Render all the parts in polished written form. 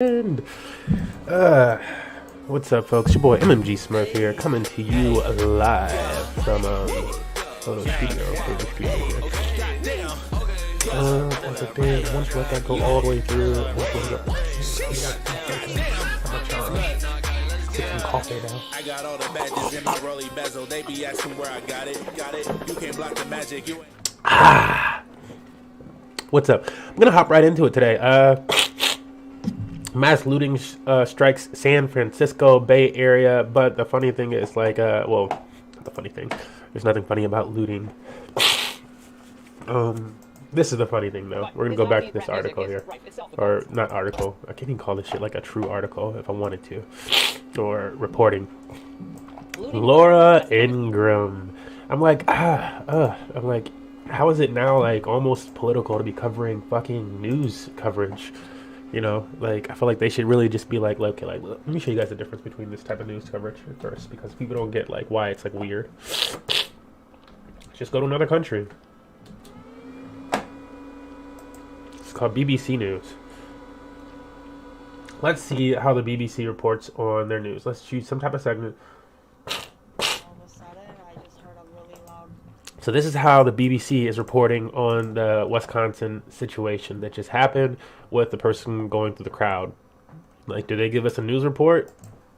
And what's up, folks? Your boy MMG Smurf here, coming to you live from photo studio here. Once a day, once let that go all the way through. Get some coffee now. I got all the badges in my rolly bezel. They be asking where I got it. You can't block the magic. What's up? I'm gonna hop right into it today. Mass looting strikes San Francisco Bay Area, but the funny thing is, well, not the funny thing. There's nothing funny about looting. This is the funny thing, though. We're gonna go back to this article here, or not article. I can't even call this shit like a true article if I wanted to, or reporting. Laura Ingram. I'm like, how is it now like almost political to be covering fucking news coverage? You know, like, I feel like they should really just be like, okay, like, let me show you guys the difference between this type of news coverage first, because people don't get, like, why it's, like, weird. Just go to another country. It's called BBC News. Let's see how the BBC reports on their news. Let's choose some type of segment. So this is how the BBC is reporting on the Wisconsin situation that just happened with the person going through the crowd. Like, do they give us a news report?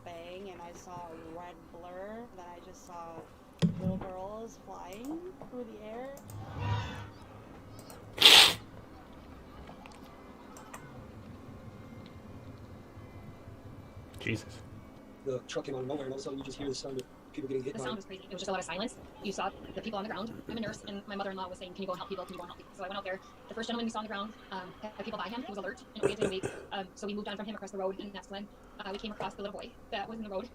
Bang, and I saw a red blur. Then I just saw little girls flying through the air. Jesus. The truck came out of nowhere, and all of a sudden you just hear the sound of people getting hit. The sound was crazy. It was just a lot of silence. You saw the people on the ground. I'm a nurse, and my mother-in-law was saying, "Can you go and help people? Can you go and help people?" So I went out there. The first gentleman we saw on the ground had people by him. He was alert and oriented and weak. So we moved on from him across the road, and that's when we came across the little boy that was in the road,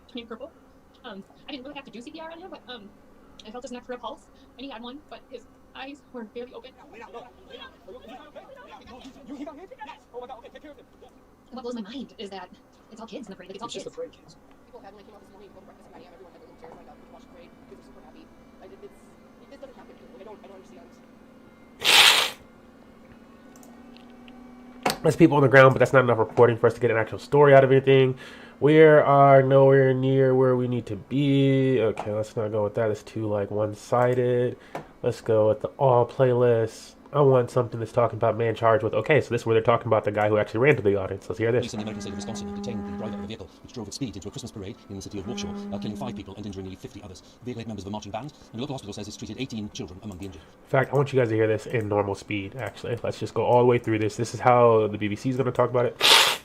turning purple. I didn't really have to do CPR on him, but I felt his neck for a pulse, and he had one, but his eyes were barely open. What blows my mind is that it's all kids in the parade. Like, it's all kids. Just the parade kids. People had, when I came out this morning to go to breakfast at 9 a.m., everyone had little chairs lined up to watch the parade. Kids were super happy. This doesn't happen here. Like, I don't understand. There's people on the ground, but that's not enough reporting for us to get an actual story out of anything. We are nowhere near where we need to be. Okay, let's not go with that. It's too, like, one-sided. Let's go with the all playlist. I want something that's talking about man charged with. Okay, so this is where they're talking about the guy who actually ran to the audience. Let's hear this. Police in the American state of Wisconsin have detained the driver of a vehicle which drove at speed into a Christmas parade in the city of Waukesha, killing 5 people and injuring nearly 50 others. The vehicle had members of a marching band, and a local hospital says it's treated 18 children among the injured. In fact, I want you guys to hear this in normal speed, actually. Let's just go all the way through this. This is how the BBC is going to talk about it.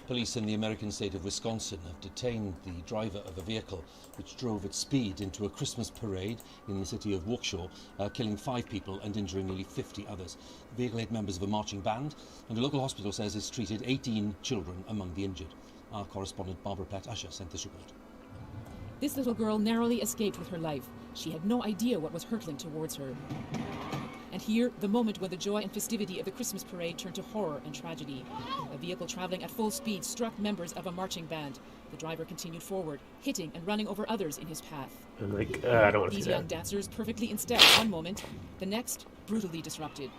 Police in the American state of Wisconsin have detained the driver of a vehicle which drove at speed into a Christmas parade in the city of Waukesha, killing 5 people and injuring nearly 50 others. The vehicle had members of a marching band, and a local hospital says it's treated 18 children among the injured. Our correspondent Barbara Platt-Asher sent this report. This little girl narrowly escaped with her life. She had no idea what was hurtling towards her. And here, the moment when the joy and festivity of the Christmas parade turned to horror and tragedy. A vehicle traveling at full speed struck members of a marching band. The driver continued forward, hitting and running over others in his path. And like, I don't want to see These that. young dancers, perfectly in step one moment, the next, brutally disrupted.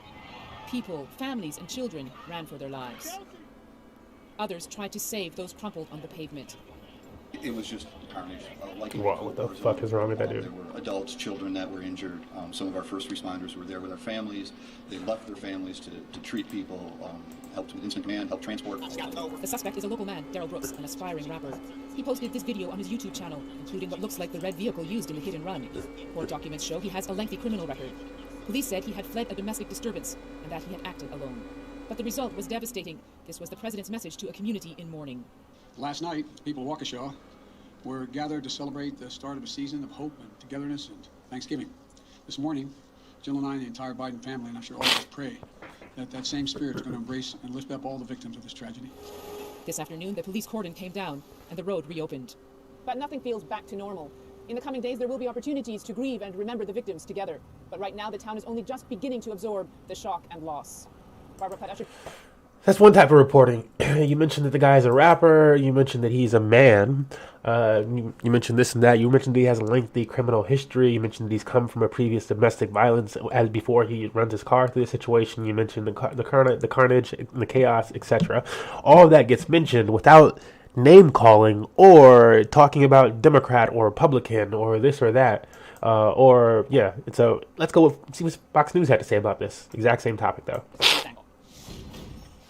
People, families, and children ran for their lives. Others tried to save those crumpled on the pavement. It was just carnage. What the fuck is wrong with that dude? There were adults, children that were injured. Some of our first responders were there with their families. They left their families to treat people, helped with incident command, help transport. The suspect is a local man, Daryl Brooks, an aspiring rapper. He posted this video on his YouTube channel, including what looks like the red vehicle used in the hit and run. Court documents show he has a lengthy criminal record. Police said he had fled a domestic disturbance and that he had acted alone. But the result was devastating. This was the president's message to a community in mourning. Last night, people of Waukesha were gathered to celebrate the start of a season of hope and togetherness and Thanksgiving. This morning, Jill and I and the entire Biden family, and I'm sure all of us pray that that same spirit is going to embrace and lift up all the victims of this tragedy. This afternoon, the police cordon came down and the road reopened. But nothing feels back to normal. In the coming days, there will be opportunities to grieve and remember the victims together. But right now, the town is only just beginning to absorb the shock and loss. Barbara Platt-Asher. That's one type of reporting. You mentioned that the guy is a rapper. You mentioned that he's a man. You mentioned this and that. You mentioned that he has a lengthy criminal history. You mentioned that he's come from a previous domestic violence as before he runs his car through the situation. You mentioned the carnage, the chaos, etc. All of that gets mentioned without name calling or talking about Democrat or Republican or this or that. So let's go see what Fox News had to say about this. Exact same topic though.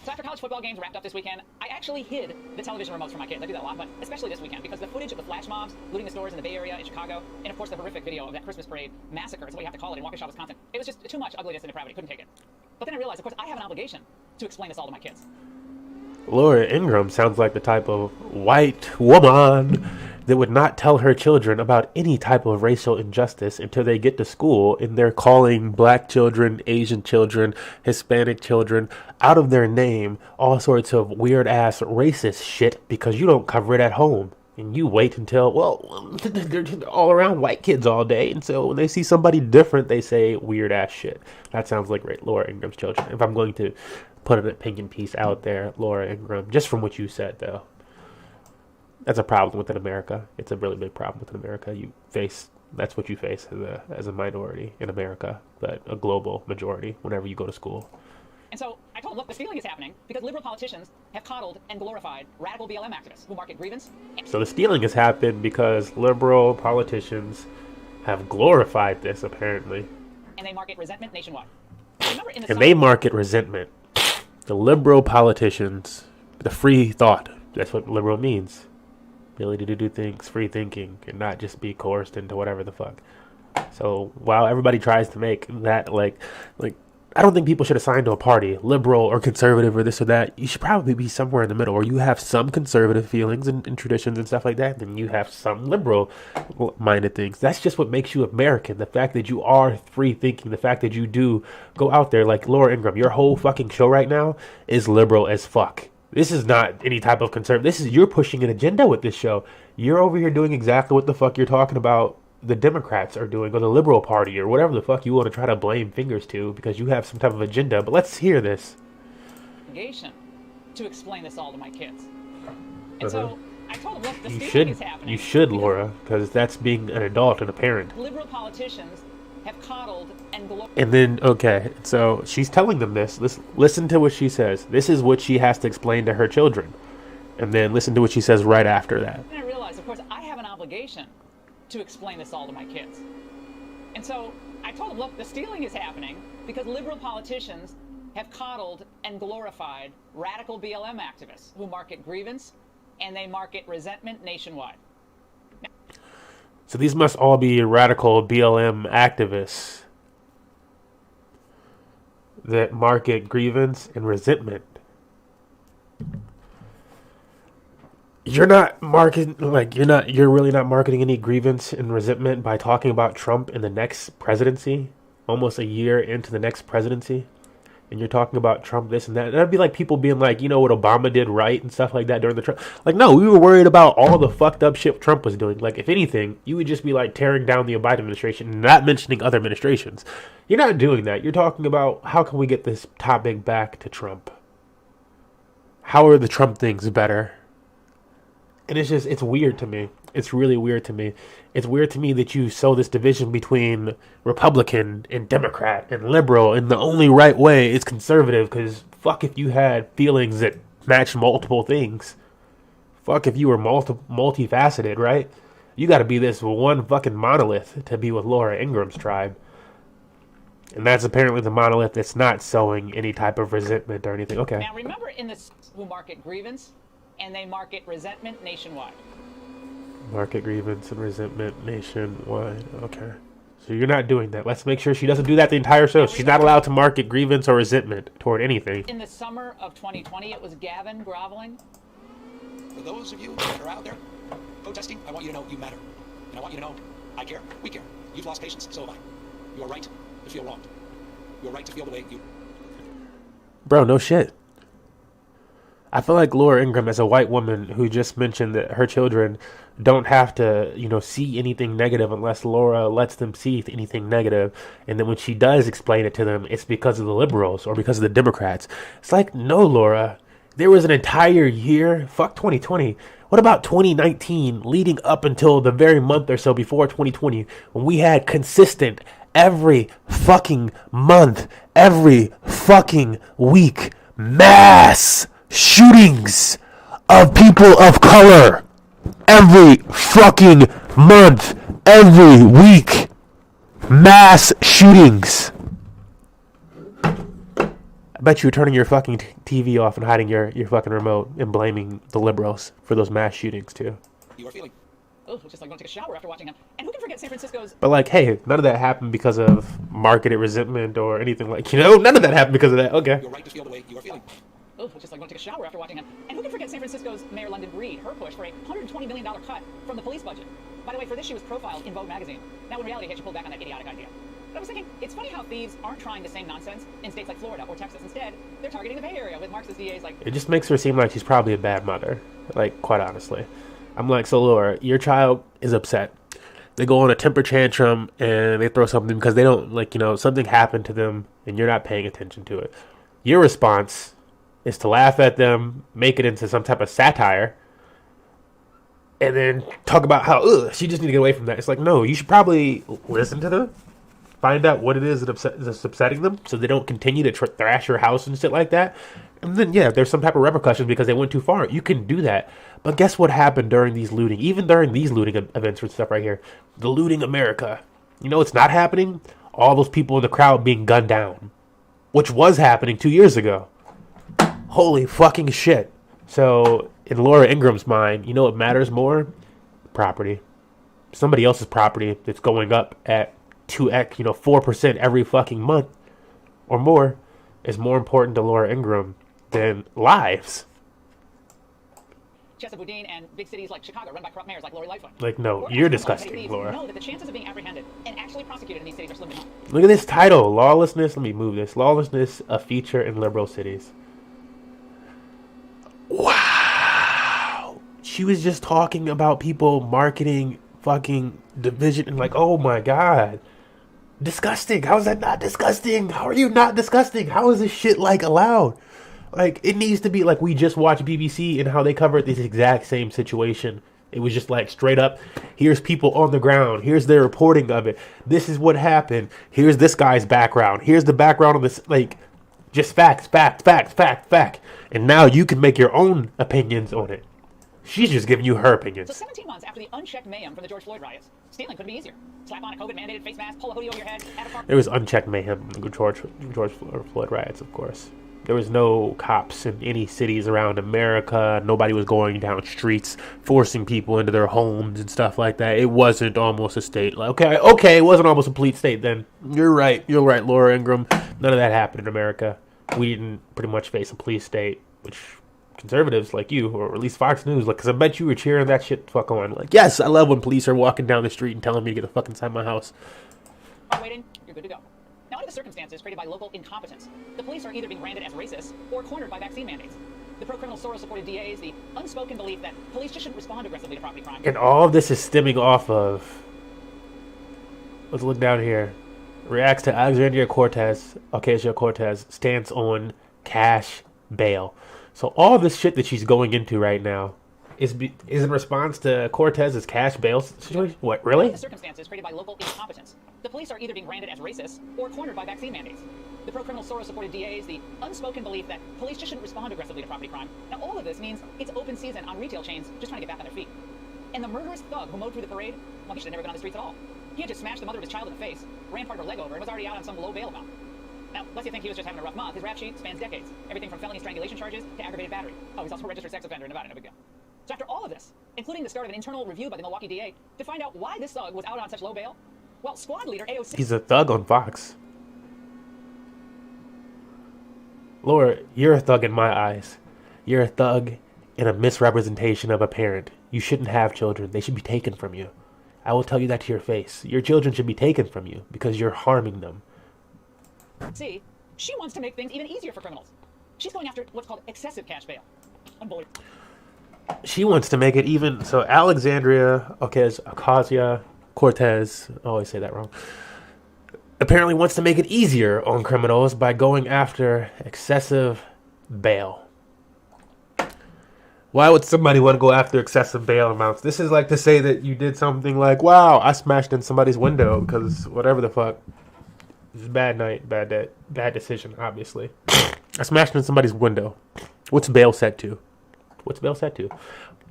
So after college football games wrapped up this weekend, I actually hid the television remotes from my kids. I do that a lot, but especially this weekend, because the footage of the flash mobs looting the stores in the Bay Area, in Chicago, and of course the horrific video of that Christmas parade massacre, is what you have to call it, in Waukesha, Wisconsin. It was just too much ugliness and depravity. Couldn't take it. But then I realized, of course, I have an obligation to explain this all to my kids. Laura Ingraham sounds like the type of white woman that would not tell her children about any type of racial injustice until they get to school, and they're calling black children, Asian children, Hispanic children out of their name all sorts of weird ass racist shit because you don't cover it at home. And you wait until, well, they're all around white kids all day. And so when they see somebody different, they say weird ass shit. That sounds like Laura Ingram's children. If I'm going to put an opinion piece out there, Laura Ingraham, just from what you said, though, that's a problem within America. It's a really big problem within America. That's what you face as a minority in America, but a global majority whenever you go to school. And so I told them, look, the stealing is happening because liberal politicians have coddled and glorified radical BLM activists who market grievance. So the stealing has happened because liberal politicians have glorified this, apparently. And they market resentment nationwide. They market resentment. The liberal politicians, the free thought, that's what liberal means. Ability to do things, free thinking, and not just be coerced into whatever the fuck. So while everybody tries to make that like I don't think people should assign to a party, liberal or conservative or this or that. You should probably be somewhere in the middle, where you have some conservative feelings and traditions and stuff like that, and then you have some liberal-minded things. That's just what makes you American. The fact that you are free thinking, the fact that you do go out there like Laura Ingraham. Your whole fucking show right now is liberal as fuck. This is not any type of conservative. You're pushing an agenda with this show. You're over here doing exactly what the fuck you're talking about the Democrats are doing, or the Liberal Party, or whatever the fuck you want to try to blame fingers to, because you have some type of agenda. But let's hear this. To explain this all to my kids. And so I told them, look, the You stealing is happening. You should, Laura, because that's being an adult and a parent. Liberal politicians have coddled and And then, okay, so she's telling them this. Listen to what she says. This is what she has to explain to her children. And then listen to what she says right after that. And I realized, of course, I have an obligation to explain this all to my kids. And so I told them, look, the stealing is happening because liberal politicians have coddled and glorified radical BLM activists who market grievance and they market resentment nationwide. So these must all be radical BLM activists that market grievance and resentment. You're really not marketing any grievance and resentment by talking about Trump in the next presidency, almost a year into the next presidency. And you're talking about Trump this and that. That'd be like people being like, you know what Obama did right and stuff like that during the Trump. Like, no, we were worried about all the fucked up shit Trump was doing. Like, if anything, you would just be like tearing down the Biden administration and not mentioning other administrations. You're not doing that. You're talking about how can we get this topic back to Trump? How are the Trump things better? And it's weird to me. It's really weird to me. It's weird to me that you sow this division between Republican and Democrat and liberal, and the only right way is conservative, because fuck if you had feelings that match multiple things. Fuck if you were multifaceted, right? You gotta be this one fucking monolith to be with Laura Ingram's tribe. And that's apparently the monolith that's not sowing any type of resentment or anything. Okay. Now remember in this who market grievance and they market resentment nationwide. Market grievance and resentment nationwide. Okay. So you're not doing that. Let's make sure she doesn't do that the entire show. She's not allowed to market grievance or resentment toward anything. In the summer of 2020, it was Gavin groveling. For those of you that are out there protesting, I want you to know you matter. And I want you to know I care. We care. You've lost patience, so have I. You are right to feel wronged. You are right to feel the way you... Bro, no shit. I feel like Laura Ingraham, as a white woman who just mentioned that her children don't have to, see anything negative unless Laura lets them see anything negative. And then when she does explain it to them, it's because of the liberals or because of the Democrats. It's like, no, Laura, there was an entire year, fuck 2020. What about 2019 leading up until the very month or so before 2020 when we had consistent every fucking month, every fucking week, mass shootings of people of color every fucking month, every week, mass shootings. I bet you're turning your fucking TV off and hiding your fucking remote and blaming the liberals for those mass shootings too. You are feeling. Oh, just like going to take a shower after watching him. And who can forget San Francisco's... But like, hey, none of that happened because of marketed resentment or anything like, none of that happened because of that. Okay. You're right to feel the way you are feeling. Oh, just like going to take a shower after watching him. And who can forget San Francisco's Mayor London Breed, her push for a $120 million cut from the police budget? By the way, for this she was profiled in Vogue magazine. Now in reality, she pulled back on that idiotic idea. But I was thinking, it's funny how thieves aren't trying the same nonsense in states like Florida or Texas. Instead, they're targeting the Bay Area with Marxist DAs like... It just makes her seem like she's probably a bad mother. Like, quite honestly. I'm like, so Laura, your child is upset. They go on a temper tantrum and they throw something because they don't, something happened to them and you're not paying attention to it. Your response is to laugh at them, make it into some type of satire, and then talk about how, she just need to get away from that. It's like, no, you should probably listen to them, find out what it is that's upsetting them so they don't continue to thrash your house and shit like that. And then, yeah, there's some type of repercussions because they went too far. You can do that. But guess what happened during these looting? Even during these looting events and stuff right here. The looting America. It's not happening? All those people in the crowd being gunned down. Which was happening 2 years ago. Holy fucking shit. So, in Laura Ingram's mind, you know what matters more? Property. Somebody else's property that's going up at 2x, 4% every fucking month or more is more important to Laura Ingram than lives. Chesa Boudin and big cities like Chicago run by corrupt mayors like Lori Lightfoot. Like, no, you're disgusting, Laura. Know that the chances of being apprehended and actually prosecuted in these cities are slim to none. Look at this title, Lawlessness. Let me move this. Lawlessness, a feature in liberal cities. Wow. She was just talking about people marketing fucking division and like, oh my God. Disgusting. How is that not disgusting? How are you not disgusting? How is this shit allowed? It needs to be like we just watched BBC and how they covered this exact same situation. It was just straight up, here's people on the ground. Here's their reporting of it. This is what happened. Here's this guy's background. Here's the background of this, just fact. And now you can make your own opinions on it. She's just giving you her opinions. So 17 months after the unchecked mayhem from the George Floyd riots, stealing couldn't be easier. Slap on a COVID-mandated face mask, pull a hoodie over your head, at a park. There was unchecked mayhem in the George Floyd riots, of course. There was no cops in any cities around America. Nobody was going down streets, forcing people into their homes and stuff like that. It wasn't almost a state. Okay, it wasn't almost a complete state then. You're right, Laura Ingram. None of that happened in America. We didn't pretty much face a police state, which conservatives like you, or at least Fox News, because I bet you were cheering that shit the fuck on. Yes, I love when police are walking down the street and telling me to get the fuck inside my house. Waiting, you're good to go. Now, under the circumstances created by local incompetence, the police are either being branded as racist or cornered by vaccine mandates. The pro-criminal Soros-supported DAs, the unspoken belief that police just shouldn't respond aggressively to property crime. And all of this is stemming off of... Let's look down here. Reacts to Ocasio-Cortez stance on cash bail. So all this shit that she's going into right now is in response to Cortez's cash bail situation? What, really? The circumstances created by local incompetence. The police are either being branded as racist or cornered by vaccine mandates. The pro-criminal Soros-supported DAs, the unspoken belief that police just shouldn't respond aggressively to property crime. Now, all of this means it's open season on retail chains just trying to get back on their feet. And the murderous thug who mowed through the parade, well, he should have never been on the streets at all. He had just smashed the mother of his child in the face, ran part of her leg over, and was already out on some low bail amount. Now, lest you think he was just having a rough month, his rap sheet spans decades. Everything from felony strangulation charges to aggravated battery. Oh, he's also a registered sex offender in Nevada, no big deal. So after all of this, including the start of an internal review by the Milwaukee DA, to find out why this thug was out on such low bail, well, squad leader AOC... He's a thug on Fox. Laura, you're a thug in my eyes. You're a thug and a misrepresentation of a parent. You shouldn't have children. They should be taken from you. I will tell you that to your face. Your children should be taken from you because you're harming them. See, she wants to make things even easier for criminals. She's going after what's called excessive cash bail. Unbelievable. She wants to make it even. So Alexandria Ocasio-Cortez, I always say that wrong, apparently wants to make it easier on criminals by going after excessive bail. Why would somebody want to go after excessive bail amounts? This is like to say that you did something like, wow, I smashed in somebody's window because whatever the fuck. It's a bad night, bad day, bad decision, obviously. I smashed in somebody's window. What's bail set to? What's bail set to?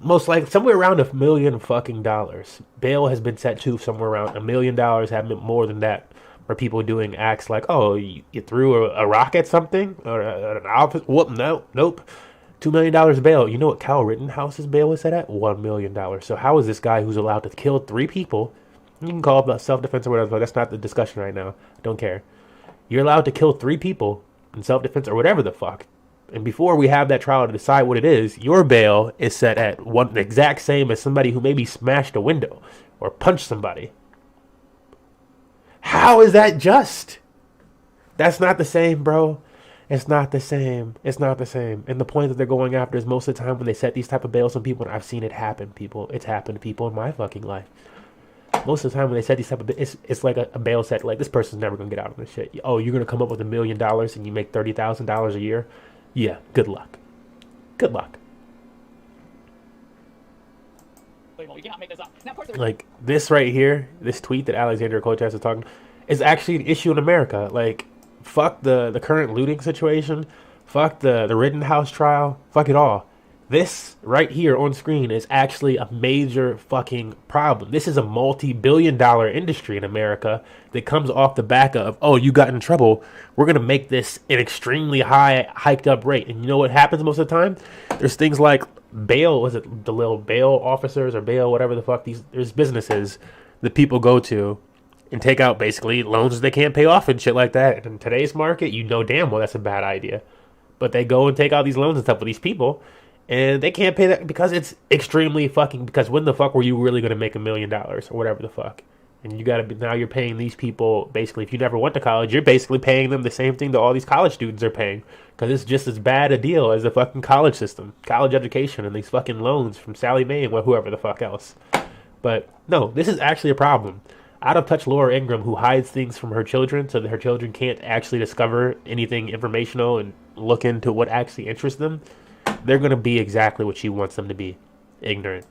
Most likely somewhere around $1 million fucking dollars. Bail has been set to somewhere around $1 million, have been more than that. For people doing acts like, oh, you threw a rock at something or an office. Whoop, nope. $2 million bail. You know what Kyle Rittenhouse's bail is set at? $1 million. So how is this guy who's allowed to kill 3 people? You can call it self-defense or whatever, but that's not the discussion right now. Don't care. You're allowed to kill 3 people in self-defense or whatever the fuck. And before we have that trial to decide what it is, your bail is set at the exact same as somebody who maybe smashed a window or punched somebody. How is that just? That's not the same, bro. It's not the same. It's not the same. And the point that they're going after is most of the time when they set these type of bails on people, and I've seen it happen, people. It's happened to people in my fucking life. Most of the time when they set these type of it's like a bail set. Like, this person's never going to get out of this shit. Oh, you're going to come up with $1 million and you make $30,000 a year? Yeah, good luck. Good luck. You cannot make this up. Now, of course, like, this right here, this tweet that Alexandria Cortez is talking, is actually an issue in America. Like, fuck the current looting situation. Fuck the Rittenhouse trial. Fuck it all. This right here on screen is actually a major fucking problem. This is a multi-billion-dollar industry in America that comes off the back of, oh, you got in trouble. We're going to make this an extremely high, hiked up rate. And you know what happens most of the time? There's things like bail, was it the little bail officers or bail, whatever the fuck, there's businesses that people go to and take out basically loans they can't pay off and shit like that. And in today's market, you know damn well that's a bad idea. But they go and take out these loans and stuff with these people. And they can't pay that because it's extremely fucking, because when the fuck were you really going to make $1 million or whatever the fuck? And you got to be, now you're paying these people, basically, if you never went to college, you're basically paying them the same thing that all these college students are paying. Because it's just as bad a deal as the fucking college system, college education, and these fucking loans from Sally Mae and whoever the fuck else. But no, this is actually a problem. Out of touch Laura Ingraham, who hides things from her children so that her children can't actually discover anything informational and look into what actually interests them, they're going to be exactly what she wants them to be, ignorant.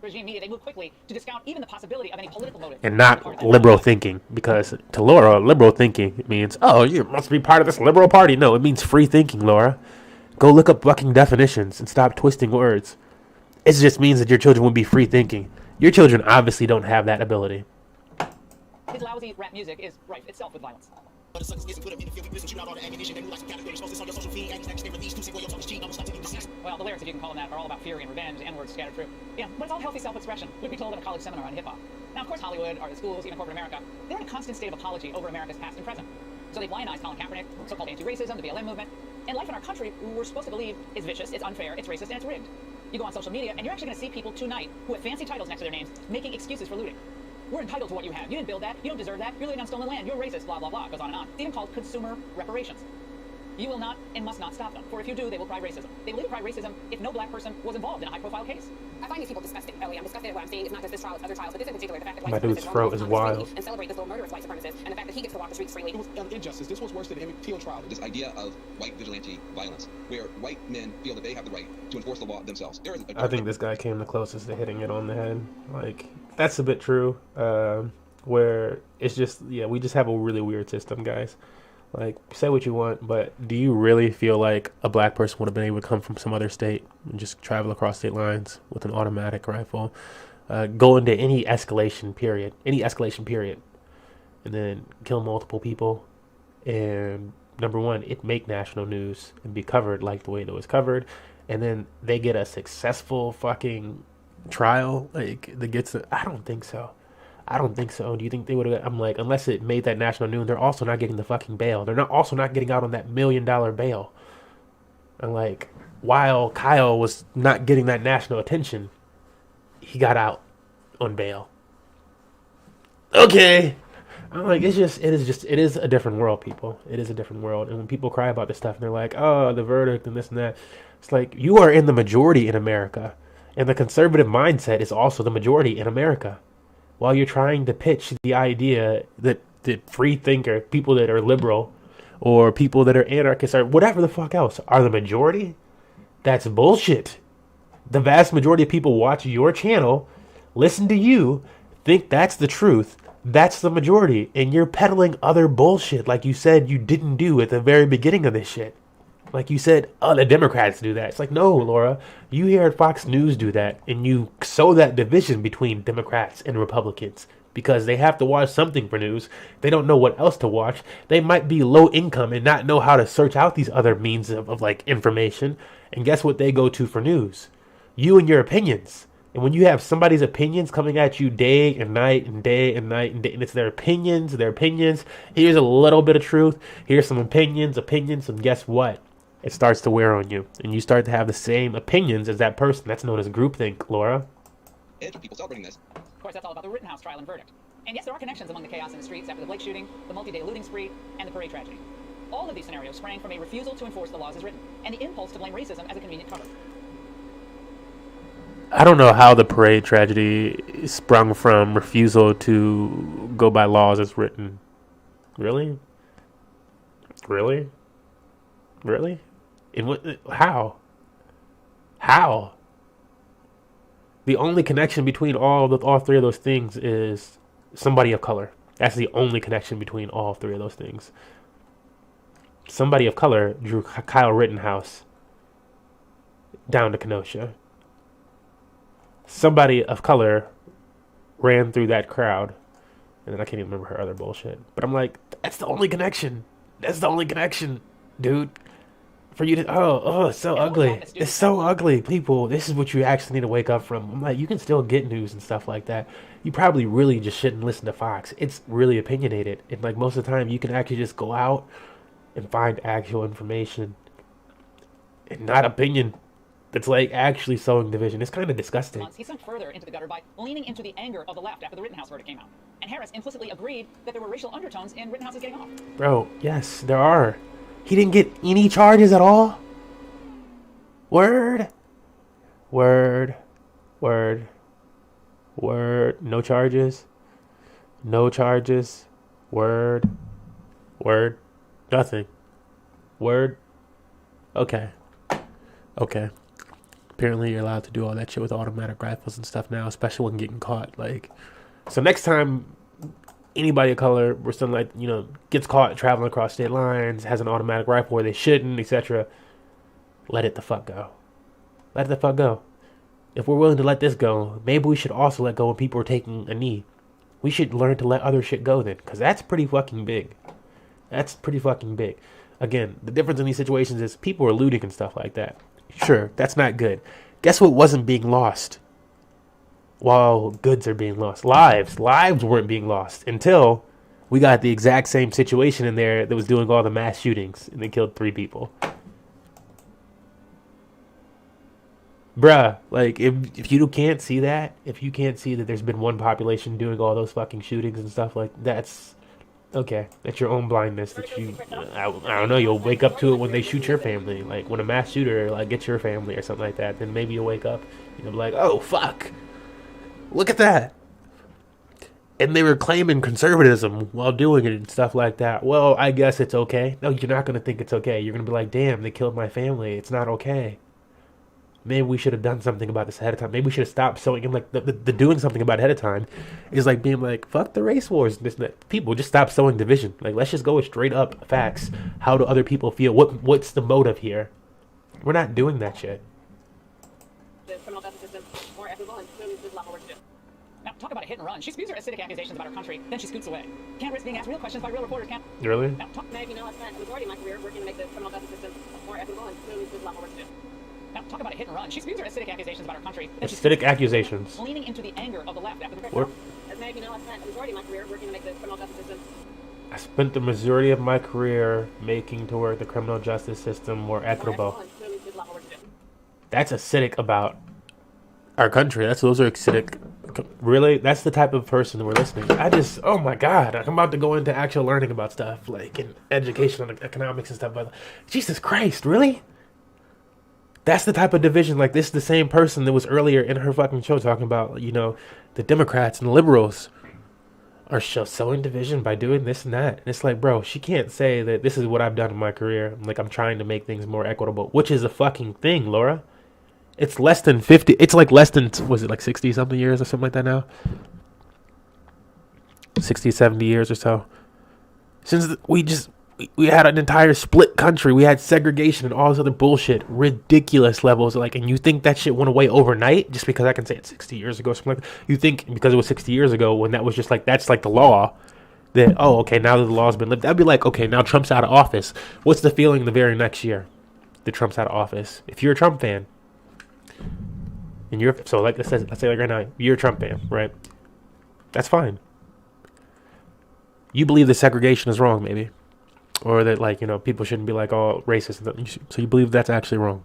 Regime media, they move quickly to discount even the possibility of any political motive. And not liberal thinking, because to Laura, liberal thinking means, oh, you must be part of this liberal party. No, it means free thinking, Laura. Go look up fucking definitions and stop twisting words. It just means that your children will be free thinking. Your children obviously don't have that ability. His lousy rap music is rife itself with violence. Well, the lyrics, if you can call them that, are all about fury and revenge and words scattered through. Yeah, but it's all healthy self-expression. We'd be told in a college seminar on hip-hop. Now, of course, Hollywood, or the schools, even corporate America, they're in a constant state of apology over America's past and present. So they've lionized Colin Kaepernick, so-called anti-racism, the BLM movement. And life in our country, we're supposed to believe, is vicious, it's unfair, it's racist, and it's rigged. You go on social media, and you're actually going to see people tonight who have fancy titles next to their names making excuses for looting. We're entitled to what you have. You didn't build that. You don't deserve that. You're living on stolen land. You're racist. Blah, blah, blah. Goes on and on. It's even called consumer reparations. You will not and must not stop them. For if you do, they will cry racism. They will even cry racism if no black person was involved in a high-profile case. I find these people disgusting. Ellie, I'm disgusted at what I'm seeing. It's not just this trial, it's other trials. But this in particular, the fact that white supremacists throat is wild. And celebrate this little murderous white supremacist, and the fact that he gets to walk the streets freely. It was an injustice. This was worse than any appeal trial. This idea of white vigilante violence, where white men feel that they have the right to enforce the law themselves. I think this guy came the closest to hitting it on the head. Like, that's a bit true. Where it's just, yeah, we just have a really weird system, guys. Like, say what you want, but do you really feel like a black person would have been able to come from some other state and just travel across state lines with an automatic rifle, go into any escalation period, and then kill multiple people, and number one, it make national news and be covered like the way that it was covered, and then they get a successful fucking trial, like, that gets I don't think so. Do you think they would have? I'm like, unless it made that national news, they're also not getting the fucking bail. They're also not getting out on that $1 million bail. And like, while Kyle was not getting that national attention, he got out on bail. Okay. I'm like, it is a different world, people. It is a different world. And when people cry about this stuff and they're like, oh, the verdict and this and that, It's like, you are in the majority in America, and the conservative mindset is also the majority in America. While you're trying to pitch the idea that free thinker, people that are liberal, or people that are anarchists, or whatever the fuck else, are the majority, that's bullshit. The vast majority of people watch your channel, listen to you, think that's the truth. That's the majority. And you're peddling other bullshit like you said you didn't do at the very beginning of this shit. Like you said, oh, the Democrats do that. It's like, no, Laura, you hear Fox News do that, and you sow that division between Democrats and Republicans because they have to watch something for news. They don't know what else to watch. They might be low income and not know how to search out these other means of like information. And guess what they go to for news? You and your opinions. And when you have somebody's opinions coming at you day and night and day and night and day, and it's their opinions, here's a little bit of truth, here's some opinions, and guess what? It starts to wear on you. And you start to have the same opinions as that person. That's known as groupthink, Laura. People celebrating this. Of course, that's all about the Rittenhouse trial and verdict. And yes, there are connections among the chaos in the streets after the Blake shooting, the multi-day looting spree, and the parade tragedy. All of these scenarios sprang from a refusal to enforce the laws as written, and the impulse to blame racism as a convenient cover. I don't know how the parade tragedy sprung from refusal to go by laws as written. Really? In what? How? The only connection between all three of those things is somebody of color. That's the only connection between all three of those things. Somebody of color drew Kyle Rittenhouse down to Kenosha. Somebody of color ran through that crowd. And then I can't even remember her other bullshit. But I'm like, that's the only connection. Dude. For you to, it's so ugly. It's so ugly, people. This is what you actually need to wake up from. I'm like, you can still get news and stuff like that. You probably really just shouldn't listen to Fox. It's really opinionated. And like most of the time, you can actually just go out and find actual information and not opinion that's like actually sowing division. It's kind of disgusting. He sunk further into the gutter by leaning into the anger of the left after the Rittenhouse verdict came out. And Harris implicitly agreed that there were racial undertones in Rittenhouse's getting off. Bro, yes, there are. He didn't get any charges at all? Word. No charges. Word. Nothing. Word. Okay. Apparently you're allowed to do all that shit with automatic rifles and stuff now, especially when getting caught. Like, so next time anybody of color or something like, gets caught traveling across state lines, has an automatic rifle where they shouldn't, etc., let it the fuck go. If we're willing to let this go, maybe we should also let go when people are taking a knee. We should learn to let other shit go then, because that's pretty fucking big. Again, the difference in these situations is people are looting and stuff like that. Sure, that's not good. Guess what wasn't being lost? While goods are being lost. Lives weren't being lost until we got the exact same situation in there that was doing all the mass shootings and they killed 3 people. Bruh, like, if you can't see that, there's been one population doing all those fucking shootings and stuff like that's okay. That's your own blindness that I don't know, you'll wake up to it when they shoot your family. Like, when a mass shooter, like, gets your family or something like that, then maybe you'll wake up and you'll be like, oh, fuck. Look at that. And they were claiming conservatism while doing it and stuff like that. Well, I guess it's okay. No, you're not going to think it's okay. You're going to be like, damn, they killed my family. It's not okay. Maybe we should have done something about this ahead of time. Maybe we should have stopped sowing him. Like, the doing something about it ahead of time is like being like, fuck the race wars. This and that. People, just stop sowing division. Like, let's just go with straight up facts. How do other people feel? What's the motive here? We're not doing that shit. The criminal justice system more equitable and clearly there's a lot more work to do. Now, talk about a hit and run. She spews her acidic accusations about her country, then she scoots away. Can't risk being asked real questions by real reporters, can't. Really? Now, I spent the majority of my career working to make the criminal justice system more equitable and clearly there's a lot more work to do. Now, talk about a hit and run. She spews her acidic accusations about her country. Acidic accusations. Leaning into the anger of the left after the What? As many of you know, I spent the majority of my career working to make the criminal justice system. I spent the majority of my career making to work the criminal justice system more equitable. That's acidic about our country. Those are acidic. Really? That's the type of person we're listening to. Oh my God. I'm about to go into actual learning about stuff, like in education and economics and stuff. But Jesus Christ, really? That's the type of division. Like, this is the same person that was earlier in her fucking show talking about, the Democrats and the liberals are sowing division by doing this and that. And it's like, bro, she can't say that this is what I've done in my career. Like, I'm trying to make things more equitable, which is a fucking thing, Laura. It's less than 50. It's like less than, was it like 60 something years or something like that now? 60, 70 years or so. Since we had an entire split country. We had segregation and all this other bullshit. Ridiculous levels. Like, and you think that shit went away overnight just because I can say it 60 years ago, something like that? You think because it was 60 years ago when that was just like, that's like the law, that, oh, okay, now that the law's been lived, that'd be like, okay, now Trump's out of office. What's the feeling the very next year that Trump's out of office? If you're a Trump fan, and so like let's say like right now, you're a Trump fan, right? That's fine. You believe that segregation is wrong, maybe. Or that, like, people shouldn't be, like, all racist. So you believe that's actually wrong.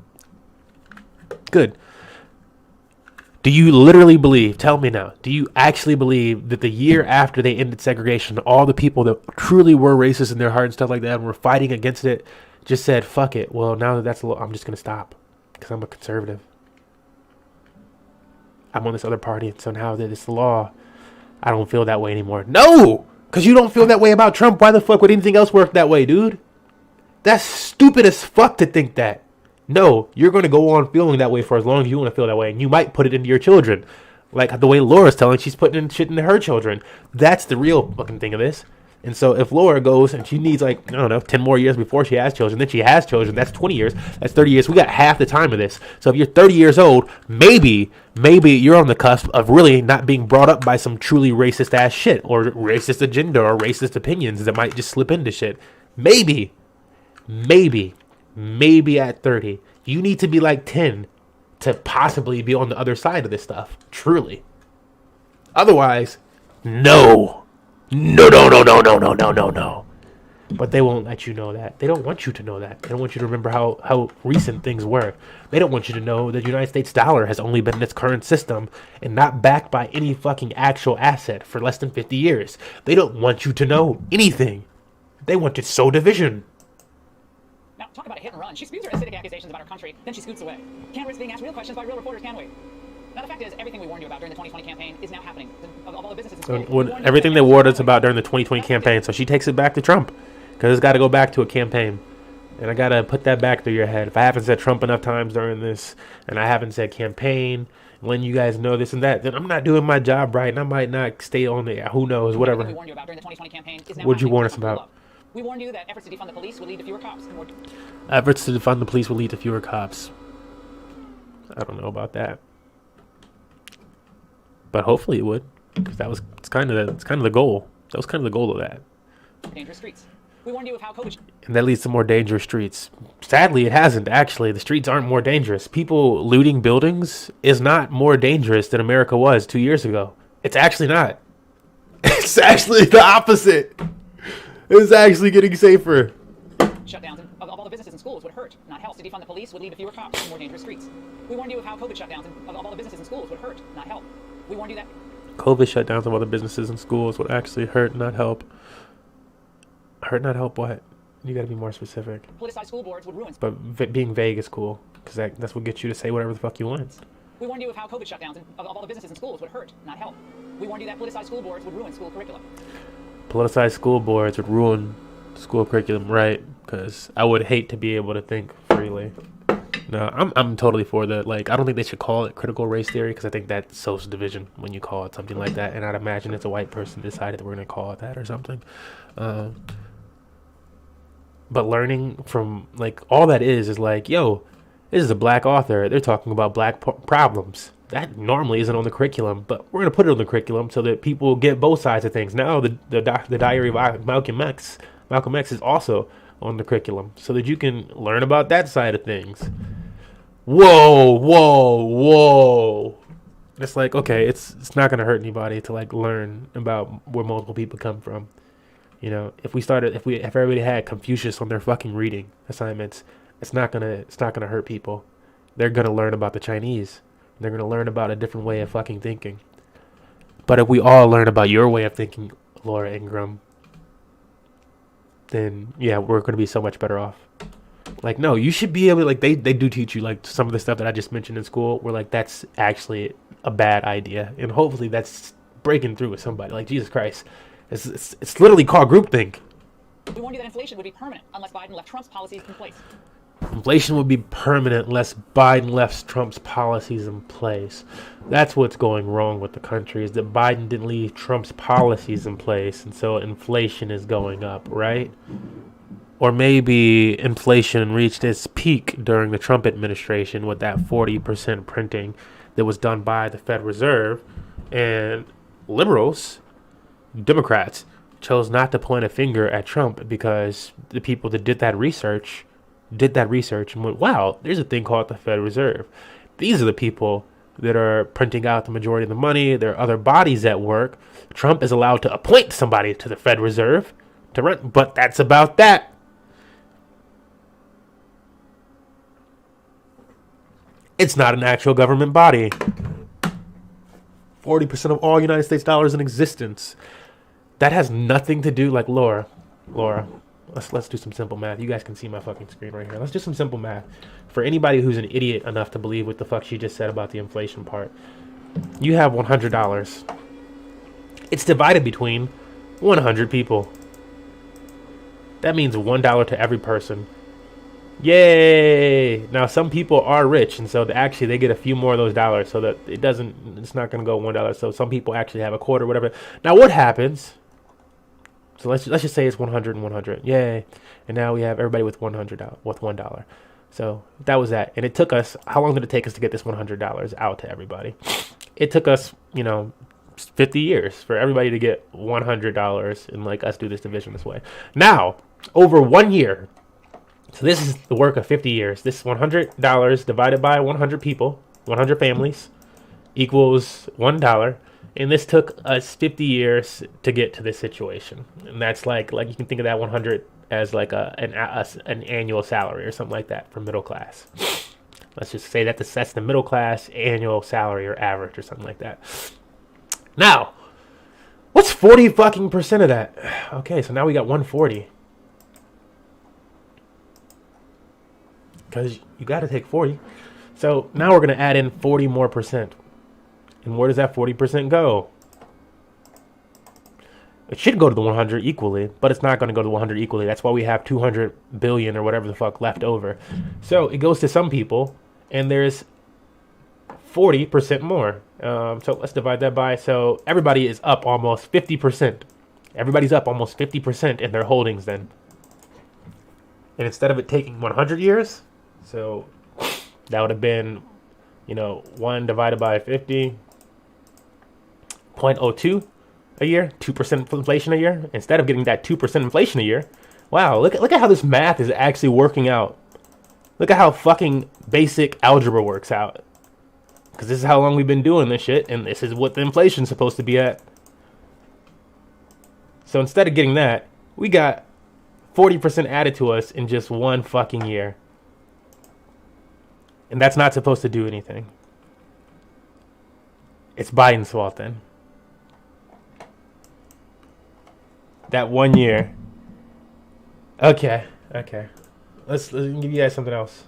Good. Do you literally believe, tell me now, do you actually believe that the year after they ended segregation, all the people that truly were racist in their heart and stuff like that and were fighting against it just said, fuck it, well, now that that's the law, I'm just going to stop because I'm a conservative. I'm on this other party, so now that it's the law, I don't feel that way anymore. No! Because you don't feel that way about Trump. Why the fuck would anything else work that way, dude? That's stupid as fuck to think that. No, you're going to go on feeling that way for as long as you want to feel that way. And you might put it into your children. Like the way Laura's telling, she's putting in shit into her children. That's the real fucking thing of this. And so if Laura goes and she needs, like, I don't know, 10 more years before she has children, then she has children, that's 20 years, that's 30 years. We got half the time of this. So if you're 30 years old, maybe you're on the cusp of really not being brought up by some truly racist ass shit or racist agenda or racist opinions that might just slip into shit. Maybe at 30, you need to be like 10 to possibly be on the other side of this stuff. Truly. Otherwise, no. No. But they won't let you know that. They don't want you to know that. They don't want you to remember how recent things were. They don't want you to know that the United States dollar has only been in its current system and not backed by any fucking actual asset for less than 50 years. They don't want you to know anything. They want to sow division. Now, talk about a hit and run. She spews her acidic accusations about our country, then she scoots away. Can't risk being asked real questions by real reporters, can we? Now, the fact is, everything we warned you about during the 2020 campaign is now happening. Of all the businesses in school, everything they warned us about during the 2020 campaign. So she takes it back to Trump. Because it's got to go back to a campaign. And I got to put that back through your head. If I haven't said Trump enough times during this, and I haven't said campaign, letting you guys know this and that, then I'm not doing my job right, and I might not stay on the, who knows, whatever. We warned you about during the 2020 campaign is now What'd you warn us about? We warned you that efforts to defund the police would lead to fewer cops. Efforts to defund the police will lead to fewer cops. I don't know about that. But hopefully it would, because it's kind of the goal. That was kind of the goal of that. Dangerous streets. We warned you of how COVID. And that leads to more dangerous streets. Sadly, it hasn't, actually. The streets aren't more dangerous. People looting buildings is not more dangerous than America was 2 years ago. It's actually not. It's actually the opposite. It's actually getting safer. Shutdowns of all the businesses and schools would hurt, not help. To defund the police would lead to fewer cops and more dangerous streets. We warned you of how COVID shutdowns of all the businesses and schools would hurt, not help. We warned you that COVID shutdowns of other businesses and schools would actually hurt, not help. Hurt, not help what? You got to be more specific. Politicized school boards would ruin. But being vague is cool, because that's what gets you to say whatever the fuck you want. We warned you of how COVID shutdowns of all the businesses and schools would hurt, not help. We warned you that politicized school boards would ruin school curriculum. Politicized school boards would ruin school curriculum, right? Because I would hate to be able to think freely. No, I'm totally for that. Like, I don't think they should call it critical race theory, because I think that sows division when you call it something like that. And I'd imagine it's a white person decided that we're going to call it that or something. But learning from, like, all that is like, yo, this is a black author. They're talking about black problems. That normally isn't on the curriculum, but we're going to put it on the curriculum so that people get both sides of things. Now the Diary of Malcolm X is also on the curriculum so that you can learn about that side of things. Whoa. It's like, okay, it's not going to hurt anybody to, like, learn about where multiple people come from. You know, if everybody had Confucius on their fucking reading assignments, it's not gonna hurt people. They're gonna learn about the Chinese. They're gonna learn about a different way of fucking thinking. But if we all learn about your way of thinking, Laura Ingram, then yeah, we're gonna be so much better off. Like, no, you should be able to, like, they do teach you, like, some of the stuff that I just mentioned in school where, like, that's actually a bad idea. And hopefully that's breaking through with somebody. Like, Jesus Christ. It's literally called groupthink. We warned you that inflation would be permanent unless Biden left Trump's policies in place. Inflation would be permanent unless Biden left Trump's policies in place. That's what's going wrong with the country, is that Biden didn't leave Trump's policies in place, and so inflation is going up, right? Or maybe inflation reached its peak during the Trump administration with that 40% printing that was done by the Fed Reserve, and liberals, Democrats, chose not to point a finger at Trump because the people that did that research and went, wow, there's a thing called the Fed Reserve. These are the people that are printing out the majority of the money. There are other bodies at work. Trump is allowed to appoint somebody to the Fed Reserve to run, but that's about that. It's not an actual government body. 40% of all United States dollars in existence. That has nothing to do, like, Laura, let's do some simple math. You guys can see my fucking screen right here. Let's do some simple math. For anybody who's an idiot enough to believe what the fuck she just said about the inflation part. You have $100. It's divided between 100 people. That means $1 to every person. Yay! Now some people are rich, and so actually they get a few more of those dollars, so that it's not going to go $1. So some people actually have a quarter, whatever. Now what happens? So let's just say it's 100 and 100. Yay! And now we have everybody with $100. So that was that. And it took us, how long did it take us to get this $100 out to everybody? It took us, 50 years for everybody to get $100 and, like, us do this division this way. Now, over 1 year. So this is the work of 50 years. This $100 divided by 100 people, 100 families, equals $1. And this took us 50 years to get to this situation. And that's like you can think of that 100 as like an annual salary or something like that for middle class. Let's just say that that's the middle class annual salary or average or something like that. Now, what's 40 fucking percent of that? Okay, so now we got 140. Because you got to take 40. So now we're going to add in 40 more percent. And where does that 40% go? It should go to the 100 equally, but it's not going to go to the 100 equally. That's why we have 200 billion or whatever the fuck left over. So it goes to some people, and there's 40% more. So let's divide that by. So everybody is up almost 50%. Everybody's up almost 50% in their holdings then. And instead of it taking 100 years, so that would have been, 1 divided by 50, 0.02 a year, 2% inflation a year. Instead of getting that 2% inflation a year, wow, look at how this math is actually working out. Look at how fucking basic algebra works out. Because this is how long we've been doing this shit, and this is what the inflation's supposed to be at. So instead of getting that, we got 40% added to us in just 1 fucking year. And that's not supposed to do anything. It's Biden's fault then. That 1 year. Okay. Let's give you guys something else.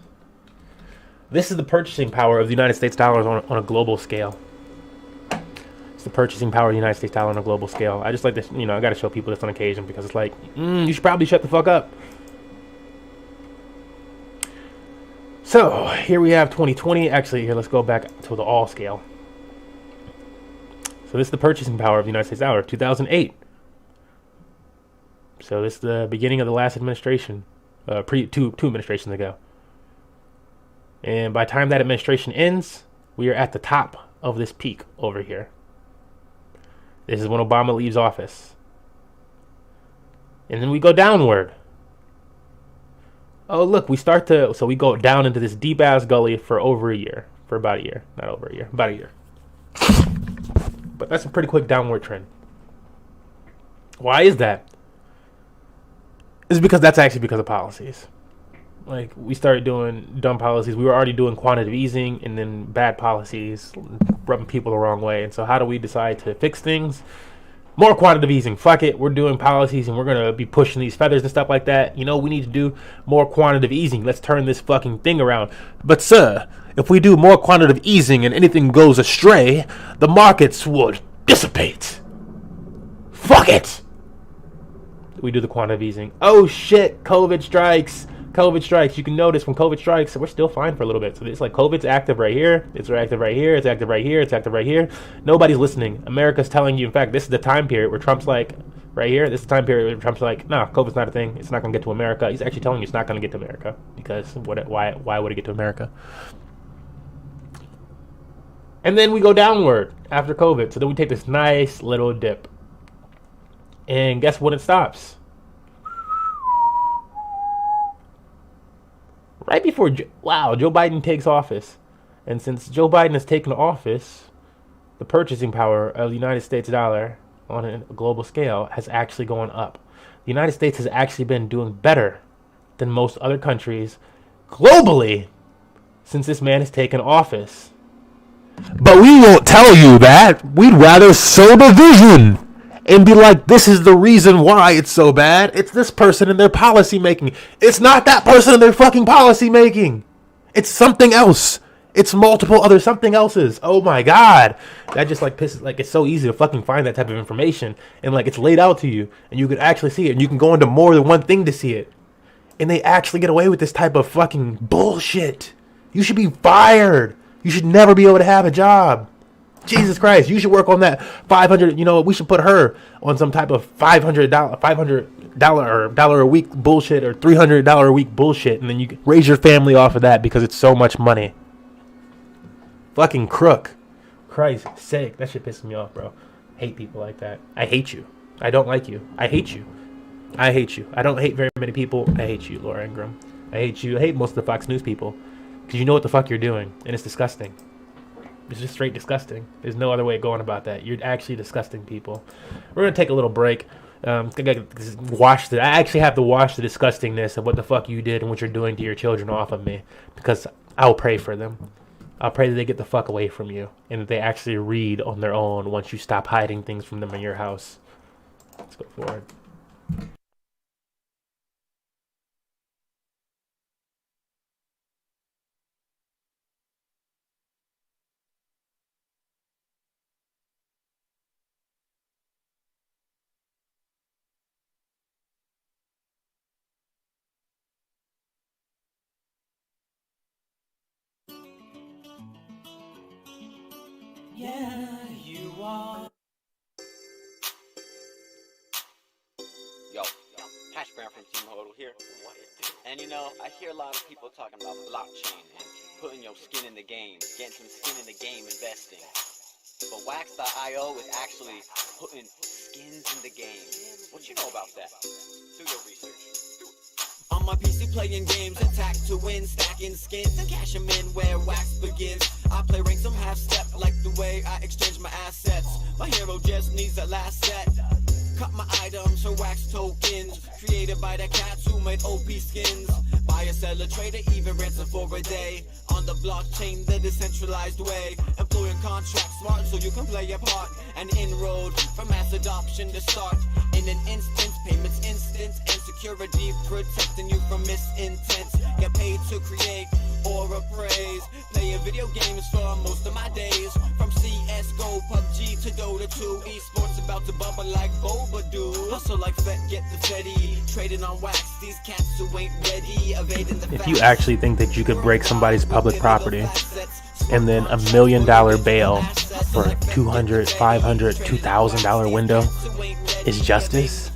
This is the purchasing power of the United States dollar on a global scale. It's the purchasing power of the United States dollar on a global scale. I just like this, I got to show people this on occasion because it's like, you should probably shut the fuck up. So here we have 2020. Actually, here, let's go back to the all scale. So this is the purchasing power of the United States dollar, 2008. So this is the beginning of the last administration, two administrations ago. And by the time that administration ends, we are at the top of this peak over here. This is when Obama leaves office. And then we go downward. Oh, look, so we go down into this deep ass gully for over a year. For about a year. Not over a year, about a year. But that's a pretty quick downward trend. Why is that? It's because that's actually because of policies. Like, we started doing dumb policies. We were already doing quantitative easing and then bad policies, rubbing people the wrong way. And so how do we decide to fix things? More quantitative easing. Fuck it. We're doing policies and we're going to be pushing these feathers and stuff like that. You know, we need to do more quantitative easing. Let's turn this fucking thing around. But, sir, if we do more quantitative easing and anything goes astray, the markets would dissipate. Fuck it. We do the quantitative easing. Oh, shit. COVID strikes. COVID strikes. You can notice when COVID strikes, we're still fine for a little bit. So it's like COVID's active right here. It's active right here. It's active right here. It's active right here. Nobody's listening. America's telling you, in fact, this is the time period where Trump's like, right here, this is the time period where Trump's like, no, COVID's not a thing. It's not going to get to America. He's actually telling you it's not going to get to America. Because why would it get to America? And then we go downward after COVID. So then we take this nice little dip. And guess when it stops? Right before, Joe Biden takes office. And since Joe Biden has taken office, the purchasing power of the United States dollar on a global scale has actually gone up. The United States has actually been doing better than most other countries globally since this man has taken office. But we won't tell you that. We'd rather sow division and be like, this is the reason why it's so bad. It's this person and their policy making. It's not that person and their fucking policy making. It's something else. It's multiple other something else's. Oh my God. That just like pisses, like it's so easy to fucking find that type of information. And like it's laid out to you and you could actually see it. And you can go into more than one thing to see it. And they actually get away with this type of fucking bullshit. You should be fired. You should never be able to have a job. Jesus Christ, you should work on that $500, we should put her on some type of $500 a week bullshit or $300 a week bullshit, and then you can raise your family off of that because it's so much money. Fucking crook. Christ's sake, that shit pisses me off, bro. Hate people like that. I hate you. I don't like you. I hate you. I hate you. I don't hate very many people. I hate you, Laura Ingram. I hate you. I hate most of the Fox News people because you know what the fuck you're doing, and it's disgusting. It's just straight disgusting. There's no other way of going about that. You're actually disgusting people. We're going to take a little break. I actually have to wash the disgustingness of what the fuck you did and what you're doing to your children off of me. Because I'll pray for them. I'll pray that they get the fuck away from you. And that they actually read on their own once you stop hiding things from them in your house. Let's go forward. Yeah, you are. Yo, Hash Brown from Team Hodl here. And I hear a lot of people talking about blockchain and putting your skin in the game, getting some skin in the game, investing. But Wax.io is actually putting skins in the game. What you know about that? Do your research. On my PC playing games, attack to win, stacking skins and cash them in where Wax begins. I play rank some half step, like the way I exchange my assets. My hero just needs a last set. Cut my items for Wax tokens, created by the cats who made OP skins. Buy a seller, trader, even ransom for a day. On the blockchain, the decentralized way. Employing contracts smart so you can play your part. An inroad from mass adoption to start. In an instant, payments instant, and security protecting you from misintents. Get paid to create or appraise. Playing video games for most of my days. From CSGO, PUBG to Dota 2. Esports about to bubble like Boba do. Hustle like Fed, get the Fetty. Trading on Wax, these cats who ain't ready. Evading the If you actually think that you could break somebody's public property and then $1 million bail for $200, $500, $2,000 window is justice,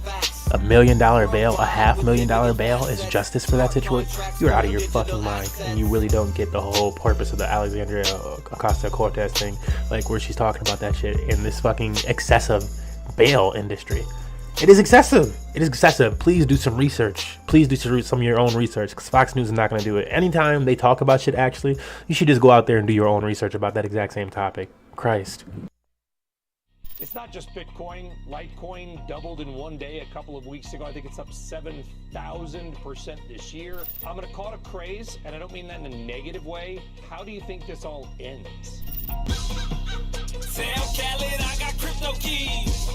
$1 million bail, a $500,000 bail is justice for that situation, you're out of your fucking mind, and you really don't get the whole purpose of the Alexandria Ocasio-Cortez thing, like where she's talking about that shit in this fucking excessive bail industry. It is excessive. It is excessive. Please do some research. Please do some of your own research, because Fox News is not going to do it. Anytime they talk about shit, actually, you should just go out there and do your own research about that exact same topic. Christ. It's not just Bitcoin. Litecoin doubled in one day a couple of weeks ago. I think it's up 7,000% this year. I'm going to call it a craze, and I don't mean that in a negative way. How do you think this all ends? Tell Khaled I got crypto keys.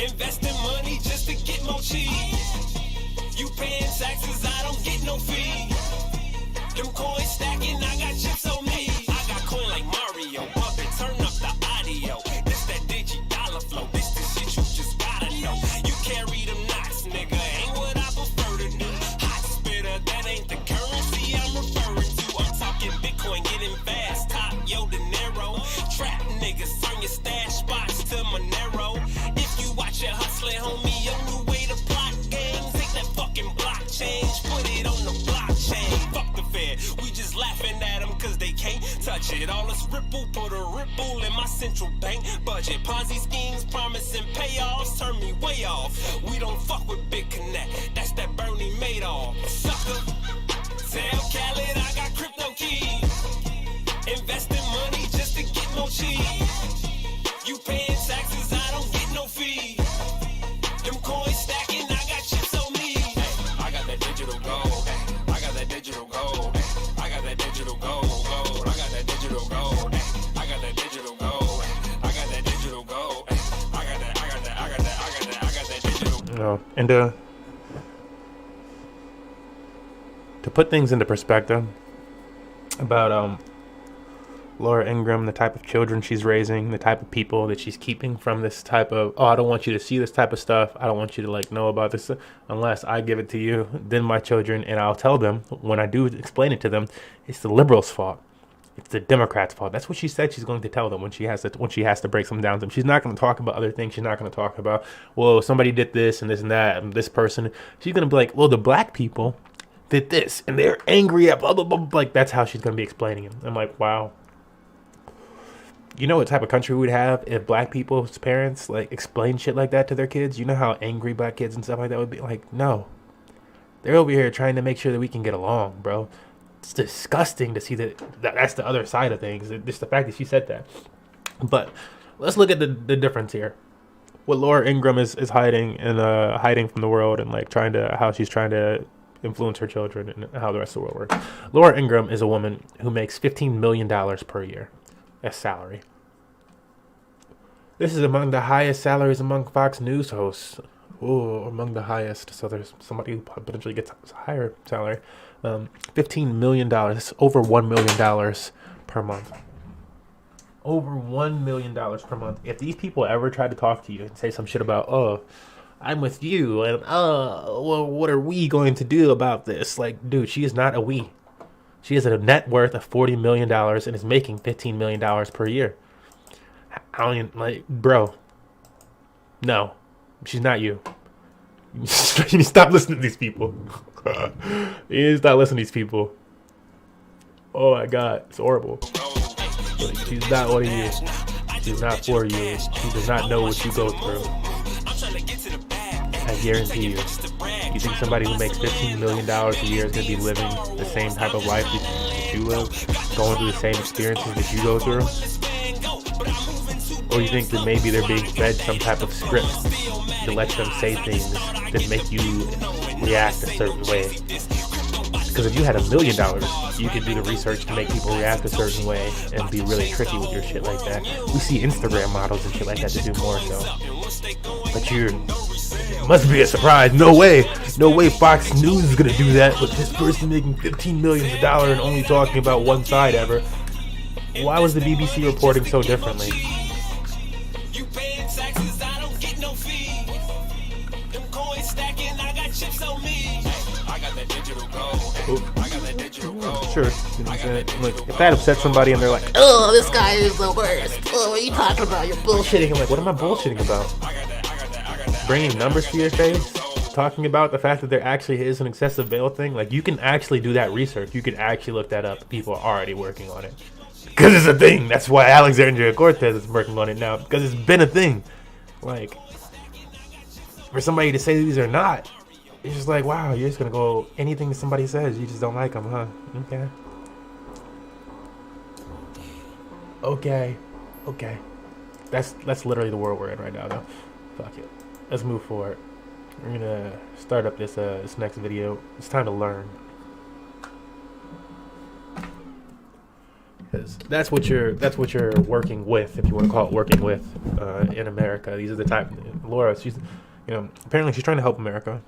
Investing money just to get more cheese. You paying taxes, I don't get no fee. Them coins stacking, I got chips on me. I got coin like Mario, up and turn up the audio. This that dollar flow, this the shit you just gotta know. You carry them knots, nigga, ain't what I prefer to do. Hot spitter, that ain't the currency I'm referring to. I'm talking Bitcoin getting fast, top yo De Niro. Trap niggas, turn your stash spots to Monero. If you watch it hustling, homie, your new way to block games. Take that fucking block change, put it on the blockchain. Fuck the Fed, we just laughing at them cause they can't touch it. All this ripple, put a ripple in my central bank budget. Ponzi schemes, promising payoffs, turn me way off. We don't fuck with Big Connect, that's that Bernie Madoff. Sucker, tell Khaled I got crypto keys. Investing money just to get more cheese. You paying taxes, I don't get no fee. Them coins stacking, I got chips on me. I got that digital gold. I got that digital gold. I got that digital gold. I got that digital gold. I got that digital gold. I got that digital gold. I got that digital. You know, and to put things into perspective about Laura Ingraham, the type of children she's raising, the type of people that she's keeping from this type of, oh, I don't want you to see this type of stuff. I don't want you to like know about this unless I give it to you. Then my children, and I'll tell them when I do explain it to them, it's the liberals' fault. It's the Democrats' fault. That's what she said she's going to tell them when she has to break some down to them. She's not going to talk about other things. She's not going to talk about, well, somebody did this and this and that and this person. She's going to be like, well, the black people did this and they're angry at blah, blah, blah. Like, that's how she's going to be explaining it. I'm like, wow. You know what type of country we'd have if black people's parents like explain shit like that to their kids? You know how angry black kids and stuff like that would be? Like, no. They're over here trying to make sure that we can get along, bro. It's disgusting to see that's the other side of things. Just the fact that she said that. But let's look at the difference here. What Laura Ingraham is hiding and hiding from the world and like how she's trying to influence her children and how the rest of the world works. Laura Ingraham is a woman who makes $15 million per year as salary. This is among the highest salaries among Fox News hosts. Oh, among the highest. So there's somebody who potentially gets a higher salary. $15 million. That's over $1 million per month. Over $1 million per month. If these people ever try to talk to you and say some shit about, oh, I'm with you, and well, what are we going to do about this? Like, dude, she is not a we. She has a net worth of $40 million and is making $15 million per year. I don't even, like, bro. No, she's not you. You need to stop listening to these people. You need to stop listening to these people. Oh my God, it's horrible. Like, she's not one of you. She's not for you. She does not know what you go through. I guarantee you. You think somebody who makes $15 million a year is going to be living the same type of life that you live, going through the same experiences that you go through? Or you think that maybe they're being fed some type of script that lets them say things that make you react a certain way? Because if you had $1 million, you could do the research to make people react a certain way and be really tricky with your shit like that. We see Instagram models and shit like that to do more so. But it must be a surprise. No way Fox News is gonna do that with this person making $15 million and only talking about one side ever. Why was the BBC reporting so differently? You paying taxes, I don't get no fee. Them coins stacking, I got chips on me. I got that digital gold. I got that digital gold. Sure. You know what I'm saying? Like, if that upsets somebody and they're like, oh, this guy is the worst. Oh, what are you talking about? You're bullshitting. I'm like, what am I bullshitting about? Bringing numbers to your face? Talking about the fact that there actually is an excessive bail thing? Like, you can actually do that research. You can actually look that up. People are already working on it. Because it's a thing. That's why Alexandria Cortez is working on it now. Because it's been a thing. Like, for somebody to say these are not, it's just like, wow, you're just going to go anything that somebody says. You just don't like them, huh? Okay. That's literally the world we're in right now, though. Fuck it. Let's move forward. We're going to start up this next video. It's time to learn. because that's what you're working with, if you want to call it working with, in America. These are the type. Laura, she's, apparently she's trying to help America.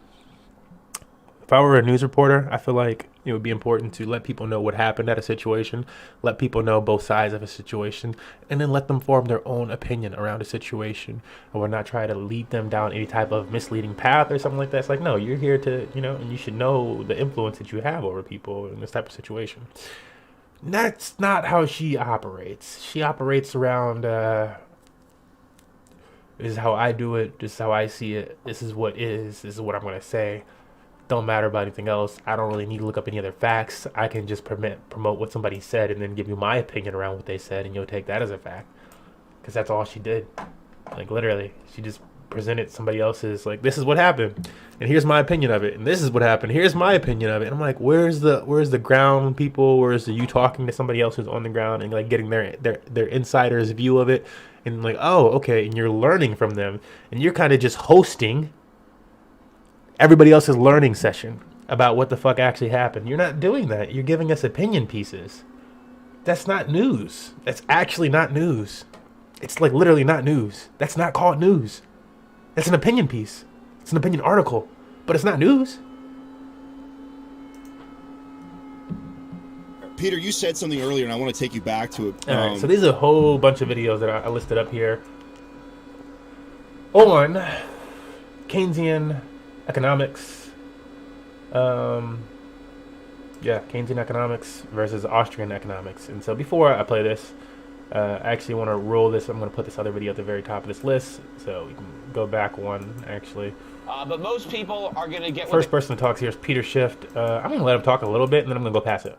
If I were a news reporter, I feel like it would be important to let people know what happened at a situation, let people know both sides of a situation, and then let them form their own opinion around a situation. I would not try to lead them down any type of misleading path or something like that. It's like, no, you're here to, and you should know the influence that you have over people in this type of situation. That's not how she operates. She operates around, this is how I do it, this is how I see it, this is what is, this is what I'm going to say. Don't matter about anything else. I don't really need to look up any other facts. I can just promote what somebody said and then give you my opinion around what they said, and you'll take that as a fact. Because that's all she did. Like, literally, she just presented somebody else's, like, this is what happened, and here's my opinion of it, and this is what happened, here's my opinion of it. And I'm like, where's the ground people? Where's you talking to somebody else who's on the ground and like getting their insider's view of it, and like, oh, okay, and you're learning from them, and you're kind of just hosting everybody else's learning session about what the fuck actually happened. You're not doing that. You're giving us opinion pieces. That's not news. That's actually not news. It's like literally not news. That's not called news. That's an opinion piece. It's an opinion article, but it's not news. Peter, you said something earlier, and I want to take you back to it. All right, so these are a whole bunch of videos that I listed up here on Keynesian economics. Keynesian economics versus Austrian economics. And so before I play this, I actually want to roll this. I'm going to put this other video at the very top of this list, so we can go back one, actually. But most people are going to get... First person to talk here is Peter Schiff. I'm going to let him talk a little bit, and then I'm going to go past it.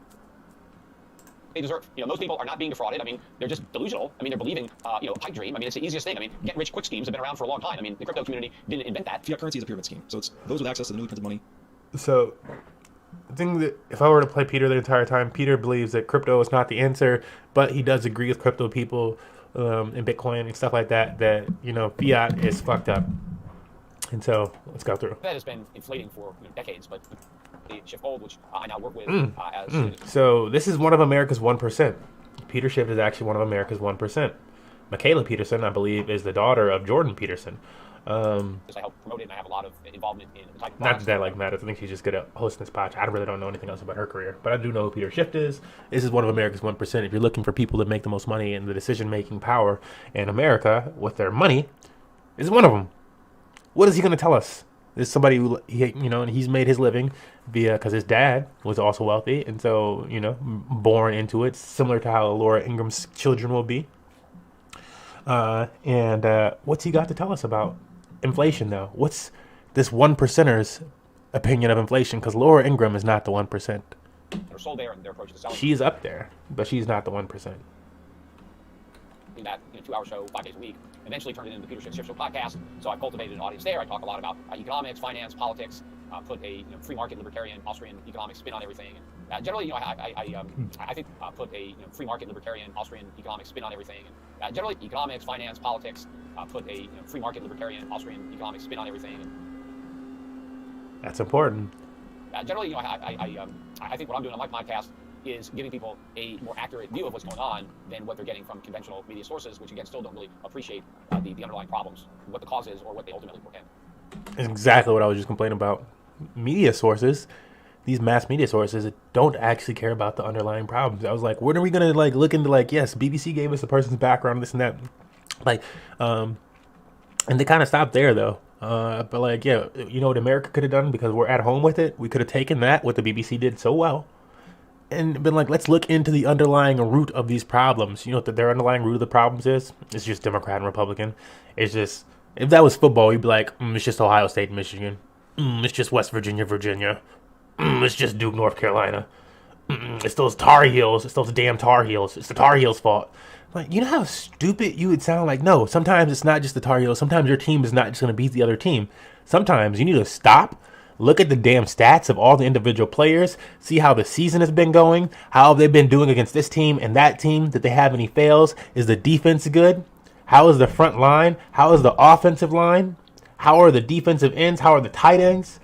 They deserve. Most people are not being defrauded. I mean, they're just delusional. I mean, they're believing, pipe dream. I mean, it's the easiest thing. I mean, get-rich-quick schemes have been around for a long time. I mean, the crypto community didn't invent that. Fiat currency is a pyramid scheme, so it's those with access to the newly printed money. So, the thing that if I were to play Peter the entire time, Peter believes that crypto is not the answer, but he does agree with crypto people and Bitcoin and stuff like that. That fiat is fucked up. And so let's go through. That has been inflating for decades, but Schiff Gold, which I now work with, So this is one of America's 1%. Peter Schiff is actually one of America's 1%. Michaela Peterson, I believe, is the daughter of Jordan Peterson. I help promote it, and I have a lot of involvement in the type of not that like matters. I think she's just good at hosting this podcast. I really don't know anything else about her career, but I do know who Peter Schiff is. This is one of America's 1%. If you're looking for people that make the most money and the decision-making power in America with their money, is one of them. What is he going to tell us? This is somebody who, and he's made his living because his dad was also wealthy, and so, born into it, similar to how Laura Ingram's children will be. What's he got to tell us about inflation, though? What's this 1%er's opinion of inflation? Because Laura Ingram is not the 1%. They're sold there, and their approach to selling. She's up there, but she's not the 1%. In that 2-hour show 5 days a week, eventually turned it into the Peter Schiff Show podcast. So I've cultivated an audience there. I talk a lot about economics, finance, politics, put a free market libertarian Austrian economic spin on everything. Generally, I think put a free market libertarian Austrian economic spin on everything. Generally, economics, finance, politics, put a free market libertarian Austrian economic spin on everything. That's important. Generally, I think what I'm doing on my podcast is giving people a more accurate view of what's going on than what they're getting from conventional media sources, which again still don't really appreciate the underlying problems, what the cause is, or what they ultimately portend. Exactly what I was just complaining about. Media sources, these mass media sources, don't actually care about the underlying problems. I was like, when are we gonna look into yes, BBC gave us the person's background, this and that, and they kind of stopped there though. But what America could have done, because we're at home with it, we could have taken what the BBC did so well, and been let's look into the underlying root of these problems. You know what their underlying root of the problems is? It's just Democrat and Republican. It's just, if that was football, you'd be it's just Ohio State and Michigan. It's just West Virginia, it's just Duke, North Carolina. It's those Tar Heels. It's those damn Tar Heels. It's the Tar Heels' fault. You know how stupid you would sound? No, sometimes it's not just the Tar Heels. Sometimes your team is not just going to beat the other team. Sometimes you need to stop, look at the damn stats of all the individual players, see how the season has been going, how they've been doing against this team and that team. Did they have any fails? Is the defense good? How is the front line? How is the offensive line? How are the defensive ends? How are the tight ends?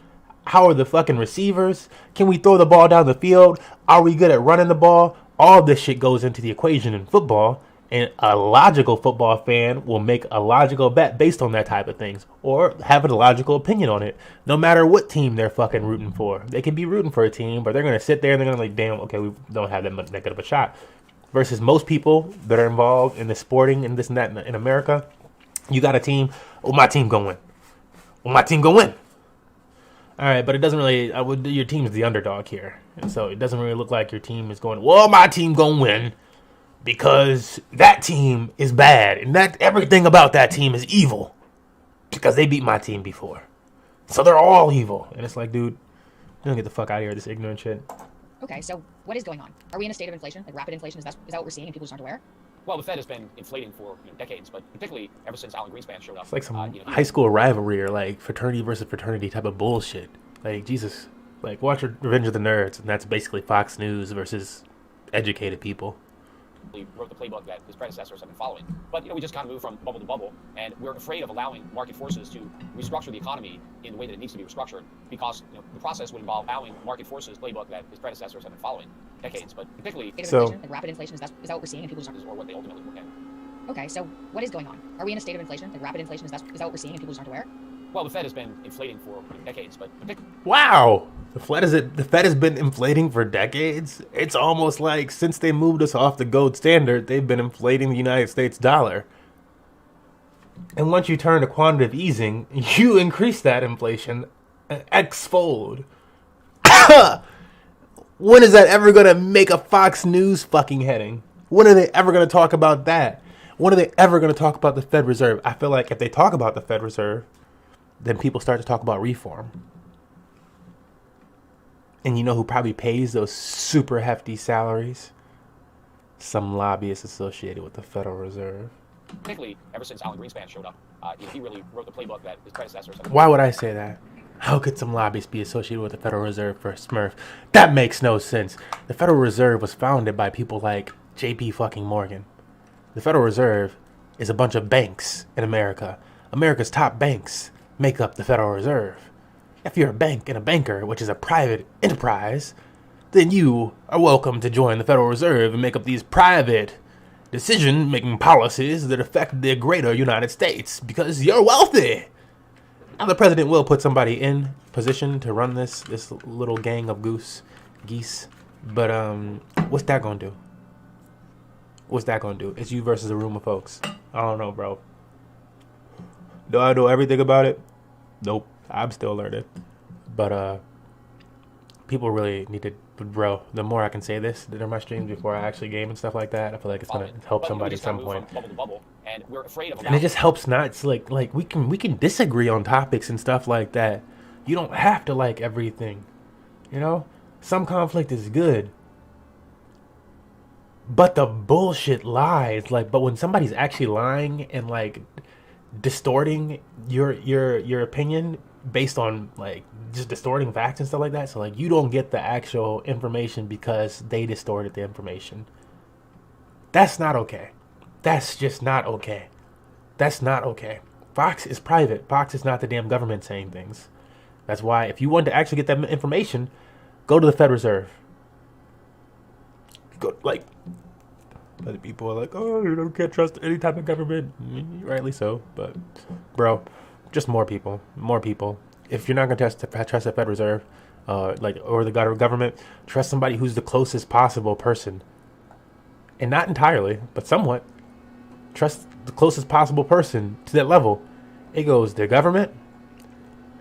How are the fucking receivers? Can we throw the ball down the field? Are we good at running the ball? All this shit goes into the equation in football, and a logical football fan will make a logical bet based on that type of things, or have a logical opinion on it, no matter what team they're fucking rooting for. They can be rooting for a team, but they're going to sit there and they're going to like, damn, okay, we don't have that good of a shot. Versus most people that are involved in the sporting and this and that in America, you got a team, oh, my team going to win. Oh, my team going to win. All right, but it doesn't really, your team is the underdog here. And so it doesn't really look like your team is going, well, my team going to win. Because that team is bad, and that everything about that team is evil. Because they beat my team before. So they're all evil. And it's like, dude, don't get the fuck out of here, this ignorant shit. Okay, so what is going on? Are we in a state of inflation? Like rapid inflation? Is that what we're seeing and people just aren't aware? Well, the Fed has been inflating for decades, but particularly ever since Alan Greenspan showed up. It's like some high school rivalry or like fraternity versus fraternity type of bullshit. Like, Jesus. Like, watch Revenge of the Nerds, and that's basically Fox News versus educated people. He wrote the playbook that his predecessors have been following. But, we just kind of moved from bubble to bubble, and we're afraid of allowing market forces to restructure the economy in the way that it needs to be restructured, because the process would involve allowing market forces playbook that his predecessors have been following decades, but particularly inflation, like rapid inflation, is that what we're seeing and people just aren't, or what they ultimately look at. Okay, so what is going on? Are we in a state of inflation, like rapid inflation, is that what we're seeing and people just aren't aware? Well, the Fed has been inflating for decades, but wow, the Fed has been inflating for decades. It's almost like since they moved us off the gold standard, they've been inflating the United States dollar. And once you turn to quantitative easing, you increase that inflation x-fold. When is that ever going to make a Fox News fucking heading? When are they ever going to talk about that? When are they ever going to talk about the Fed Reserve? I feel like if they talk about the Fed Reserve, then people start to talk about reform. And you know who probably pays those super hefty salaries? Some lobbyists associated with the Federal Reserve. Particularly ever since Alan Greenspan showed up, he really wrote the playbook that his predecessors have. Why would I say that? How could some lobbyists be associated with the Federal Reserve for Smurf? That makes no sense. The Federal Reserve was founded by people like J.P. fucking Morgan. The Federal Reserve is a bunch of banks in America. America's top banks make up the Federal Reserve. If you're a bank and a banker, which is a private enterprise, then you are welcome to join the Federal Reserve and make up these private decision-making policies that affect the greater United States because you're wealthy. Now the president will put somebody in position to run this little gang of geese. But what's that gonna do? What's that gonna do? It's you versus a room of folks. I don't know, bro. Do I know everything about it? Nope. I'm still learning. But people really need to, bro, the more I can say this during my streams before I actually game and stuff like that, I feel like it's gonna help somebody at some point. Bubble to bubble, and we're afraid of and it just helps not. It's like we can disagree on topics and stuff like that. You don't have to like everything. You know? Some conflict is good. But the bullshit lies. But when somebody's actually lying and distorting your opinion based on just distorting facts and stuff like that, so you don't get the actual information because they distorted the information. That's not okay. That's just not okay. That's not okay. Fox is private. Fox is not the damn government saying things. That's why if you want to actually get that information, go to the Fed Reserve. Go other people are like, oh, you can't trust any type of government. Rightly so, but bro, just more people. If you're not gonna trust the Fed Reserve, or the government, trust somebody who's the closest possible person, and not entirely, but somewhat. Trust the closest possible person to that level. It goes the government,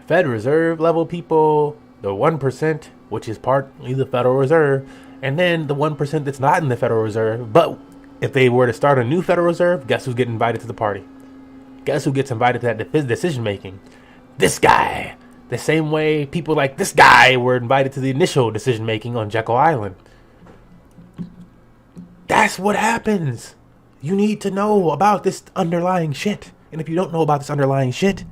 Fed Reserve level people, the 1%, which is partly the Federal Reserve, and then the 1% that's not in the Federal Reserve. But if they were to start a new Federal Reserve, guess who's getting invited to the party? Guess who gets invited to that decision making? This guy. The same way people like this guy were invited to the initial decision making on Jekyll Island. That's what happens. You need to know about this underlying shit. And if you don't know about this underlying shit,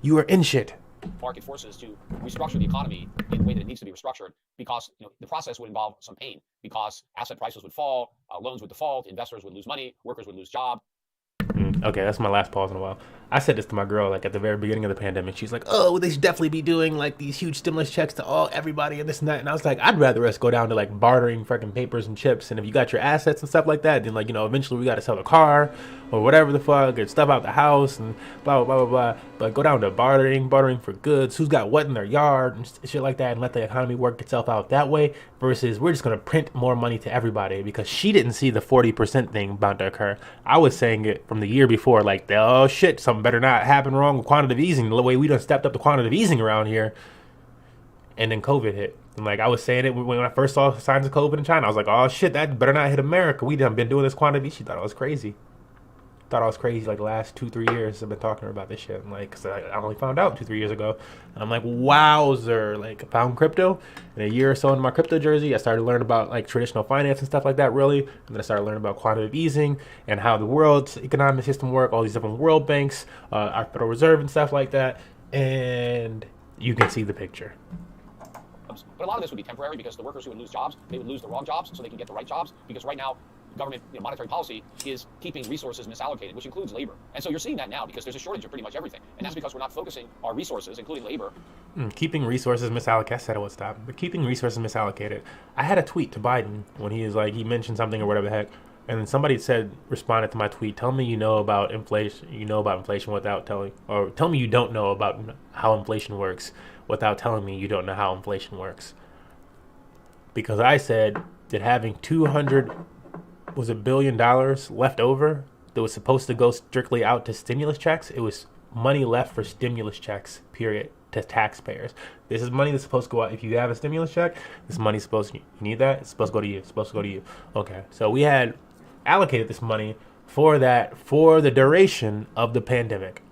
you are in shit. Market forces to restructure the economy in the way that it needs to be restructured, because the process would involve some pain, because asset prices would fall, loans would default, investors would lose money, workers would lose jobs. Okay, that's my last pause in a while. I said this to my girl like at the very beginning of the pandemic. She's like, "Oh, they should definitely be doing like these huge stimulus checks to everybody and this and that." And I was like, "I'd rather us go down to like bartering freaking papers and chips. And if you got your assets and stuff like that, then like eventually we got to sell the car or whatever the fuck, get stuff out the house and blah blah blah blah blah. But go down to bartering for goods. Who's got what in their yard and shit like that, and let the economy work itself out that way. Versus we're just gonna print more money to everybody because she didn't see the 40% thing about to occur. I was saying it from the year before, like, oh shit, something better not happen wrong with quantitative easing. The way we done stepped up the quantitative easing around here, and then COVID hit. And like I was saying it when I first saw signs of COVID in China, I was like, oh shit, that better not hit America. We done been doing this quantitative. She thought I was crazy. Thought I was crazy. Like the last 2-3 years I've been talking about this shit. And like, cause I only found out 2-3 years ago, and I'm like, wowzer. Like I found crypto, and a year or so in my crypto jersey, I started learning about like traditional finance and stuff like that, really. And then I started learning about quantitative easing and how the world's economic system work, all these different world banks, our Federal Reserve and stuff like that. And you can see the picture. But a lot of this would be temporary because the workers who would lose jobs, they would lose the wrong jobs so they can get the right jobs. Because right now, government monetary policy is keeping resources misallocated, which includes labor. And so you're seeing that now because there's a shortage of pretty much everything. And that's because we're not focusing our resources, including labor. Keeping resources misallocated. I said it would stop. But keeping resources misallocated. I had a tweet to Biden when he was like, he mentioned something or whatever the heck. And then somebody responded to my tweet, tell me you know about inflation without telling, or tell me you don't know about how inflation works without telling me you don't know how inflation works. Because I said that having $200 billion left over that was supposed to go strictly out to stimulus checks, it was money left for stimulus checks, period, to taxpayers. This is money that's supposed to go out. If you have a stimulus check, this money's supposed to, you need that, it's supposed to go to you. It's supposed to go to you. Okay, so we had allocated this money for that for the duration of the pandemic.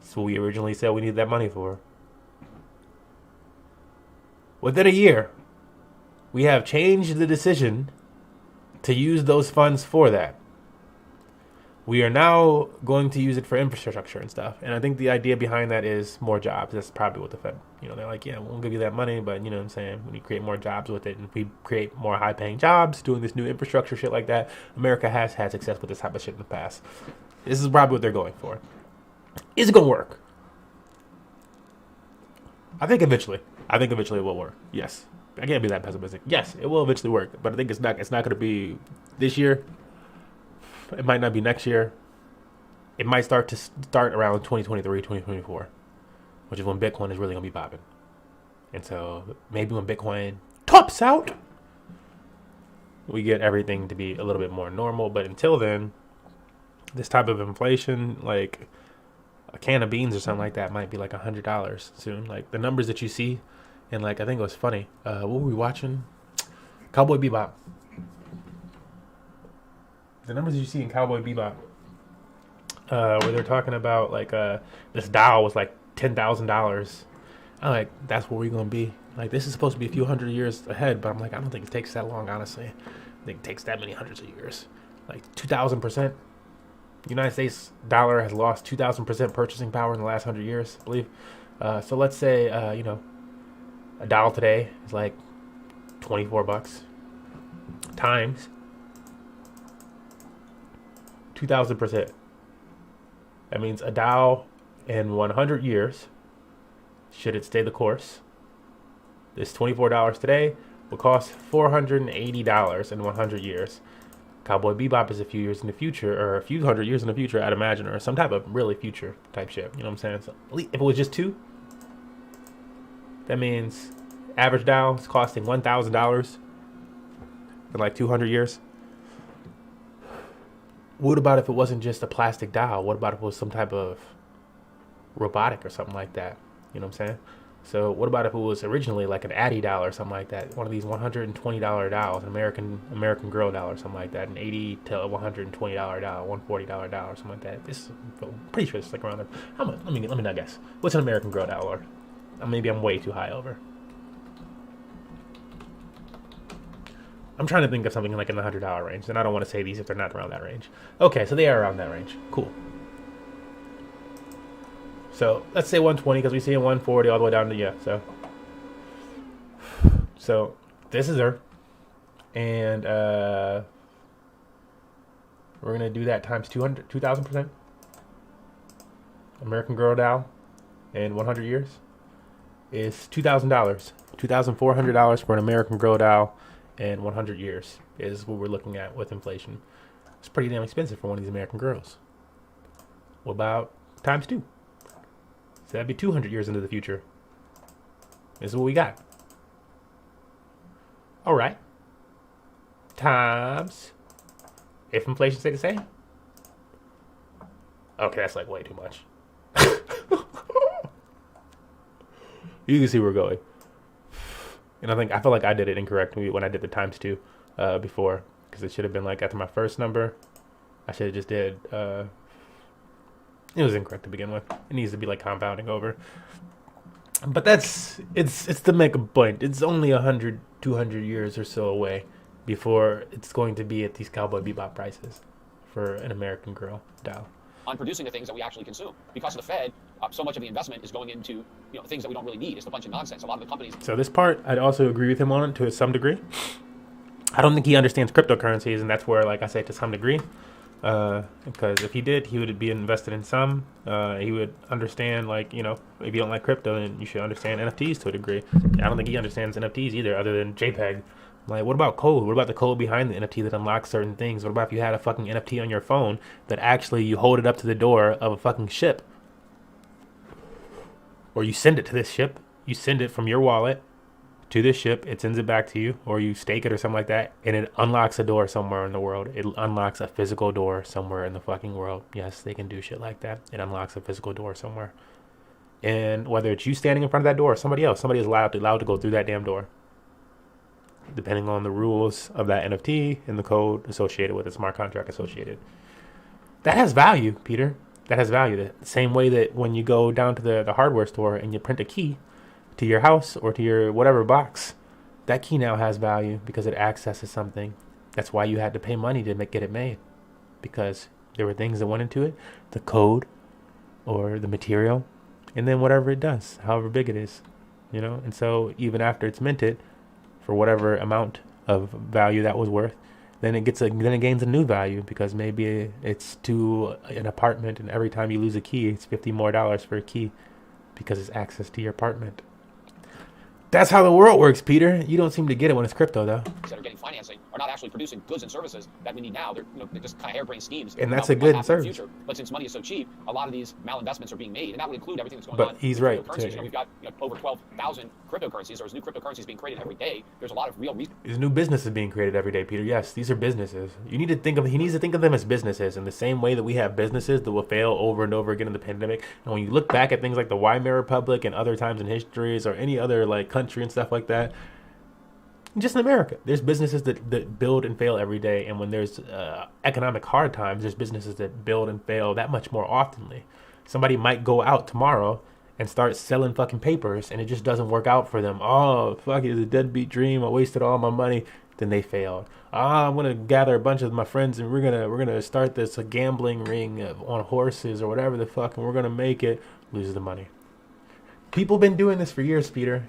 So we originally said we needed that money for. Within a year, we have changed the decision to use those funds for that. We are now going to use it for infrastructure and stuff. And I think the idea behind that is more jobs. That's probably what the Fed, they're like, yeah, we'll give you that money, but you know what I'm saying? When you create more jobs with it, and if we create more high paying jobs doing this new infrastructure shit like that, America has had success with this type of shit in the past. This is probably what they're going for. Is it going to work? I think eventually it will work. Yes. I can't be that pessimistic. Yes, it will eventually work, but I think it's not going to be this year. It might not be next year. It might start around 2023, 2024, which is when Bitcoin is really going to be popping. And so maybe when Bitcoin tops out, we get everything to be a little bit more normal. But until then, this type of inflation, like a can of beans or something like that, might be like $100 soon. Like the numbers that you see, and like I think it was funny. What were we watching? Cowboy Bebop. The numbers that you see in Cowboy Bebop, where they're talking about like this doll was like $10,000. I'm like, that's where we're gonna be. Like this is supposed to be a few hundred years ahead, but I'm like, I don't think it takes that long, honestly. I think it takes that many hundreds of years. Like 2,000%. United States dollar has lost 2,000% purchasing power in the last 100 years, I believe. So let's say a dollar today is like $24 times 2,000%. That means a Dow in 100 years, should it stay the course, this $24 today will cost $480 in 100 years. Cowboy Bebop is a few years in the future, or a few hundred years in the future, I'd imagine, or some type of really future type shit. You know what I'm saying? So if it was just two, that means average Dow is costing $1,000 in like 200 years. What about if it wasn't just a plastic doll? What about if it was some type of robotic or something like that? You know what I'm saying? So what about if it was originally like an Addy doll or something like that? One of these $120 dolls, an American Girl doll or something like that, an $80 to $120 doll, $140 doll or something like that. This, I'm pretty sure it's like around there. How much? Let me not guess. What's an American Girl doll? Or maybe I'm way too high over. I'm trying to think of something like in the $100 range, and I don't want to say these if they're not around that range. Okay, so they are around that range. Cool. So let's say 120 because we see in 140 all the way down to So this is her, and we're gonna do that times 2,000%. American Girl doll in 100 years is $2,000. $2,400 for an American Girl doll in 100 years is what we're looking at with inflation. It's pretty damn expensive for one of these American Girls. What about times 2? So that'd be 200 years into the future. This is what we got. All right. Times, if inflation stayed the same. Okay, that's like way too much. You can see where we're going. And I feel like I did it incorrectly when I did the times 2 before, because it should have been like after my first number. I should have just did. It was incorrect to begin with. It needs to be like compounding over. But it's to make a point. It's only 100, 200 years or so away before it's going to be at these Cowboy Bebop prices for an American Girl doll. On producing the things that we actually consume. Because of the Fed, so much of the investment is going into things that we don't really need. It's a bunch of nonsense. A lot of the companies. So this part, I'd also agree with him on to some degree. I don't think he understands cryptocurrencies, and that's where, like I say, to some degree. Because if he did, he would be invested in some. He would understand, like, if you don't like crypto, then you should understand NFTs to a degree. I don't think he understands NFTs either, other than JPEG. Like, what about code? What about the code behind the NFT that unlocks certain things? What about if you had a fucking NFT on your phone that actually you hold it up to the door of a fucking ship? Or you send it to this ship. You send it from your wallet to this ship. It sends it back to you. Or you stake it or something like that. And it unlocks a door somewhere in the world. It unlocks a physical door somewhere in the fucking world. Yes, they can do shit like that. It unlocks a physical door somewhere. And whether it's you standing in front of that door or somebody else, somebody is allowed to go through that damn door, depending on the rules of that NFT and the code associated with it, smart contract associated. That has value, Peter. That has value. The same way that when you go down to the hardware store and you print a key to your house or to your whatever box, that key now has value because it accesses something. That's why you had to pay money to get it made, because there were things that went into it, the code or the material, and then whatever it does, however big it is, And so even after it's minted, for whatever amount of value that was worth, then it gains a new value, because maybe it's to an apartment, and every time you lose a key, it's $50 more for a key because it's access to your apartment. That's how the world works, Peter. You don't seem to get it when it's crypto, though. That are getting financing are not actually producing goods and services that we need now. They're just kind of harebrained schemes. And that's a good service. But since money is so cheap, a lot of these malinvestments are being made, and that would include everything that's going on. But he's right. We've got over 12,000 cryptocurrencies. There's new cryptocurrencies being created every day. There's a lot of real reason. There's new businesses being created every day, Peter. Yes, these are businesses. He needs to think of them as businesses in the same way that we have businesses that will fail over and over again in the pandemic. And when you look back at things like the Weimar Republic and other times in histories or any other like country and stuff like that, just in America, there's businesses that build and fail every day. And when there's economic hard times, there's businesses that build and fail that much more oftenly. Somebody might go out tomorrow and start selling fucking papers, and it just doesn't work out for them. Oh, fuck, it's a deadbeat dream. I wasted all my money. Then they failed. I'm gonna gather a bunch of my friends, and we're gonna start this gambling ring on horses or whatever the fuck, and we're gonna make it. Lose the money. People been doing this for years, Peter,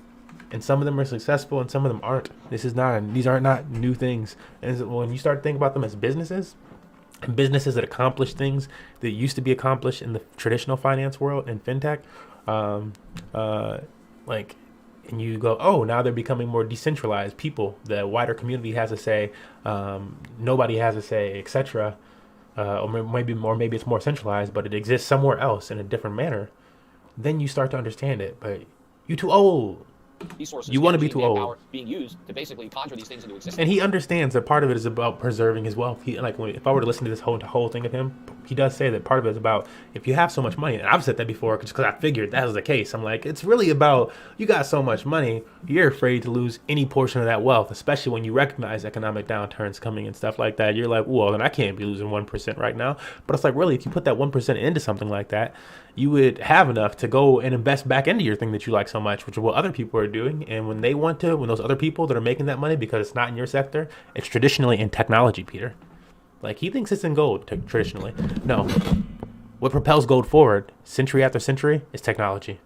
and some of them are successful, and some of them aren't. These aren't not new things. And when you start thinking about them as businesses, and businesses that accomplish things that used to be accomplished in the traditional finance world and fintech, and you go, oh, now they're becoming more decentralized. People, the wider community has a say. Nobody has a say, etc. Or maybe it's more centralized, but it exists somewhere else in a different manner. Then you start to understand it. But you're too old. Resources, you want to be too old. Being used to basically conjure these things into existence. And he understands that part of it is about preserving his wealth. If I were to listen to this whole thing of him, he does say that part of it is about, if you have so much money, and I've said that before because I figured that was the case. I'm like, it's really about, you got so much money, you're afraid to lose any portion of that wealth, especially when you recognize economic downturns coming and stuff like that. You're like, well, then I can't be losing 1% right now. But it's like, really, if you put that 1% into something like that, you would have enough to go and invest back into your thing that you like so much, which is what other people are doing. And when those other people that are making that money, because it's not in your sector, it's traditionally in technology, Peter. Like, he thinks it's in gold, traditionally. No. What propels gold forward, century after century, is technology.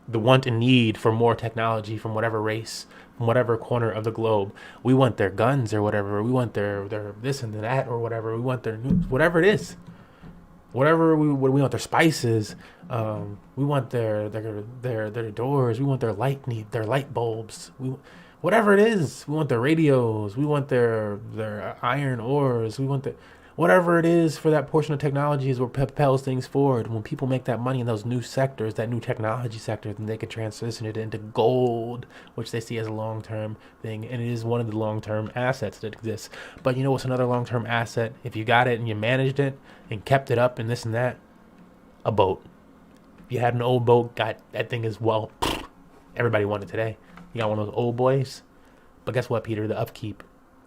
The want and need for more technology from whatever race, from whatever corner of the globe. We want their guns or whatever. We want their this and that or whatever. We want their news, whatever it is. Whatever we want their spices, we want their doors, we want their light bulbs, whatever it is, we want their radios, we want their iron ores, we want whatever it is for that portion of technology is what propels things forward. When people make that money in those new sectors, that new technology sector, then they can transition it into gold, which they see as a long-term thing, and it is one of the long-term assets that exists. But you know what's another long-term asset? If you got it and you managed it and kept it up and this and that, a boat. If you had an old boat, got that thing as well. Everybody wants it today. You got one of those old boys. But guess what, Peter? The upkeep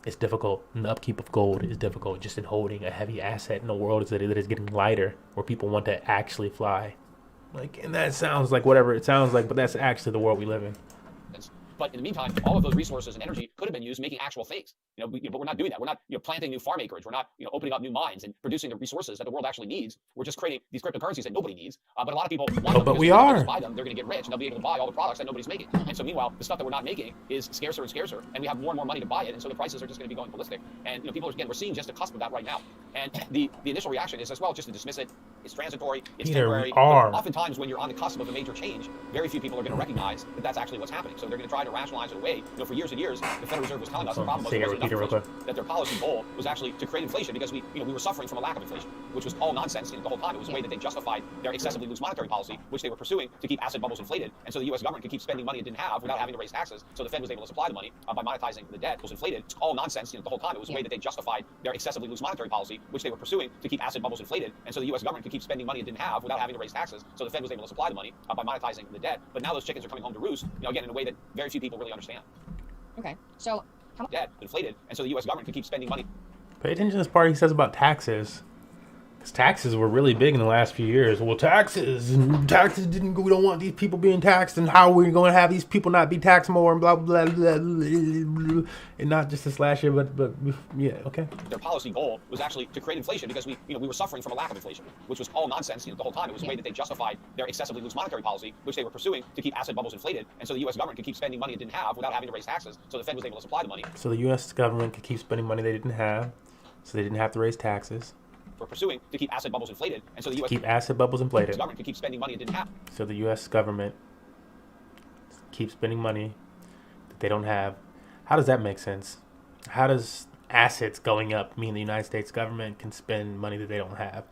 is difficult. And the upkeep of gold is difficult just in holding a heavy asset in a world that is getting lighter, where people want to actually fly. And that sounds like whatever it sounds like, but that's actually the world we live in. But in the meantime, all of those resources and energy could have been used making actual things. But we're not doing that. We're not planting new farm acreage. We're not opening up new mines and producing the resources that the world actually needs. We're just creating these cryptocurrencies that nobody needs. But a lot of people want them. But we are. Buy them, they're going to get rich, and they'll be able to buy all the products that nobody's making. And so meanwhile, the stuff that we're not making is scarcer and scarcer, and we have more and more money to buy it, and so the prices are just going to be going ballistic. And people, again, we're seeing just the cusp of that right now. And the initial reaction is as well just to dismiss it. It's transitory. It's temporary. Oftentimes, when you're on the cusp of a major change, very few people are going to recognize that that's actually what's happening. So they're going to try to rationalize it away. For years and years, the Federal Reserve was telling us the problem was that their policy goal was actually to create inflation because we were suffering from a lack of inflation, which was all nonsense the whole time. It was a way that they justified their excessively loose monetary policy, which they were pursuing to keep asset bubbles inflated, and so the U.S. government could keep spending money it didn't have without having to raise taxes. So the Fed was able to supply the money by monetizing the debt. It was inflated. It's all nonsense the whole time. It was a way that they justified their excessively loose monetary policy, which they were pursuing to keep asset bubbles inflated, and so the U.S. government could keep spending money it didn't have without having to raise taxes. So the Fed was able to supply the money by monetizing the debt. But now those chickens are coming home to roost, again, in a way that very few people really understand. Okay, so debt inflated, and so the U.S. government could keep spending money. Pay attention to this part he says about taxes. Because taxes were really big in the last few years. Well, taxes didn't go. We don't want these people being taxed, and how are we going to have these people not be taxed more, and blah, blah, blah, blah, blah. And not just this last year, but yeah, okay. Their policy goal was actually to create inflation because we were suffering from a lack of inflation, which was all nonsense the whole time. It was a way that they justified their excessively loose monetary policy, which they were pursuing to keep asset bubbles inflated, and so the U.S. government could keep spending money it didn't have without having to raise taxes. So the Fed was able to supply the money. So the U.S. government could keep spending money they didn't have, so they didn't have to raise taxes. We're pursuing to keep asset bubbles inflated, and so the U.S. keep asset bubbles inflated. Government could keep spending money it didn't have. So the U.S. government keeps spending money that they don't have. How does that make sense? How does assets going up mean the United States government can spend money that they don't have?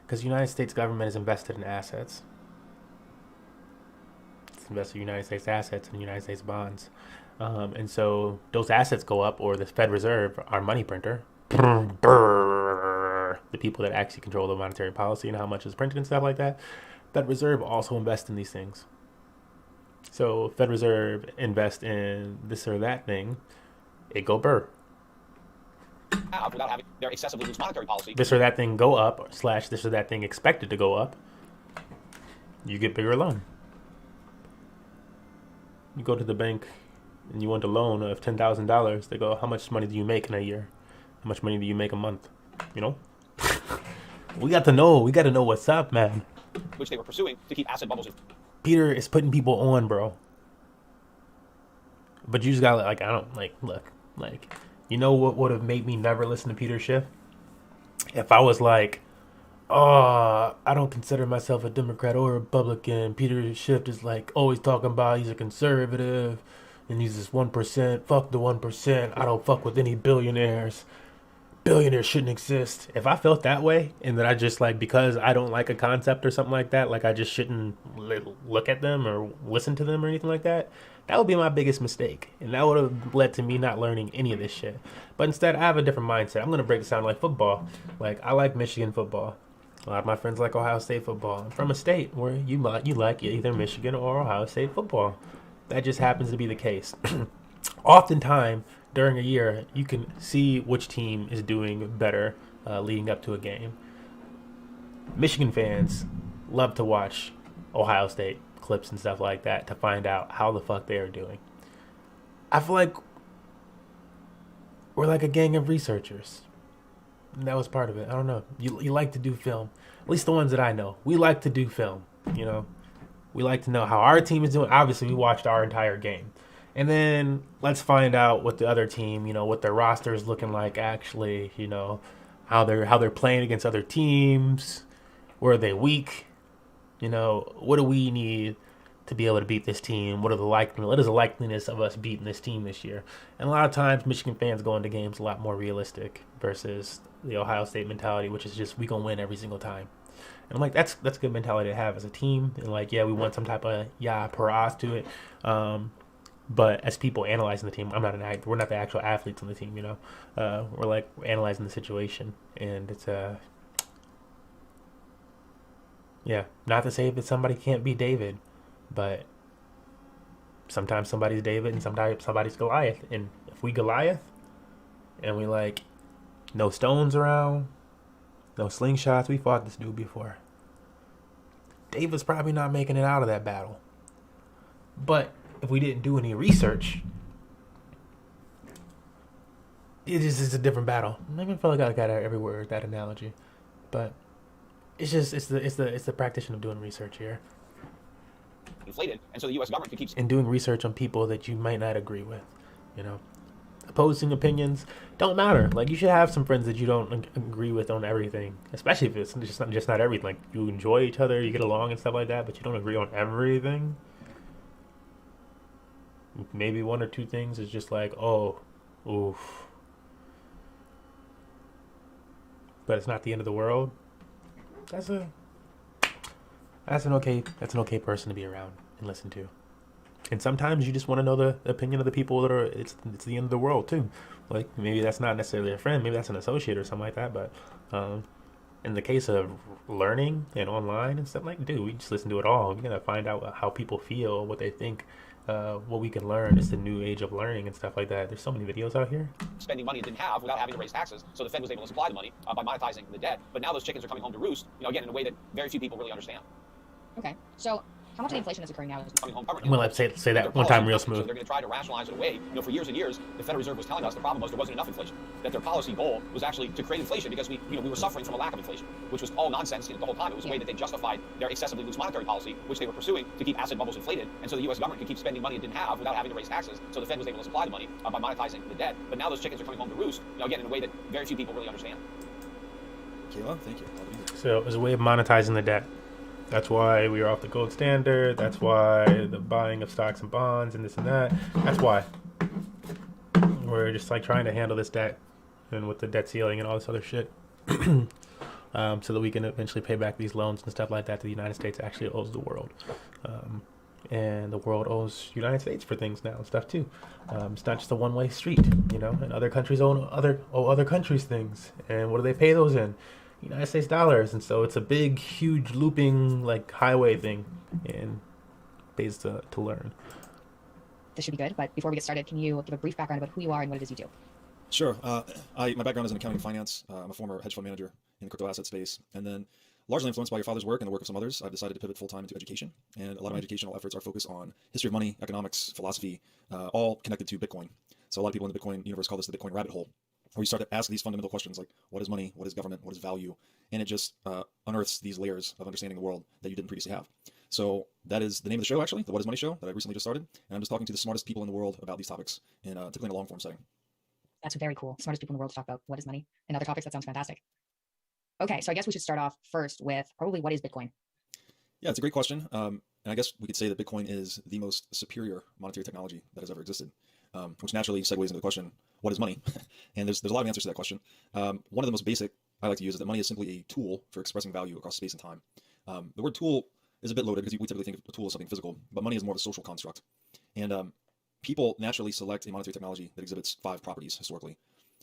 Because the United States government is invested in assets. It's invested in United States assets and United States bonds. And so those assets go up, or the Fed Reserve, our money printer, the people that actually control the monetary policy and how much is printed and stuff like that, Fed Reserve also invests in these things. So Fed Reserve invest in this or that thing, it go burr. Without having their excessively loose monetary policy. This or that thing go up, / this or that thing expected to go up, you get bigger loan. You go to the bank and you want a loan of $10,000, they go, how much money do you make in a year? How much money do you make a month? We got to know what's up, man. Which they were pursuing to keep asset bubbles. Peter is putting people on, bro. But you just gotta, look, you know what would have made me never listen to Peter Schiff? If I was like, I don't consider myself a Democrat or a Republican. Peter Schiff is always talking about he's a conservative and he's this 1%. Fuck the 1%. I don't fuck with any billionaires. Billionaires shouldn't exist. If I felt that way, and that I just because I don't like a concept or something like that, I just shouldn't look at them or listen to them or anything like that, that would be my biggest mistake. And that would have led to me not learning any of this shit. But instead, I have a different mindset. I'm going to break this down like football. I like Michigan football. A lot of my friends like Ohio State football. I'm from a state where you like either Michigan or Ohio State football. That just happens to be the case. Oftentimes, during a year, you can see which team is doing better leading up to a game. Michigan fans love to watch Ohio State clips and stuff like that to find out how the fuck they are doing. I feel like we're like a gang of researchers. And that was part of it. I don't know. You like to do film. At least the ones that I know. We like to do film, We like to know how our team is doing. Obviously, we watched our entire game. And then let's find out what the other team, what their roster is looking like actually, how they're playing against other teams. Where are they weak? You know, what do we need to be able to beat this team? What is the likeliness of us beating this team this year? And a lot of times, Michigan fans go into games a lot more realistic versus the Ohio State mentality, which is just we gonna win every single time. And I'm like, that's a good mentality to have as a team. And like, yeah, we want some type of paras to it. But as people analyzing the team, we're not the actual athletes on the team. You know, we're analyzing the situation, and it's not to say that somebody can't be David, but sometimes somebody's David and sometimes somebody's Goliath. And if we Goliath and we no stones around, no slingshots, we fought this dude before. David's probably not making it out of that battle. But if we didn't do any research, it's a different battle. I even feel like I got every word that analogy, but it's the practitioner of doing research here. Inflated, and so the U.S. government keeps and doing research on people that you might not agree with. You know, opposing opinions don't matter. Like, you should have some friends that you don't agree with on everything, especially if it's just not everything. Like, you enjoy each other, you get along and stuff like that, but you don't agree on everything. Maybe one or two things is just like, oh, oof. But it's not the end of the world. That's an okay person to be around and listen to. And sometimes you just want to know the opinion of the people that are it's the end of the world too. Like, maybe that's not necessarily a friend, maybe that's an associate or something like that. But in the case of learning and online and stuff, like, dude, we just listen to it all. We gotta find out how people feel, what they think, what we can learn. It's the new age of learning and stuff like that. There's so many videos out here. spending money it didn't have without having to raise taxes. So the Fed was able to supply the money by monetizing the debt. But now those chickens are coming home to roost, again, in a way that very few people really understand. Okay, so how much of the inflation that's occurring now is coming home I'm gonna say that one time real smooth. So they're going to try to rationalize it away. For years and years, the Federal Reserve was telling us the problem was there wasn't enough inflation. That their policy goal was actually to create inflation because we were suffering from a lack of inflation, which was all nonsense the whole time. It was a way that they justified their excessively loose monetary policy, which they were pursuing to keep asset bubbles inflated. And so the U.S. government could keep spending money it didn't have without having to raise taxes. So the Fed was able to supply the money by monetizing the debt. But now those chickens are coming home to roost, again, in a way that very few people really understand. Kayla, thank you. So it was a way of monetizing the debt. That's why we are off the gold standard. That's why the buying of stocks and bonds and this and that. That's why we're just trying to handle this debt and with the debt ceiling and all this other shit, so that we can eventually pay back these loans and stuff like that. The United States actually owes the world, and the world owes United States for things now and stuff too. It's not just a one-way street, and other countries owe other countries things. And what do they pay those in? United States dollars. And so it's a big, huge looping highway thing, and pays to learn. This should be good, but before we get started, can you give a brief background about who you are and what it is you do? Sure. My background is in accounting and finance. I'm a former hedge fund manager in the crypto asset space. And then, largely influenced by your father's work and the work of some others, I've decided to pivot full-time into education. And a lot of my educational efforts are focused on history of money, economics, philosophy, all connected to Bitcoin. So a lot of people in the Bitcoin universe call this the Bitcoin rabbit hole, where you start to ask these fundamental questions like, what is money, what is government, what is value? And it just unearths these layers of understanding the world that you didn't previously have. So that is the name of the show, actually, the What is Money Show, that I recently just started. And I'm just talking to the smartest people in the world about these topics, in typically in a long-form setting. That's very cool. Smartest people in the world to talk about what is money and other topics. That sounds fantastic. Okay, so I guess we should start off first with probably what is Bitcoin? Yeah, it's a great question. And I guess we could say that Bitcoin is the most superior monetary technology that has ever existed, which naturally segues into the question, what is money? And there's a lot of answers to that question. One of the most basic I like to use is that money is simply a tool for expressing value across space and time. The word tool is a bit loaded because we typically think of a tool as something physical, but money is more of a social construct. And people naturally select a monetary technology that exhibits 5 properties historically.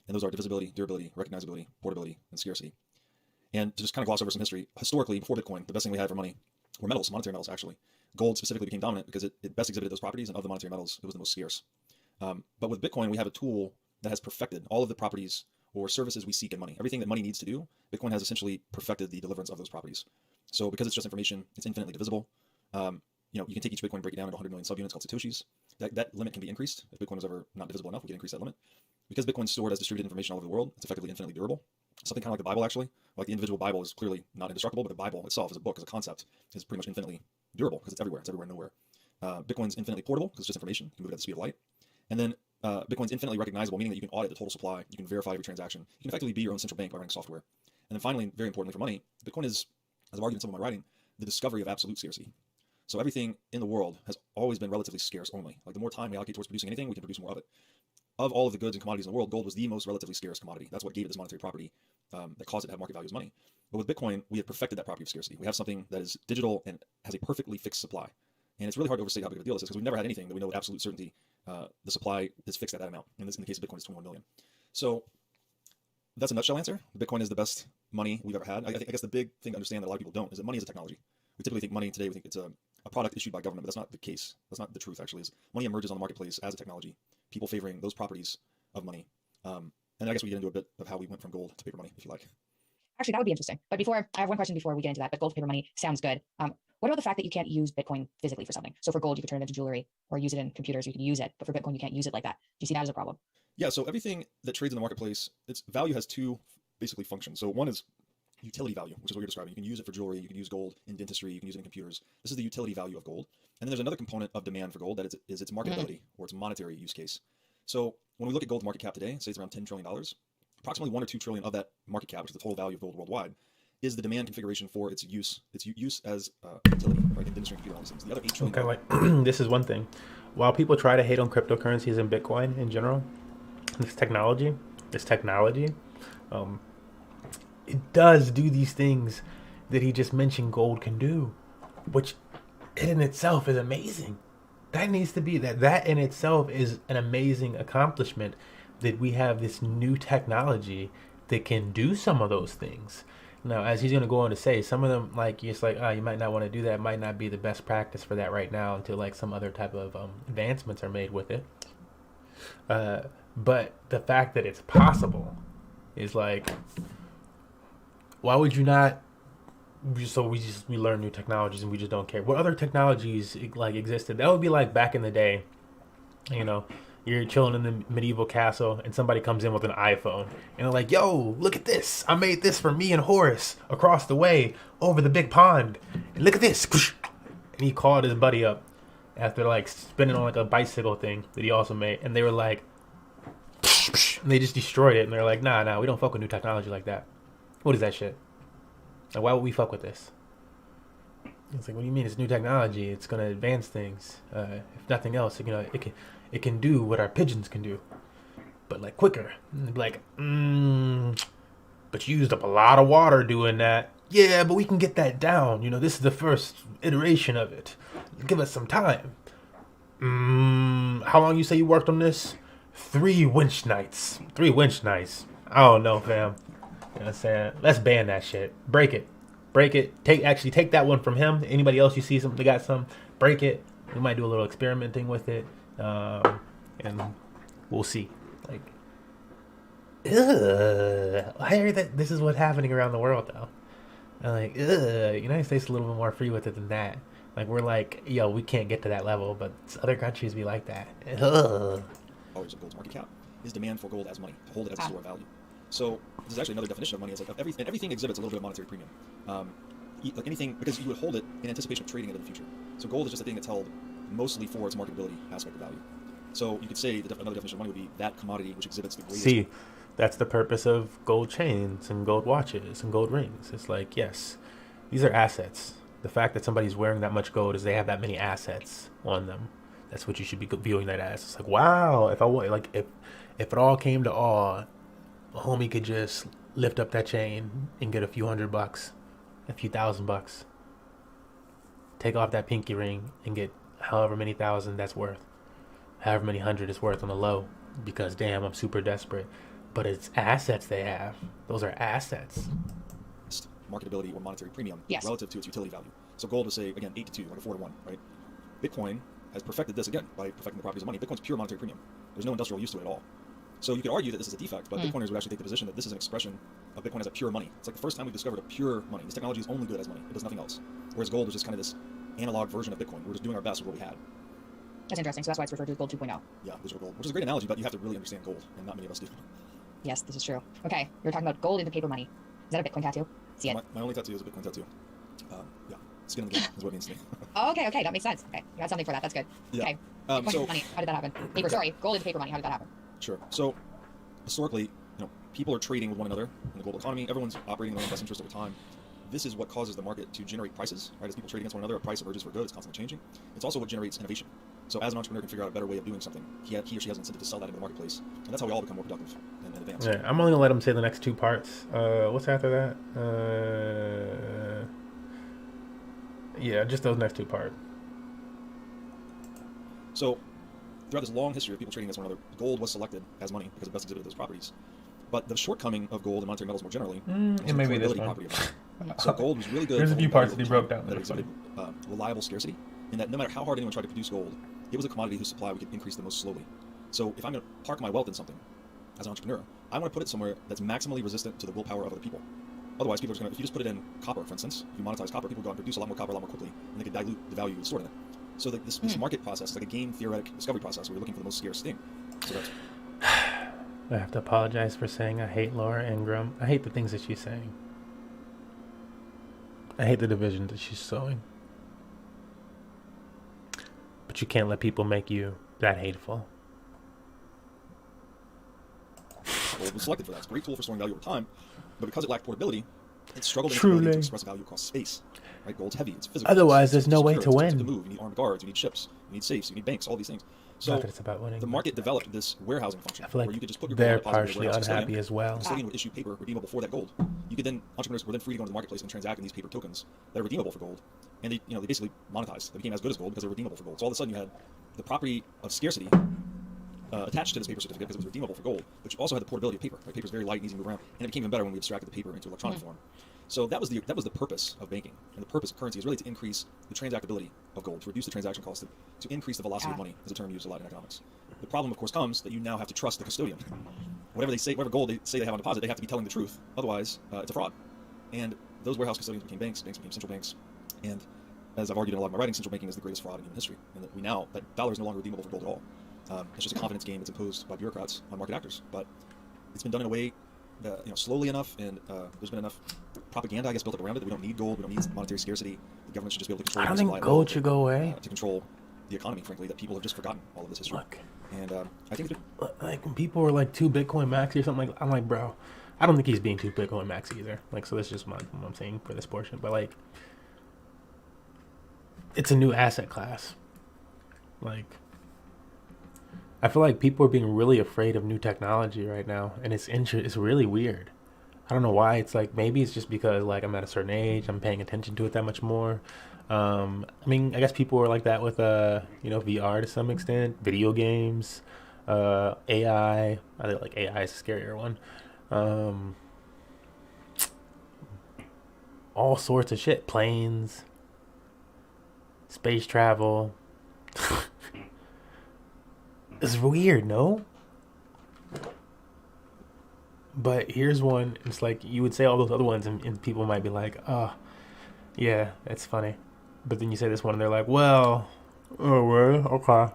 And those are divisibility, durability, recognizability, portability, and scarcity. And to just kind of gloss over some history, historically, before Bitcoin, the best thing we had for money were metals, monetary metals, actually. Gold specifically became dominant because it best exhibited those properties, and of the monetary metals, it was the most scarce. But with Bitcoin, we have a tool that has perfected all of the properties or services we seek in money. Everything that money needs to do, Bitcoin has essentially perfected the deliverance of those properties. So because it's just information, it's infinitely divisible. You can take each Bitcoin and break it down into 100 million subunits called Satoshis. That limit can be increased. If Bitcoin was ever not divisible enough, we can increase that limit. Because Bitcoin's stored as distributed information all over the world, it's effectively infinitely durable. Something kind of like the Bible, actually. Like the individual Bible is clearly not indestructible, but the Bible itself as a book, as a concept, is pretty much infinitely durable because it's everywhere. It's everywhere, nowhere. Bitcoin's infinitely portable because it's just information. You can move it at the speed of light. And then Bitcoin's infinitely recognizable, meaning that you can audit the total supply. You can verify every transaction. You can effectively be your own central bank by running software. And then finally, very importantly for money, Bitcoin is as I've argued in some of my writing, the discovery of absolute scarcity. So everything in the world has always been relatively scarce only. Like the more time we allocate towards producing anything, we can produce more of it. Of all of the goods and commodities in the world, gold was the most relatively scarce commodity. That's what gave it this monetary property that caused it to have market value as money. But with Bitcoin, we have perfected that property of scarcity. We have something that is digital and has a perfectly fixed supply. And it's really hard to overstate how big of a deal this is because we've never had anything that we know with absolute certainty the supply is fixed at that amount. And this, in the case of Bitcoin, is 21 million. So that's a nutshell answer. Bitcoin is the best money we've ever had. I guess the big thing to understand that a lot of people don't is that money is a technology. We typically think money today, we think it's a product issued by government, but that's not the case. That's not the truth, actually. Is money emerges on the marketplace as a technology, people favoring those properties of money. And I guess we get into a bit of how we went from gold to paper money, if you like. Actually, that would be interesting. But before, I have one question before we get into that, but gold to paper money sounds good. What about the fact that you can't use Bitcoin physically for something? So for gold, you could turn it into jewelry or use it in computers, you can use it, but for Bitcoin, you can't use it like that. Do you see that as a problem? Yeah, so everything that trades in the marketplace, its value has two basically functions. So one is utility value, which is what you're describing. You can use it for jewelry, you can use gold in dentistry, you can use it in computers. This is the utility value of gold. And then there's another component of demand for gold that is its marketability or its monetary use case. So when we look at gold's market cap today, say it's around $10 trillion, approximately 1 or 2 trillion of that market cap, which is the total value of gold worldwide, is the demand configuration for its use as utility, right, in industry and computer, all these things. The other 8 trillion. Okay, like this is one thing. While people try to hate on cryptocurrencies and Bitcoin in general, this technology, it does do these things that he just mentioned gold can do, which in itself is amazing. That needs to be that in itself is an amazing accomplishment, that we have this new technology that can do some of those things. Now, as he's going to go on to say, some of them, like, it's like, you might not want to do that. It might not be the best practice for that right now until, like, some other type of advancements are made with it. But the fact that it's possible is, like, why would you not? So we learn new technologies and we just don't care. What other technologies, like, existed? That would be like back in the day, you know, you're chilling in the medieval castle and somebody comes in with an iPhone and they're like, yo, look at this. I made this for me and Horace across the way over the big pond. And look at this. And he called his buddy up after, like, spinning on, like, a bicycle thing that he also made. And they were like, and they just destroyed it. And they're like, nah, we don't fuck with new technology like that. What is that shit? Like, why would we fuck with this? It's like, what do you mean? It's new technology. It's going to advance things. If nothing else, you know, it can do what our pigeons can do, but, like, quicker. Like, but you used up a lot of water doing that. Yeah, but we can get that down. You know, this is the first iteration of it. Give us some time. How long you say you worked on this? 3 winch nights. 3 winch nights. I don't know, fam. You know what I'm saying? Let's ban that shit. Break it. Take that one from him. Anybody else you see something got some, break it. We might do a little experimenting with it. And we'll see. Like, I hear that this is what's happening around the world, though. I'm like, United States is a little bit more free with it than that. Like, we're like, yo, we can't get to that level, but other countries be like that. Always of gold's market cap is demand for gold as money, to hold it as a store of value. So this is actually another definition of money. It's like everything exhibits a little bit of monetary premium. Like anything, because you would hold it in anticipation of trading it in the future. So gold is just a thing that's held mostly for its marketability aspect of value. So you could say another definition of money would be that commodity which exhibits the greatest. See, that's the purpose of gold chains and gold watches and gold rings. It's like, yes, these are assets. The fact that somebody's wearing that much gold is they have that many assets on them. That's what you should be viewing that as. It's like, wow, if it all came to all, a homie could just lift up that chain and get a few $100, a few $1,000, take off that pinky ring and get however many thousand that's worth, however many hundred it's worth on the low, because damn, I'm super desperate. But it's assets they have. Those are assets. Marketability or monetary premium relative to its utility value. So gold would say, again, 8 to 2, like a 4 to 1, right? Bitcoin has perfected this again by perfecting the properties of money. Bitcoin's pure monetary premium. There's no industrial use to it at all. So you could argue that this is a defect, but Bitcoiners would actually take the position that this is an expression of Bitcoin as a pure money. It's like the first time we've discovered a pure money. This technology is only good as money. It does nothing else. Whereas gold is just kind of this analog version of Bitcoin. We're just doing our best with what we had. That's interesting. So that's why it's referred to as gold 2.0. Yeah, digital gold, which is a great analogy, but you have to really understand gold, and not many of us do. Yes, this is true. Okay, you're talking about gold into paper money. Is that a Bitcoin tattoo? See it? My only tattoo is a Bitcoin tattoo. Yeah, skin in the game is what it means to me. Okay, that makes sense. Okay, you got something for that. That's good. Yeah. Okay, Bitcoin money. How did that happen? Gold into paper money. How did that happen? Sure. So historically, people are trading with one another in the global economy. Everyone's operating in their own best interest over time. this is what causes the market to generate prices, right? As people trade against one another, a price emerges for good, it's constantly changing. It's also what generates innovation. So as an entrepreneur can figure out a better way of doing something, he or she has an incentive to sell that into the marketplace. And that's how we all become more productive and advance. Yeah, I'm only gonna let him say the next two parts. What's after that? Yeah, just those next two parts. So throughout this long history of people trading against one another, gold was selected as money because it best exhibited those properties. But the shortcoming of gold and monetary metals more generally is it may be this the one. property of money. So gold was really good. There's a few parts that he broke down. That exhibited reliable scarcity, and that no matter how hard anyone tried to produce gold, it was a commodity whose supply we could increase the most slowly. So if I'm going to park my wealth in something as an entrepreneur, I want to put it somewhere that's maximally resistant to the willpower of other people. Otherwise, people are just going to, if you just put it in copper, for instance, if you monetize copper, people go out and produce a lot more copper a lot more quickly, and they could dilute the value you stored in it. So this market process is like a game theoretic discovery process where you're looking for the most scarce thing. So that's... I have to apologize for saying I hate Laura Ingram. I hate the things that she's saying. I hate the division that she's sowing. But you can't let people make you that hateful. Gold was selected for that. It's a great tool for storing value over time, but because it lacked portability, it struggled in its ability to express value across space. Right? Gold's heavy, it's physical. Otherwise, there's no way to win. To move. You need armed guards, you need ships, you need safes, you need banks, all these things. So Not that it's about winning, the market developed this warehousing function I feel like where you could just put your they're gold deposit in a partially warehouse unhappy as well. The custodian would issue paper redeemable for that gold. You could then, entrepreneurs were then free to go into the marketplace and transact in these paper tokens that are redeemable for gold. And they basically monetized. They became as good as gold because they were redeemable for gold. So all of a sudden you had the property of scarcity attached to this paper certificate because it was redeemable for gold, but you also had the portability of paper. Right? Paper is very light and easy to move around, and it became even better when we abstracted the paper into electronic form. So that was the purpose of banking, and the purpose of currency is really to increase the transactability of gold, to reduce the transaction cost, to increase the velocity of money, is a term used a lot in economics. The problem, of course, comes that you now have to trust the custodian. Whatever gold they say they have on deposit, they have to be telling the truth. Otherwise, it's a fraud. And those warehouse custodians became banks. Banks became central banks. And as I've argued in a lot of my writing, central banking is the greatest fraud in human history. And that dollar is no longer redeemable for gold at all. It's just a confidence game that's imposed by bureaucrats on market actors. But it's been done in a way slowly enough, and there's been enough propaganda, I guess, built up around it that we don't need gold, we don't need monetary scarcity. The government should just be able to control. I don't think gold should go away. To control the economy, frankly, that people have just forgotten all of this history. Look, and I think like when people were like 2 Bitcoin maxi or something, I'm like, bro, I don't think he's being 2 Bitcoin maxi either. Like, so that's just what I'm saying for this portion. But like, it's a new asset class. Like, I feel like people are being really afraid of new technology right now, and it's really weird. I don't know why. It's like, maybe it's just because like I'm at a certain age, I'm paying attention to it that much more. I mean, I guess people were like that with VR to some extent, video games, AI. I think like AI is a scarier one. All sorts of shit, planes, space travel. It's weird, no? But here's one. It's like you would say all those other ones, and people might be like, "Oh, yeah, that's funny." But then you say this one, and they're like, "Well, oh well, okay."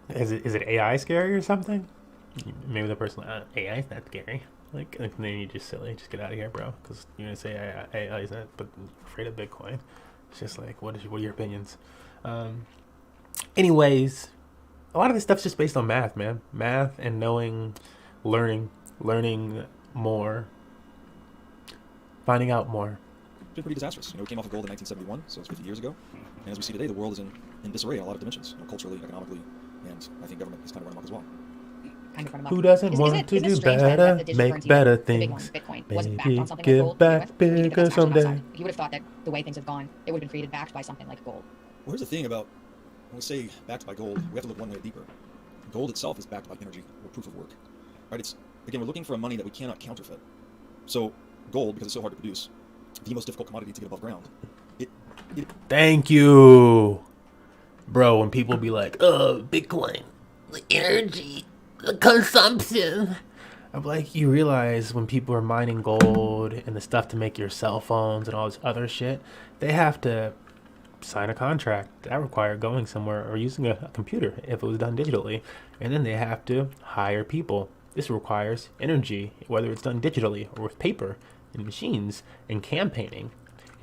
Is it AI scary or something? Maybe the person AI is not scary. Like then you're just silly. Just get out of here, bro. Because you're gonna say AI is not, but I'm afraid of Bitcoin. It's just like, what are your opinions? Anyways, a lot of this stuff's just based on math, man. Math and learning more, finding out more. It's been pretty disastrous. We came off of gold in 1971, so it's 50 years ago. And as we see today, the world is in disarray in a lot of dimensions, culturally, economically, and I think government is kind of run amok as well. Who doesn't want to do better, make better things, maybe get back bigger someday? You would have thought that the way things have gone, it would have been created backed by something like gold. Well, here's the thing about when we say backed by gold, we have to look one layer deeper. Gold itself is backed by energy or proof of work. Right? We're looking for a money that we cannot counterfeit. So gold, because it's so hard to produce, the most difficult commodity to get above ground. Thank you, bro. When people be like, "Oh, Bitcoin, the energy, the consumption," I'm like, you realize when people are mining gold and the stuff to make your cell phones and all this other shit, they have to sign a contract that require going somewhere or using a computer if it was done digitally, and then they have to hire people. This requires energy, whether it's done digitally or with paper and machines and campaigning.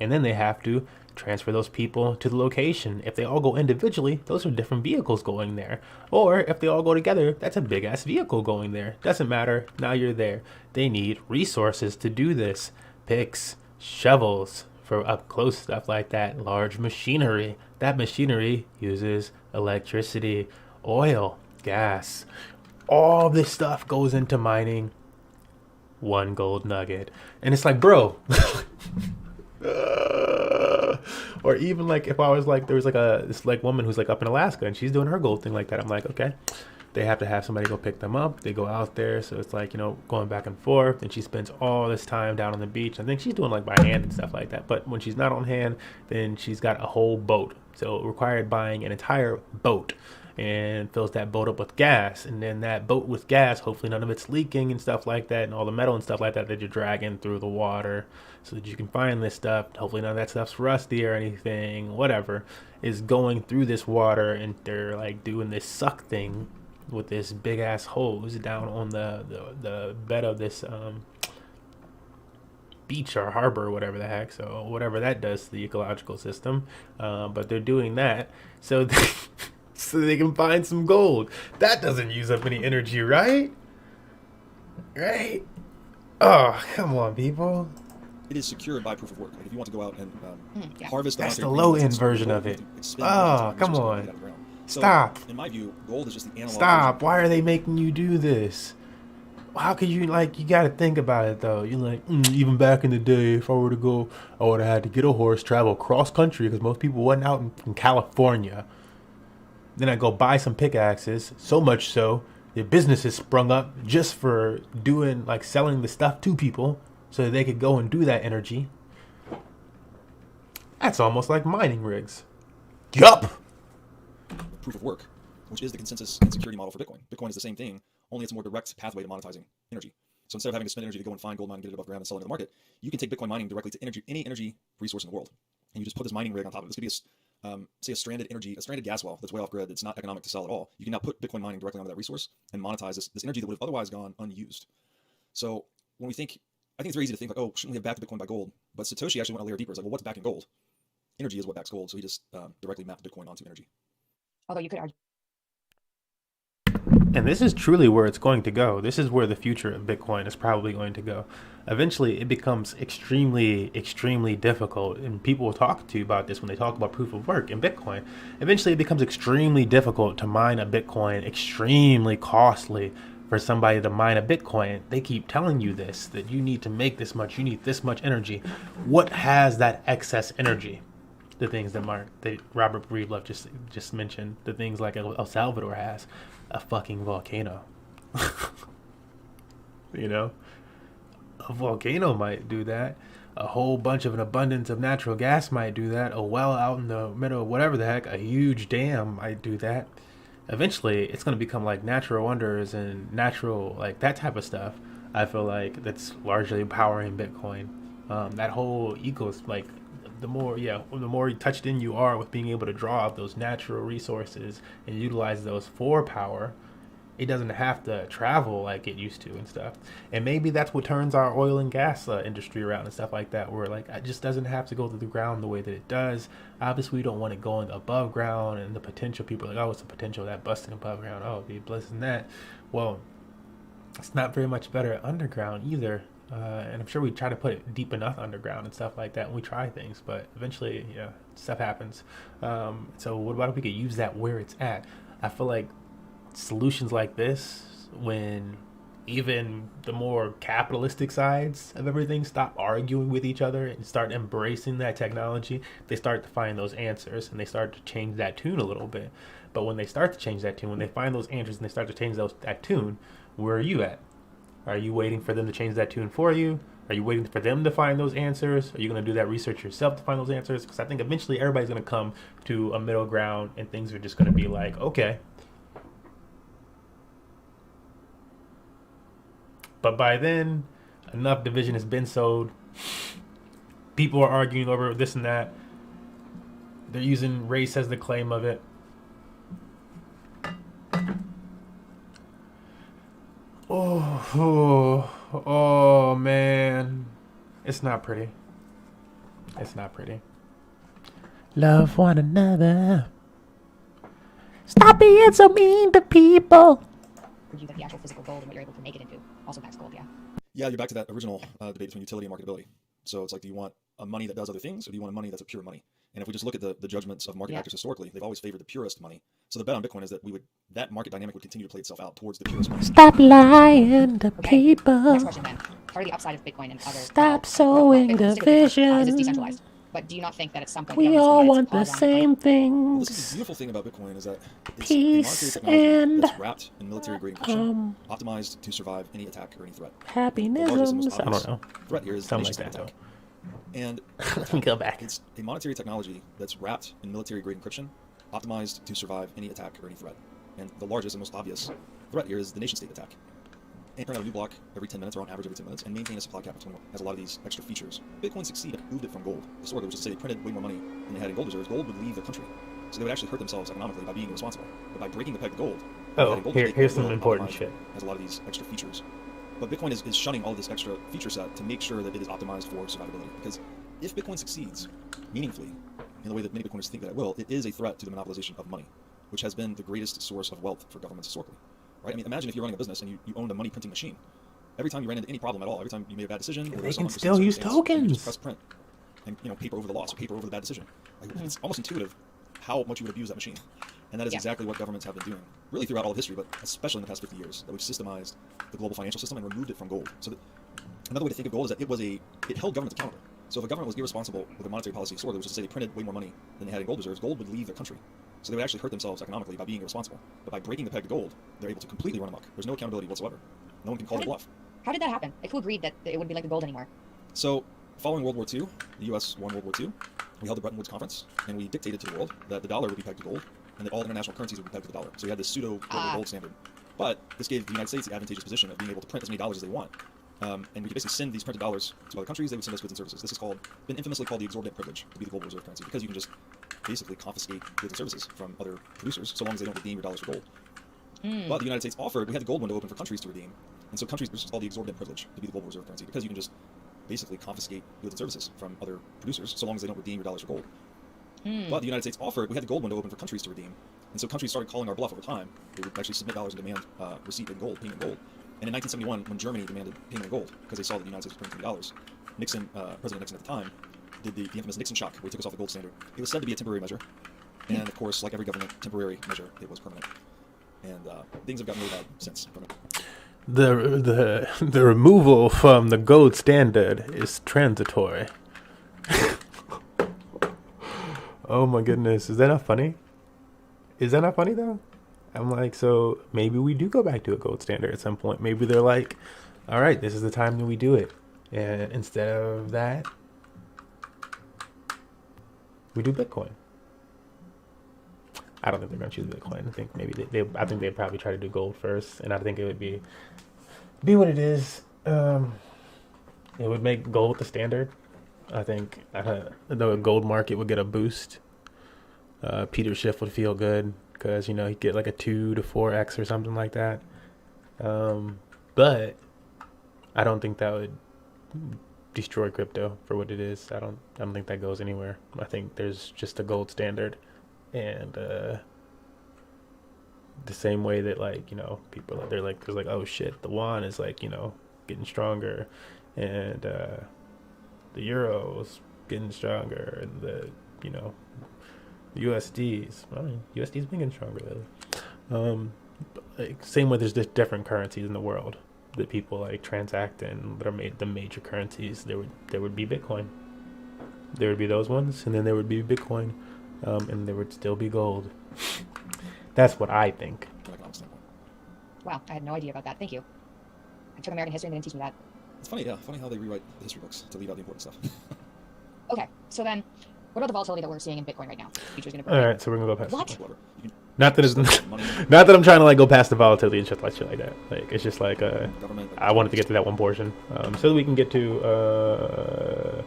And then they have to transfer those people to the location. If they all go individually, those are different vehicles going there. Or if they all go together, that's a big ass vehicle going there. Doesn't matter. Now you're there. They need resources to do this. Picks, shovels for up close stuff like that, large machinery. That machinery uses electricity, oil, gas. All this stuff goes into mining one gold nugget. And it's like, bro. Or even like if I was like, there was like this like woman who's like up in Alaska and she's doing her gold thing like that. I'm like, okay, they have to have somebody go pick them up. They go out there, so it's like, you know, going back and forth. And she spends all this time down on the beach. I think she's doing like by hand and stuff like that. But when she's not on hand, then she's got a whole boat. So it required buying an entire boat and fills that boat up with gas. And then that boat with gas, hopefully none of it's leaking and stuff like that, and all the metal and stuff like that that you're dragging through the water so that you can find this stuff. Hopefully none of that stuff's rusty or anything, whatever, is going through this water. And they're like doing this suck thing with this big ass hose down on the bed of this beach or harbor or whatever the heck. So whatever that does to the ecological system, but they're doing that so so they can find some gold. That doesn't use up any energy, right? Right? Oh, come on, people. It is secured by proof of work. Like if you want to go out and harvest, that's the low end version of it. Oh, come on. Stop. In my view, gold is just the analog. Stop. Why are they making you do this? How could you, like, you got to think about it, though. You're like, even back in the day, if I were to go, I would have had to get a horse, travel cross country, because most people wasn't out in California. Then I go buy some pickaxes, so much so the businesses sprung up just for doing, like, selling the stuff to people so that they could go and do that energy. That's almost like mining rigs. Yup! Proof of work, which is the consensus and security model for Bitcoin. Bitcoin is the same thing, only it's a more direct pathway to monetizing energy. So instead of having to spend energy to go and find gold mine and get it above ground and sell it in the market, you can take Bitcoin mining directly to any energy resource in the world. And you just put this mining rig on top of it. This could be say a stranded gas well that's way off grid, that's not economic to sell at all. You can now put Bitcoin mining directly onto that resource and monetize this energy that would have otherwise gone unused. So when we think, I think it's very easy to think like, oh, shouldn't we have backed Bitcoin by gold? But Satoshi actually went a layer deeper. It's like, well, what's backing gold? Energy is what backs gold. So he just directly mapped Bitcoin onto energy. Although you could argue. And this is truly where it's going to go. This is where the future of Bitcoin is probably going to go. Eventually, it becomes extremely, extremely difficult. And people will talk to you about this when they talk about proof of work in Bitcoin. Eventually, it becomes extremely difficult to mine a Bitcoin, extremely costly for somebody to mine a Bitcoin. They keep telling you this, that you need to make this much, you need this much energy. What has that excess energy? The things that Robert Breedlove just mentioned, the things like El Salvador has, a fucking volcano. You know, a volcano might do that. A whole bunch of an abundance of natural gas might do that. A well out in the middle of whatever the heck, a huge dam might do that. Eventually, it's going to become like natural wonders and natural, like that type of stuff. I feel like that's largely powering Bitcoin. That whole like, the more touched in you are with being able to draw out those natural resources and utilize those for power, it doesn't have to travel like it used to and stuff. And maybe that's what turns our oil and gas industry around and stuff like that, where like it just doesn't have to go to the ground the way that it does. Obviously, we don't want it going above ground, and the potential, people are like, oh, it's the potential of that busting above ground. Oh, be blessing that. Well, it's not very much better underground either. And I'm sure we try to put it deep enough underground and stuff like that when we try things, but eventually, stuff happens. So what about if we could use that where it's at? I feel like solutions like this, when even the more capitalistic sides of everything stop arguing with each other and start embracing that technology, they start to find those answers and they start to change that tune a little bit. But when they start to change that tune, when they find those answers and they start to change that tune, where are you at? Are you waiting for them to change that tune for you? Are you waiting for them to find those answers? Are you going to do that research yourself to find those answers? Because I think eventually everybody's going to come to a middle ground and things are just going to be like, okay. But by then, enough division has been sowed. People are arguing over this and that. They're using race as the claim of it. Oh, man. It's not pretty. It's not pretty. Love one another. Stop being so mean to people. You that the actual physical gold and what you're able to make it into also backs gold, yeah. Yeah, you're back to that original debate between utility and marketability. So it's like, do you want a money that does other things, or do you want a money that's a pure money? And if we just look at the judgments of market actors historically, they've always favored the purest money. So the bet on Bitcoin is that that market dynamic would continue to play itself out towards the purest money. Stop lying to people. Next question then. Part of the upside of Bitcoin and other Stop sowing division. Is it's decentralized. But do you not think that at some point We all want the same things. Well, this is the beautiful thing about Bitcoin is that it's peace a monetary technology and that's wrapped in military-grade encryption, optimized to survive any attack or any threat. Happiness. I don't know. Threat here is something nation-state like that. attack. And let me go back. It's a monetary technology that's wrapped in military-grade encryption, optimized to survive any attack or any threat. And the largest and most obvious threat here is the nation-state attack. And turn out a new block every 10 minutes, or on average every 10 minutes, and maintain a supply cap of 21. Has a lot of these extra features. Bitcoin succeeded, moved it from gold. Historically, which is to say they printed way more money than they had in gold reserves. Gold would leave the country. So they would actually hurt themselves economically by being irresponsible. But by breaking the peg to gold, here's some important shit. Has a lot of these extra features. But Bitcoin is shunning all this extra feature set to make sure that it is optimized for survivability. Because if Bitcoin succeeds meaningfully, in the way that many Bitcoiners think that it will, it is a threat to the monopolization of money, which has been the greatest source of wealth for governments historically. Right? I mean, imagine if you're running a business and you owned a money printing machine. Every time you ran into any problem at all, every time you made a bad decision, they can still use tokens. You just press print and paper over the loss, or paper over the bad decision. Like, it's almost intuitive how much you would abuse that machine. And that is exactly what governments have been doing, really throughout all of history, but especially in the past 50 years, that we've systemized the global financial system and removed it from gold. So another way to think of gold is that it held governments accountable. So if a government was irresponsible with their monetary policy historically, which is to say they printed way more money than they had in gold reserves, gold would leave their country. So they would actually hurt themselves economically by being irresponsible. But by breaking the peg to gold, they're able to completely run amok. There's no accountability whatsoever. No one can call their bluff. How did that happen? Like, who agreed that it wouldn't be like the gold anymore? So, following World War II, the U.S. won World War II, we held the Bretton Woods Conference, and we dictated to the world that the dollar would be pegged to gold, and that all international currencies would be pegged to the dollar. So we had this pseudo-global gold standard. But this gave the United States the advantageous position of being able to print as many dollars as they want. And we could basically send these printed dollars to other countries. They would send us goods and services. This is been infamously called the exorbitant privilege to be the global reserve currency, because you can just basically confiscate goods and services from other producers so long as they don't redeem your dollars for gold. But the United States we had the gold window open for countries to redeem. And so countries, which is called the exorbitant privilege to be the global reserve currency, because you can just basically confiscate goods and services from other producers so long as they don't redeem your dollars for gold. But the United States we had the gold window open for countries to redeem. And so countries started calling our bluff over time. They would actually submit dollars and demand receipt in gold, payment in gold. And in 1971, when Germany demanded payment in gold because they saw that the United States was printing dollars, President Nixon at the time, did the infamous Nixon shock, where he took us off the gold standard. It was said to be a temporary measure. And of course, like every government temporary measure, it was permanent. And things have gotten really bad since. The removal from the gold standard is transitory. Oh my goodness, is that not funny? Is that not funny though? I'm like, so maybe we do go back to a gold standard at some point. Maybe they're like, all right, this is the time that we do it, and instead of that, we do Bitcoin. I don't think they're gonna choose Bitcoin. I think maybe I think they'd probably try to do gold first, and I think it would be what it is. It would make gold the standard. I think the gold market would get a boost. Peter Schiff would feel good because he'd get like a 2 to 4x or something like that. But I don't think that would destroy crypto for what it is. I don't think that goes anywhere. I think there's just a gold standard. And the same way that people there's like, oh shit, the yuan is getting stronger, and the euro's getting stronger, and the USD's USD's been getting stronger lately. Same way there's just different currencies in the world that people transact in that are made the major currencies. There would be Bitcoin. There would be those ones, and then there would be Bitcoin. And there would still be gold. That's what I think. Wow, I had no idea about that. Thank you. I took American history and they didn't teach me that. It's funny, yeah. Funny how they rewrite the history books to leave out the important stuff. Okay, so then, what about the volatility that we're seing in Bitcoin right now? Future's gonna all right, so we're gonna go past. What? Not that I'm trying to go past the volatility and shit like that. It's just I wanted to get to that one portion, so that we can get to.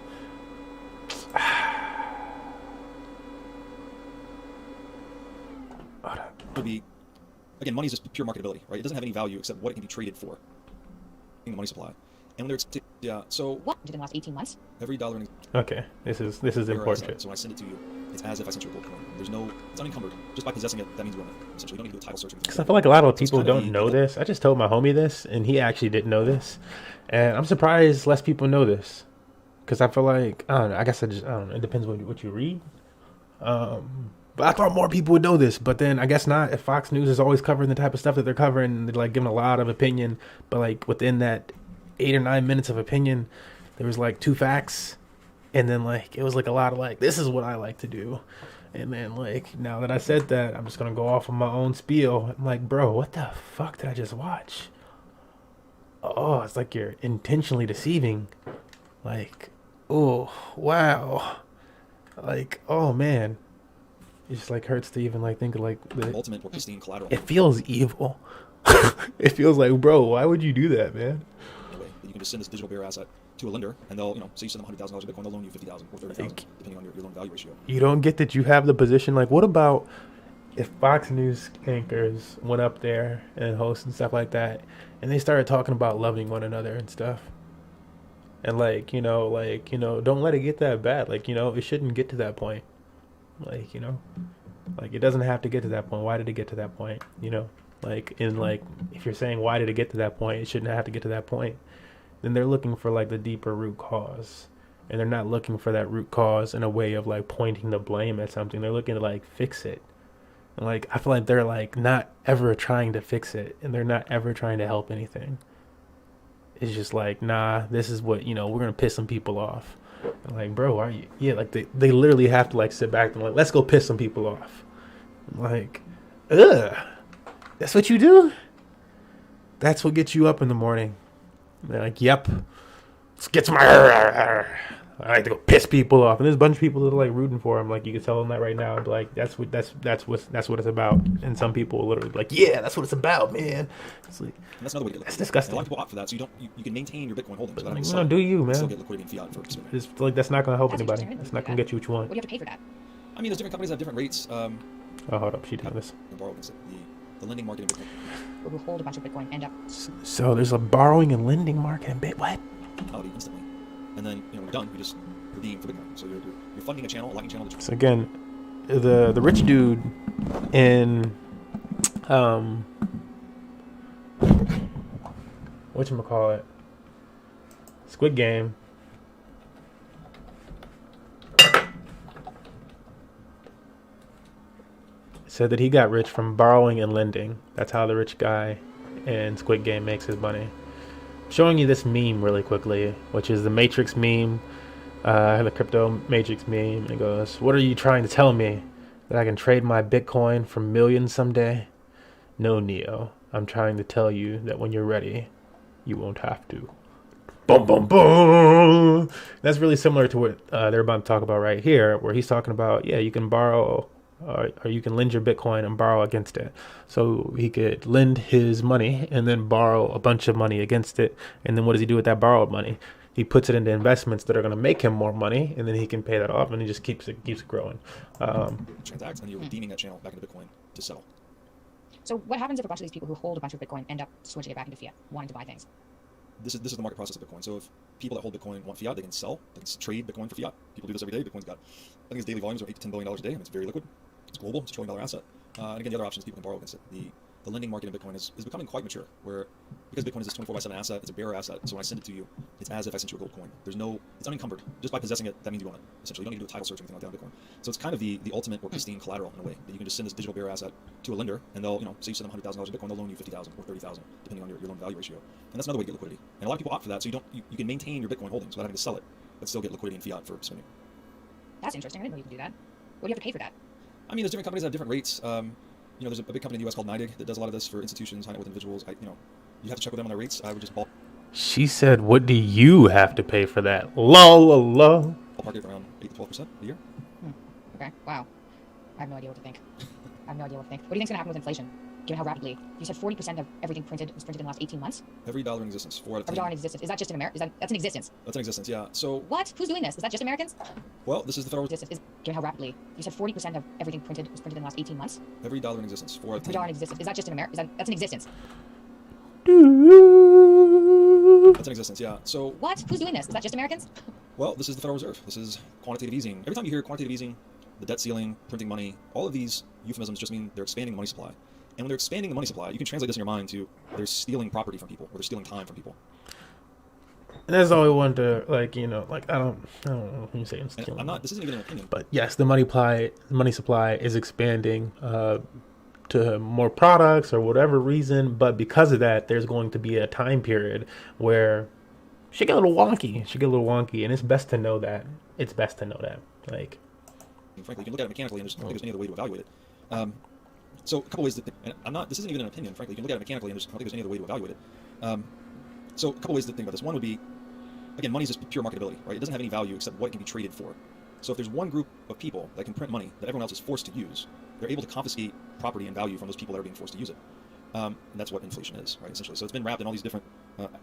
Would be, again, money is just pure marketability, right? It doesn't have any value except what it can be traded for in the money supply. And when so what did in the last 18 months? Every dollar. Okay, this is important shit. So when I send it to you, it's as if I sent you a gold coin. It's unencumbered. Just by possessing it, that means you own it. Essentially, you don't need to do a title search. Because I feel like a lot of people don't know this. I just told my homie this, and he actually didn't know this, and I'm surprised less people know this. because I feel like I don't know. I guess I don't know. It depends what you read. But I thought more people would know this, but then I guess not. If Fox News is always covering the type of stuff that they're covering, they're like giving a lot of opinion, but like within that 8 or 9 minutes of opinion, there was like 2 facts, and then like it was like a lot of like, this is what I like to do, and then like now that I said that, I'm just gonna go off on my own spiel. I'm like, bro, what the fuck did I just watch? Oh, it's like you're intentionally deceiving. Like, oh wow, like oh man. It just like hurts to even like think of like the ultimate or pristine collateral. It feels evil. It feels like, bro, why would you do that, man? Anyway, you can just send this digital bearer asset to a lender, and they'll, say you send them $100,000 of Bitcoin, they'll loan you $50,000 or $30,000, depending on your loan value ratio. You don't get that you have the position. Like, what about if Fox News anchors went up there and hosts and stuff like that, and they started talking about loving one another and stuff, and like, don't let it get that bad. Like, it shouldn't get to that point. Like, like it doesn't have to get to that point. Why did it get to that point? Like, if you're saying why did it get to that point, it shouldn't have to get to that point. Then they're looking for like the deeper root cause, and they're not looking for that root cause in a way of like pointing the blame at something. They're looking to like fix it. And like I feel like they're like not ever trying to fix it, and they're not ever trying to help anything. It's just like, nah, this is what we're gonna piss some people off. I'm like, bro, are you? Yeah, like they literally have to like sit back and like, let's go piss some people off. I'm like, ugh, that's what you do? That's what gets you up in the morning. And they're like, yep, let's get some. I like to go piss people off, and there's a bunch of people that are like rooting for him. Like you can tell them that right now. But like that's what it's about. And some people will literally be like, yeah, that's what it's about, man. It's like, and that's another way to get that's liquidity. disgusting. And a lot of people opt for that, so you can maintain your Bitcoin holdings. But, Without do you, man? Still get liquidity in fiat for spending. It's like that's not gonna help That's anybody. interesting. It's not gonna get you what you want. What do you have to pay for that? I mean, there's different companies that have different rates. Oh, hold up, she doing this. Borrow against it. The lending market in Bitcoin. People who hold a bunch of Bitcoin end up. So there's a borrowing and lending market in Bit. What? Instantly. And then when you're done, you just redeem for Bitcoin. So you're funding a channel, a lightning channel. So again, the rich dude in whatchamacallit, Squid Game, said that he got rich from borrowing and lending. That's how the rich guy in Squid Game makes his money. I'm showing you this meme really quickly, which is the Matrix meme, the crypto Matrix meme. It goes, "What are you trying to tell me? That I can trade my Bitcoin for millions someday? No, Neo. I'm trying to tell you that when you're ready, you won't have to." Boom, boom, boom. That's really similar to what they're about to talk about right here, where he's talking about, yeah, you can borrow or you can lend your Bitcoin and borrow against it. So he could lend his money and then borrow a bunch of money against it. And then what does he do with that borrowed money? He puts it into investments that are going to make him more money, and then he can pay that off, and he just keeps it growing. Transact, and you're redeeming that channel back into Bitcoin to settle. So what happens if a bunch of these people who hold a bunch of Bitcoin end up switching it back into fiat, wanting to buy things? This is the market process of Bitcoin. So if people that hold Bitcoin want fiat, they can sell. They can trade Bitcoin for fiat. People do this every day. Bitcoin's got, I think its daily volumes are $8 to $10 billion a day, and it's very liquid. It's global. It's a $1 trillion asset. And again, the other options people can borrow against it. The lending market in Bitcoin is becoming quite mature, where because Bitcoin is this 24/7 asset, it's a bearer asset. So when I send it to you, it's as if I sent you a gold coin. It's unencumbered. Just by possessing it, that means you own it. Essentially, you don't need to do a title search or anything like that on Bitcoin. So it's kind of the ultimate or pristine collateral in a way that you can just send this digital bearer asset to a lender, and they'll, say you send them $100,000 of Bitcoin, they'll loan you $50,000 or $30,000, depending on your loan value ratio. And that's another way to get liquidity. And a lot of people opt for that, so you can maintain your Bitcoin holdings without having to sell it, but still get liquidity in fiat for spending. That's interesting. I didn't know you could do that. What do you have to pay for that? I mean, there's different companies that have different rates. There's a big company in the U.S. called NYDIG that does a lot of this for institutions, high net worth individuals. You have to check with them on their rates. I would just She said, "What do you have to pay for that?" Ballpark it around 8 to 12% a year. Okay. Wow. I have no idea what to think. What do you think's going to happen with inflation? Given how rapidly you said 40% of everything was printed in the last 18 months. Every dollar in existence, 4 out of 10. Every dollar in existence. Is that just in America? That's in existence. That's in existence. Yeah. So what? Who's doing this? Is that just Americans? Well, this is the federal. Given how rapidly you said 40% of everything was printed in the last 18 months. Every dollar in existence, 4 out of 10. Every dollar in existence. Is that just in America? That's in existence. That's in existence. Yeah. So what? Who's doing this? Is that just Americans? Well, this is the Federal Reserve. This is quantitative easing. Every time you hear quantitative easing, the debt ceiling, printing money, all of these euphemisms just mean they're expanding the money supply. And when they're expanding the money supply, you can translate this in your mind to they're stealing property from people, or they're stealing time from people. And that's all we wanted to, like, you know, like, I don't know if you say it's I'm not. This isn't even an opinion. but yes, the money supply is expanding to more products or whatever reason. But because of that, there's going to be a time period where she get a little wonky. And it's best to know that. Like, frankly, you can look at it mechanically, and I don't think there's any other way to evaluate it. So a couple ways and I'm not. This isn't even an opinion. Frankly, you can look at it mechanically, and I don't think there's any other way to evaluate it. So a couple ways to think about this. One would be, again, money is just pure marketability, right? It doesn't have any value except what it can be traded for. So if there's one group of people that can print money that everyone else is forced to use, they're able to confiscate property and value from those people that are being forced to use it. And that's what inflation is, right? Essentially. So it's been wrapped in all these different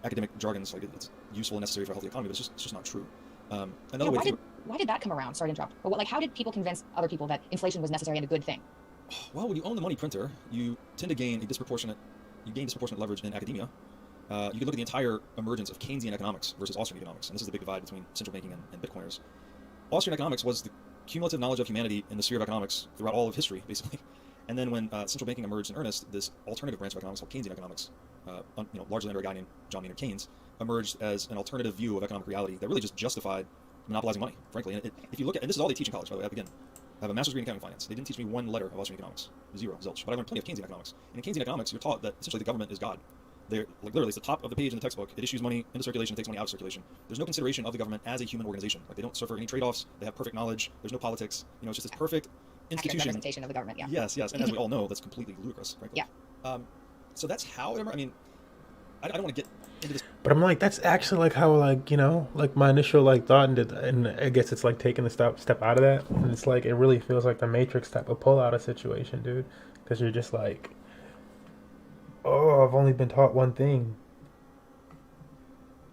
academic jargons, like it's useful and necessary for a healthy economy, but it's just not true. Another way. Why did that come around? Sorry to interrupt. But like, how did people convince other people that inflation was necessary and a good thing? Well, when you own the money printer, you tend to gain disproportionate leverage in academia. You can look at the entire emergence of Keynesian economics versus Austrian economics, and this is the big divide between central banking and Bitcoiners. Austrian economics was the cumulative knowledge of humanity in the sphere of economics throughout all of history, basically. And then when central banking emerged in earnest, this alternative branch of economics called Keynesian economics, largely under a guy named John Maynard Keynes, emerged as an alternative view of economic reality that really just justified monopolizing money, frankly. And if you look at, and this is all they teach in college, by the way, I have a master's degree in accounting finance. They didn't teach me one letter of Austrian economics, zero, zilch. But I learned plenty of Keynesian economics. And in Keynesian economics, you're taught that essentially the government is God. They're like literally, it's the top of the page in the textbook. It issues money into circulation, it takes money out of circulation. There's no consideration of the government as a human organization. Like they don't suffer any trade-offs. They have perfect knowledge. There's no politics. It's just this perfect institution. Representation of the government. Yeah. Yes. And as we all know, that's completely ludicrous, frankly. Yeah. So that's how it emerged. I mean, I don't want to get into this. But I'm like, that's actually like how, like, you know, like my initial like thought, and I guess it's like taking a step out of that, and it's like it really feels like the Matrix type of pull out of situation, dude, because you're just like, oh, I've only been taught one thing.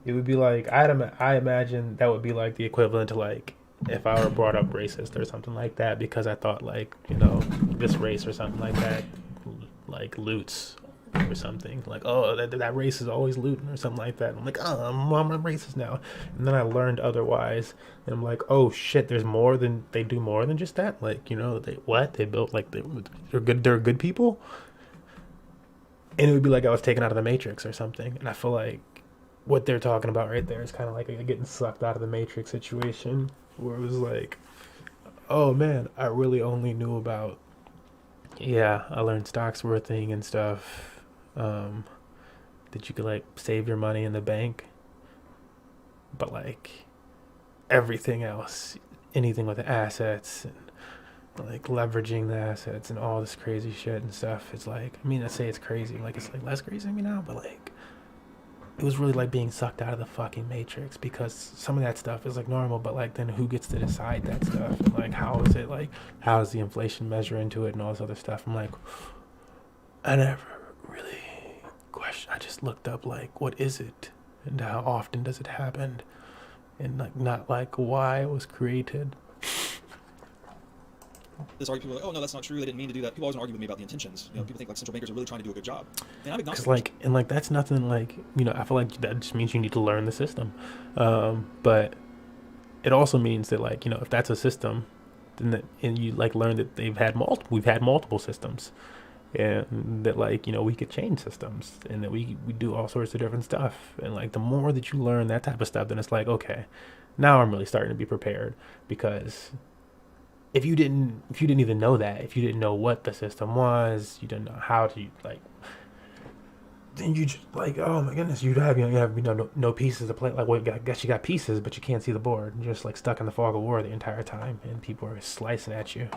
It would be like I imagine that would be like the equivalent to like if I were brought up racist or something like that, because I thought like, you know, this race or something like that like loots or something, like, oh, that race is always looting or something like that. I'm like, oh, I'm racist now. And then I learned otherwise, and I'm like, oh shit, they do more than just that. Like, you know, they built like they're good people. And it would be like I was taken out of the Matrix or something. And I feel like what they're talking about right there is kind of like getting sucked out of the Matrix situation, where it was like, oh man, I really only knew about, I learned stocks were a thing and stuff. That you could like save your money in the bank, but like everything else, anything with the assets and like leveraging the assets and all this crazy shit and stuff, it's like, I mean, I say it's crazy, like it's like less crazy to me now, but like it was really like being sucked out of the fucking Matrix, because some of that stuff is like normal, but like then who gets to decide that stuff, and like how is the inflation measure into it and all this other stuff. I'm like, I never really question. I just looked up like, what is it and how often does it happen, and like not like why it was created. This argument, people are like, oh no, that's not true. They didn't mean to do that. People always argue with me about the intentions. You know, people think like central bankers are really trying to do a good job, and I'm agnostic. Like that's nothing, like, you know, I feel like that just means you need to learn the system, but it also means that, like, you know, if that's a system, then and you like learn that we've had multiple systems. And that, like, you know, we could change systems, and that we do all sorts of different stuff. And like the more that you learn that type of stuff, then it's like, okay, now I'm really starting to be prepared. Because if you didn't even know that, if you didn't know what the system was, you didn't know how to, like, then you just like, oh my goodness, you have no pieces to play. Like, well, I guess you got pieces, but you can't see the board. You're just like stuck in the fog of war the entire time, and people are slicing at you.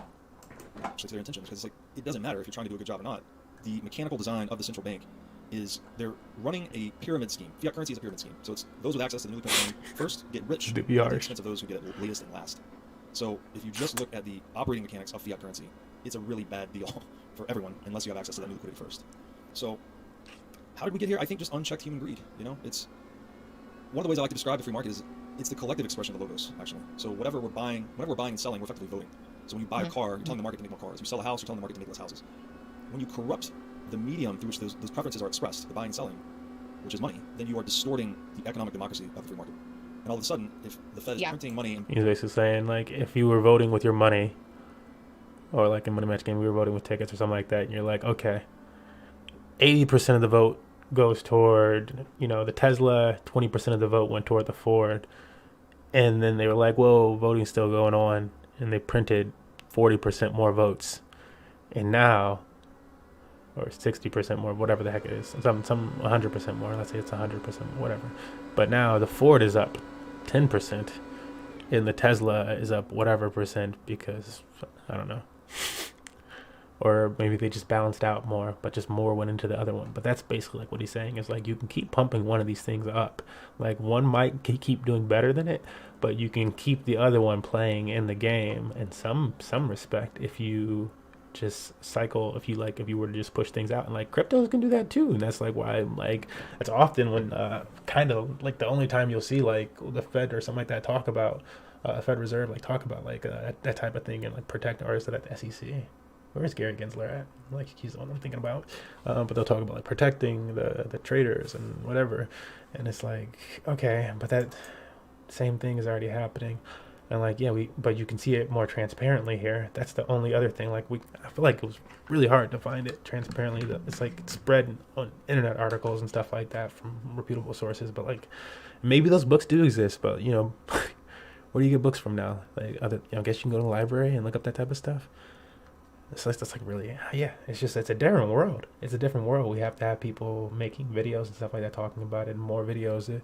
Actually, their intentions, because it's like, it doesn't matter if you're trying to do a good job or not. The mechanical design of the central bank is they're running a pyramid scheme. Fiat currency is a pyramid scheme, so it's those with access to the newly printed money first get rich at the expense of those who get it latest and last. So if you just look at the operating mechanics of fiat currency, it's a really bad deal for everyone unless you have access to that new liquidity first. So how did we get here? I think just unchecked human greed. You know, it's one of the ways I like to describe the free market is it's the collective expression of the logos, actually. So whatever we're buying and selling, we're effectively voting. So when you buy a car, you're telling the market to make more cars. You sell a house, you're telling the market to make less houses. When you corrupt the medium through which those preferences are expressed, the buying and selling, which is money, then you are distorting the economic democracy of the free market. And all of a sudden, if the Fed is printing money... He's basically saying, like, if you were voting with your money, or like in Money Match Game, we were voting with tickets or something like that, and you're like, okay, 80% of the vote goes toward, the Tesla, 20% of the vote went toward the Ford. And then they were like, whoa, voting's still going on. And they printed 40% more votes. And now, or 60% more, whatever the heck it is, some 100% more. Let's say it's 100%, whatever. But now the Ford is up 10%, and the Tesla is up whatever percent because I don't know. Or maybe they just balanced out more, but just more went into the other one. But that's basically like what he's saying is like you can keep pumping one of these things up. Like one might keep doing better than it, but you can keep the other one playing in the game in some respect if you just cycle, if you were to just push things out. And like cryptos can do that too, and that's like why like it's often when kind of like the only time you'll see like the Fed or something like that talk about Fed Reserve like talk about like that type of thing and like protect artists at the SEC. Where's Gary Gensler at? Like he's the one I'm thinking about. But they'll talk about like protecting the traders and whatever, and it's like okay, but that same thing is already happening. And like, yeah, but you can see it more transparently here. That's the only other thing. Like I feel like it was really hard to find it transparently. It's like it's spread on internet articles and stuff like that from reputable sources. But like, maybe those books do exist. But where do you get books from now? Like I guess you can go to the library and look up that type of stuff. So that's like really, yeah. It's a different world. It's a different world. We have to have people making videos and stuff like that, talking about it, and more videos.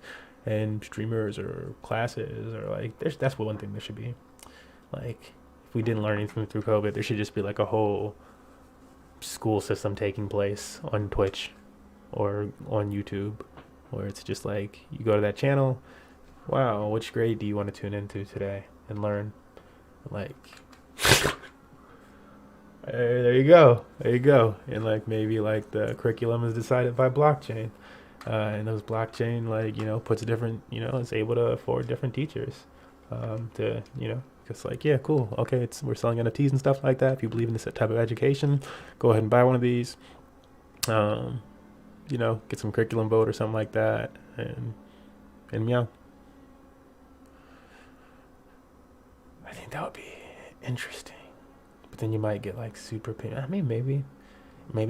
And streamers or classes or like that's one thing there should be. Like if we didn't learn anything through COVID, there should just be like a whole school system taking place on Twitch or on YouTube where it's just like you go to that channel, wow, which grade do you want to tune into today and learn? Like there you go. And like maybe like the curriculum is decided by blockchain. And those blockchain, like, puts different, it's able to afford different teachers to, because like, yeah, cool. Okay, we're selling NFTs and stuff like that. If you believe in this type of education, go ahead and buy one of these. Get some curriculum vote or something like that. And yeah. I think that would be interesting. But then you might get like super pain. I mean, maybe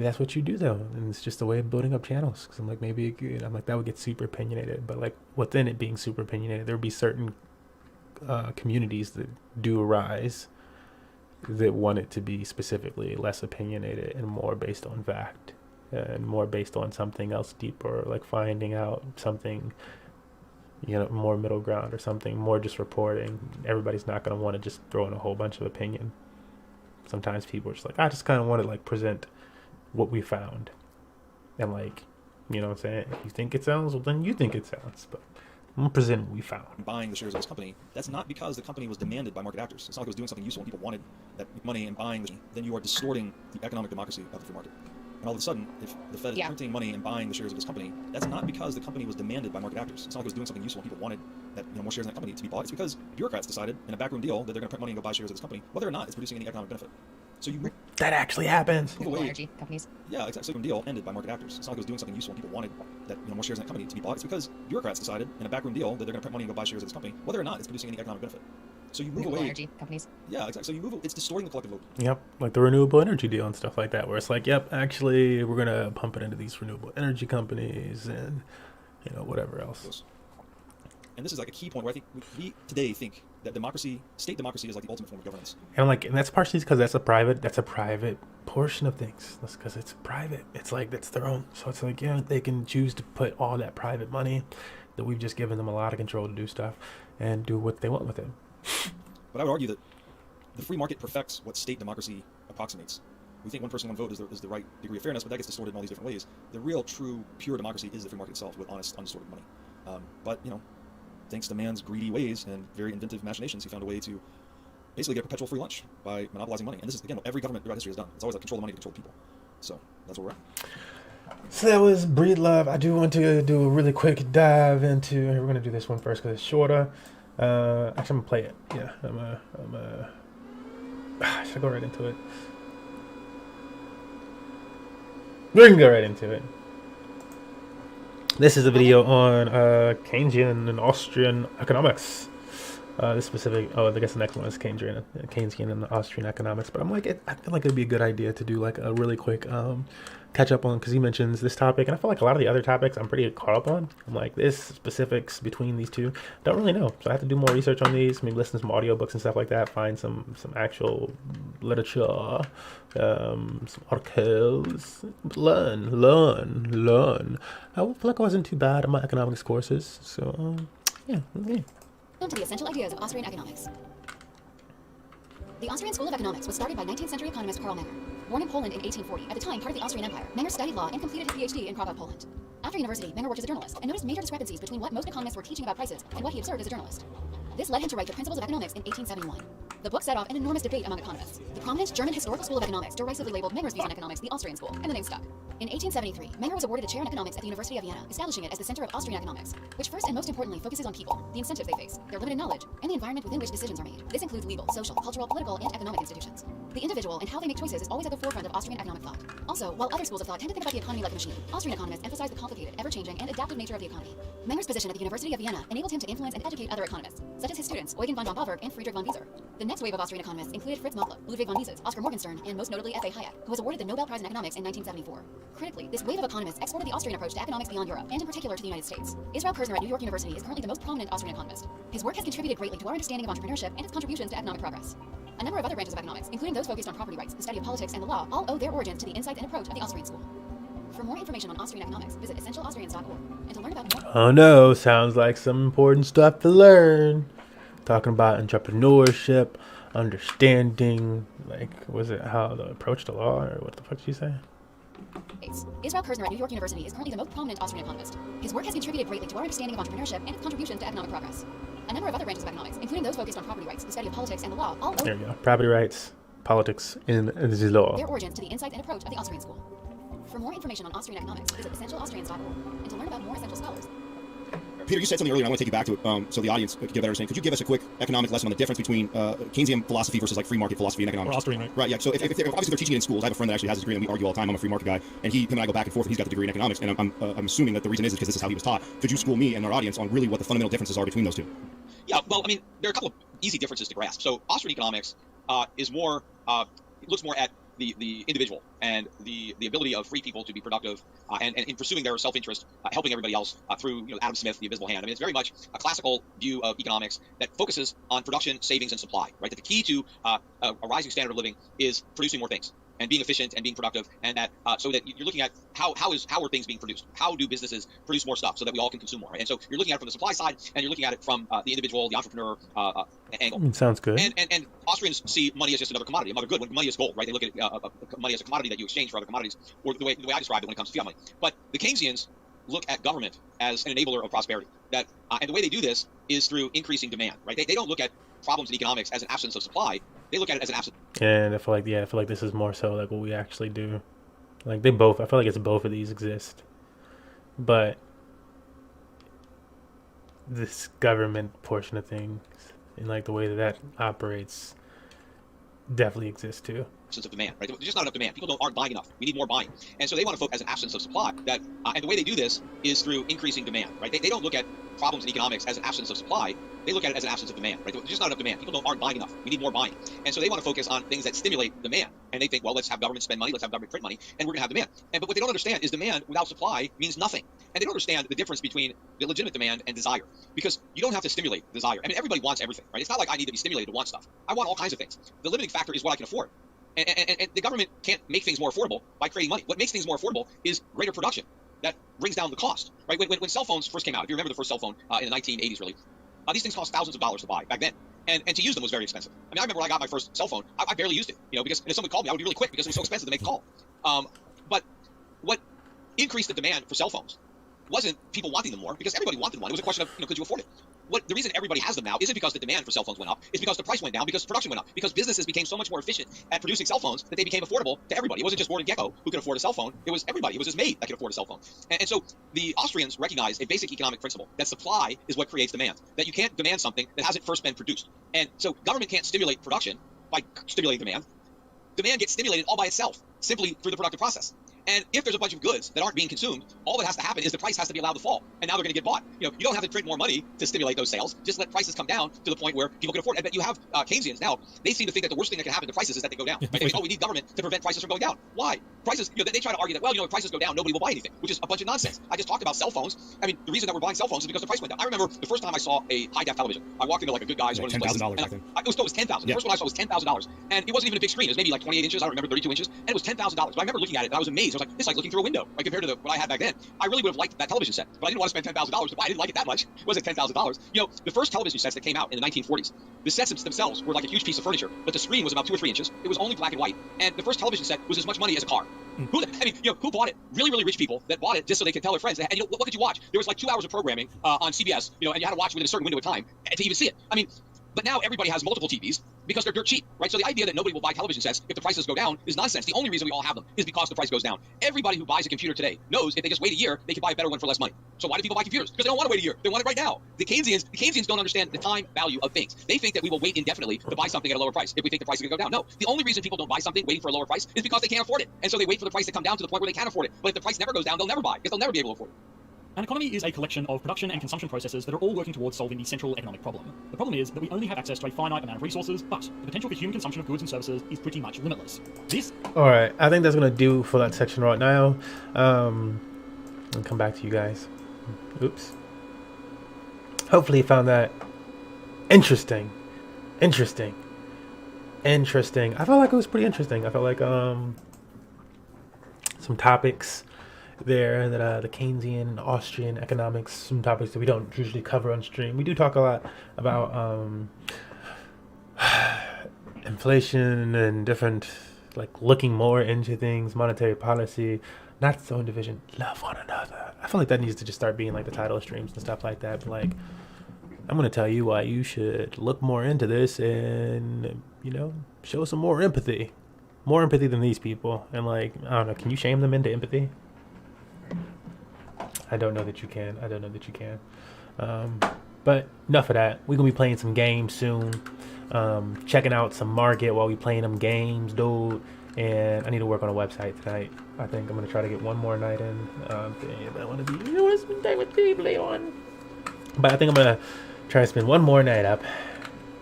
that's what you do though, and it's just a way of building up channels. Because I'm like, that would get super opinionated. But like within it being super opinionated, there would be certain communities that do arise that want it to be specifically less opinionated and more based on fact and more based on something else deeper, like finding out something, more middle ground or something, more just reporting. Everybody's not going to want to just throw in a whole bunch of opinion. Sometimes people are just like, I just kind of want to like present what we found, and like, you know what I'm saying, if you think it sounds, well then you think it sounds, but I'm gonna present what we found. Buying the shares of this company, that's not because the company was demanded by market actors. It's not like it was doing something useful and people wanted that money and buying then you are distorting the economic democracy of the free market. And all of a sudden, if the Fed is printing money and buying the shares of this company, that's not because the company was demanded by market actors. It's not like it was doing something useful and people wanted that more shares in that company to be bought. It's because bureaucrats decided in a backroom deal that they're going to print money and go buy shares of this company, whether or not it's producing any economic benefit. So that actually happens. Energy companies. Yeah, exactly. So deal ended by market actors. It's not like it was doing something useful and people wanted that more shares in that company to be bought. It's because bureaucrats decided in a backroom deal that they're going to print money and go buy shares of this company, whether or not it's producing any economic benefit. So you move away. Energy companies. Yeah, exactly. So you move. It's distorting the collective vote. Yep, like the renewable energy deal and stuff like that, where it's like, yep, actually, we're gonna pump it into these renewable energy companies and whatever else. And this is like a key point where I think we today think that state democracy is like the ultimate form of governance. And that's partially because that's a private portion of things. That's because it's private. It's like that's their own. So it's like, yeah, they can choose to put all that private money that we've just given them a lot of control to do stuff and do what they want with it. But I would argue that the free market perfects what state democracy approximates. We think one person, one vote is the right degree of fairness, but that gets distorted in all these different ways. The real, true, pure democracy is the free market itself with honest, undistorted money. But thanks to man's greedy ways and very inventive machinations, he found a way to basically get a perpetual free lunch by monopolizing money. And this is, again, what every government throughout history has done. It's always like control the money to control people. So that's where we're at. So that was Breed Love. I do want to do a really quick dive into. We're gonna do this one first because it's shorter. Actually, I'm gonna play it. Yeah, should I go right into it? We can go right into it. This is a video on Keynesian and Austrian economics. This specific, oh, I guess the next one is Keynesian and Austrian economics. But I'm like, I feel like it'd be a good idea to do like a really quick catch up on, because he mentions this topic, and I feel like a lot of the other topics I'm pretty caught up on. I'm like, this specifics between these two, don't really know. So I have to do more research on these, maybe listen to some audiobooks and stuff like that, find some actual literature, some articles, learn. I feel like I wasn't too bad at my economics courses. So, yeah. On to the essential ideas of Austrian economics. The Austrian School of Economics was started by 19th century economist Karl Menger. Born in Poland in 1840, at the time part of the Austrian Empire, Menger studied law and completed his PhD in Prague, Poland. After university, Menger worked as a journalist and noticed major discrepancies between what most economists were teaching about prices and what he observed as a journalist. This led him to write The Principles of Economics in 1871. The book set off an enormous debate among economists. The prominent German Historical School of Economics derisively labeled Menger's views on economics the Austrian School, and the name stuck. In 1873, Menger was awarded a chair in economics at the University of Vienna, establishing it as the center of Austrian economics, which first and most importantly focuses on people, the incentives they face, their limited knowledge, and the environment within which decisions are made. This includes legal, social, cultural, political, and economic institutions. The individual and how they make choices is always at the forefront of Austrian economic thought. Also, while other schools of thought tend to think about the economy like a machine, Austrian economists emphasize the complicated, ever-changing, and adaptive nature of the economy. Menger's position at the University of Vienna enabled him to influence and educate other economists, such as his students Eugen von Bamberg and Friedrich von Wieser. The next wave of Austrian economists included Fritz Machlup, Ludwig von Mises, Oscar Morgenstern, and most notably F.A. Hayek, who was awarded the Nobel Prize in Economics in 1974. Critically, this wave of economists exported the Austrian approach to economics beyond Europe, and in particular to the United States. Israel Kirzner at New York University is currently the most prominent Austrian economist. His work has contributed greatly to our understanding of entrepreneurship and its contributions to economic progress. A number of other branches of economics, including those focused on property rights, the study of politics, and the law, all owe their origins to the insights and approach of the Austrian school. For more information on Austrian economics, visit essentialaustrians.org. And to learn about more... Oh no, sounds like some important stuff to learn. Talking about entrepreneurship, understanding, like, was it how the approach to law, or what the fuck did you say? Israel Kirzner at New York University is currently the most prominent Austrian economist. His work has contributed greatly to our understanding of entrepreneurship and its contributions to economic progress. A number of other branches of economics, including those focused on property rights, the study of politics, and the law, all owe... There you go. Property rights, politics, and the law. Their origins to the insights and approach of the Austrian school. For more information on Austrian economics, visit essentialaustrians.org. And to learn about more essential scholars... Peter, you said something earlier, and I want to take you back to it, so the audience could get a better understanding. Could you give us a quick economic lesson on the difference between Keynesian philosophy versus like free market philosophy and economics? Or Austrian, right? Right, yeah. So if obviously they're teaching it in schools, I have a friend that actually has a degree, and we argue all the time. I'm a free market guy, and him and I go back and forth, and he's got the degree in economics, and I'm assuming that the reason is because this is how he was taught. Could you school me and our audience on really what the fundamental differences are between those two? Yeah, well, I mean, there are a couple of easy differences to grasp. So Austrian economics is more, looks more at the individual and the ability of free people to be productive and in pursuing their self-interest, helping everybody else through Adam Smith, the invisible hand. I mean, it's very much a classical view of economics that focuses on production, savings, and supply, right? That the key to a rising standard of living is producing more things and being efficient and being productive, and that so that you're looking at how are things being produced? How do businesses produce more stuff so that we all can consume more? Right? And so you're looking at it from the supply side, and you're looking at it from the individual, the entrepreneur angle. Sounds good. And Austrians see money as just another commodity, another good. When money is gold, right? They look at money as a commodity that you exchange for other commodities, or the way I describe it when it comes to fiat money. But the Keynesians look at government as an enabler of prosperity. That and the way they do this is through increasing demand, right? They don't look at problems in economics as an absence of supply. They look at it as an absence. And I feel like this is more so like what we actually do. Like they both, I feel like it's both of these exist, but this government portion of things and like the way that operates definitely exists too. Absence of demand, right? There's just not enough demand. People aren't buying enough. We need more buying, and so they want to focus as an absence of supply. That and the way they do this is through increasing demand, right? They don't look at problems in economics as an absence of supply. They look at it as an absence of demand, right? There's just not enough demand. People aren't buying enough. We need more buying, and so they want to focus on things that stimulate demand. And they think, well, let's have government spend money, let's have government print money, and we're going to have demand. But what they don't understand is demand without supply means nothing. And they don't understand the difference between the legitimate demand and desire, because you don't have to stimulate desire. I mean, everybody wants everything, right? It's not like I need to be stimulated to want stuff. I want all kinds of things. The limiting factor is what I can afford. And the government can't make things more affordable by creating money. What makes things more affordable is greater production that brings down the cost, right? When cell phones first came out, if you remember the first cell phone in the 1980s, really, these things cost thousands of dollars to buy back then. And to use them was very expensive. I mean, I remember when I got my first cell phone, I barely used it, because if someone called me, I would be really quick because it was so expensive to make a call. But what increased the demand for cell phones wasn't people wanting them more, because everybody wanted one. It was a question of, could you afford it? The reason everybody has them now isn't because the demand for cell phones went up. It's because the price went down, because production went up, because businesses became so much more efficient at producing cell phones that they became affordable to everybody. It wasn't just Gordon Gekko who could afford a cell phone. It was everybody. It was his maid that could afford a cell phone. And so the Austrians recognize a basic economic principle, that supply is what creates demand, that you can't demand something that hasn't first been produced. And so government can't stimulate production by stimulating demand. Demand gets stimulated all by itself, simply through the productive process. And if there's a bunch of goods that aren't being consumed, all that has to happen is the price has to be allowed to fall, and now they're going to get bought. You don't have to print more money to stimulate those sales. Just let prices come down to the point where people can afford it. But you have Keynesians now. They seem to think that the worst thing that can happen to prices is that they go down. Right? They think, oh, we need government to prevent prices from going down. Why? Prices. They try to argue that, well, if prices go down, nobody will buy anything, which is a bunch of nonsense. I just talked about cell phones. I mean, the reason that we're buying cell phones is because the price went down. I remember the first time I saw a high def television. I walked into like a Good Guys, one of these places. $10,000. I think. It was $10,000. The first one I saw was $10,000, and it wasn't even a big screen. It was maybe like 28 inches. I don't remember, 32 inches, and it was $10,000. But I remember looking at it, and I was amazed. I was like, it's like looking through a window, like compared to what I had back then. I really would have liked that television set, but I didn't want to spend $10,000 to buy. I didn't like it that much. It wasn't $10,000. The first television sets that came out in the 1940s, the sets themselves were like a huge piece of furniture, but the screen was about 2 or 3 inches. It was only black and white, and the first television set was as much money as a car. Who bought it? Really, really rich people that bought it just so they could tell their friends. And what could you watch? There was like 2 hours of programming on CBS, and you had to watch within a certain window of time to even see it. I mean, but now everybody has multiple TVs because they're dirt cheap, right? So the idea that nobody will buy television sets if the prices go down is nonsense. The only reason we all have them is because the price goes down. Everybody who buys a computer today knows if they just wait a year, they can buy a better one for less money. So why do people buy computers? Because they don't want to wait a year. They want it right now. The Keynesians don't understand the time value of things. They think that we will wait indefinitely to buy something at a lower price if we think the price is going to go down. No. The only reason people don't buy something waiting for a lower price is because they can't afford it. And so they wait for the price to come down to the point where they can afford it. But if the price never goes down, they'll never buy because they'll never be able to afford it. An economy is a collection of production and consumption processes that are all working towards solving the central economic problem. The problem is that we only have access to a finite amount of resources, but the potential for human consumption of goods and services is pretty much limitless. Alright, I think that's going to do for that section right now. I'll come back to you guys. Oops. Hopefully you found that interesting. I felt like it was pretty interesting. I felt like some topics there that the Keynesian and Austrian economics, some topics that we don't usually cover on stream. We do talk a lot about inflation and different, like looking more into things, monetary policy, not so in division, love one another. I feel like that needs to just start being like the title of streams and stuff like that. But like, I'm going to tell you why you should look more into this and, show some more empathy than these people. And like, I don't know, can you shame them into empathy? I don't know that you can. But enough of that. We're going to be playing some games soon. Checking out some market while we playing them games, dude. And I need to work on a website tonight. I think I'm going to try to get one more night in. I want to be spend time with people on. But I think I'm going to try to spend one more night up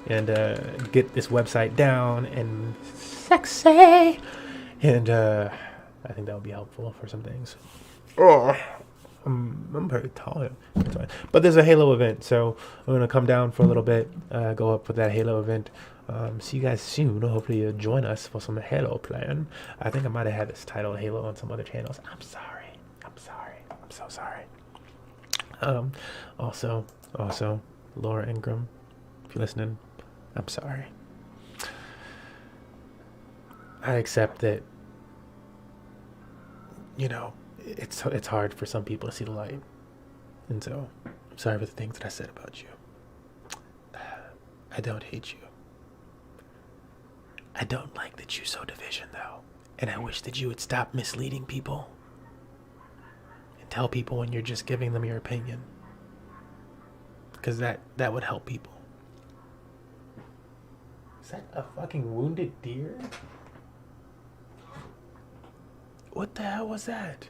and get this website down and sexy. And I think that would be helpful for some things. Oh, I'm very tired. But there's a Halo event, so I'm going to come down for a little bit, go up with that Halo event. See you guys soon. Hopefully you'll join us for some Halo playing. I think I might have had this title Halo on some other channels. I'm sorry. I'm so sorry. Also, Laura Ingram, if you're listening, I'm sorry. I accept that, it's hard for some people to see the light. And so, I'm sorry for the things that I said about you. I don't hate you. I don't like that you sow division, though. And I wish that you would stop misleading people. And tell people when you're just giving them your opinion. Because that would help people. Is that a fucking wounded deer? What the hell was that?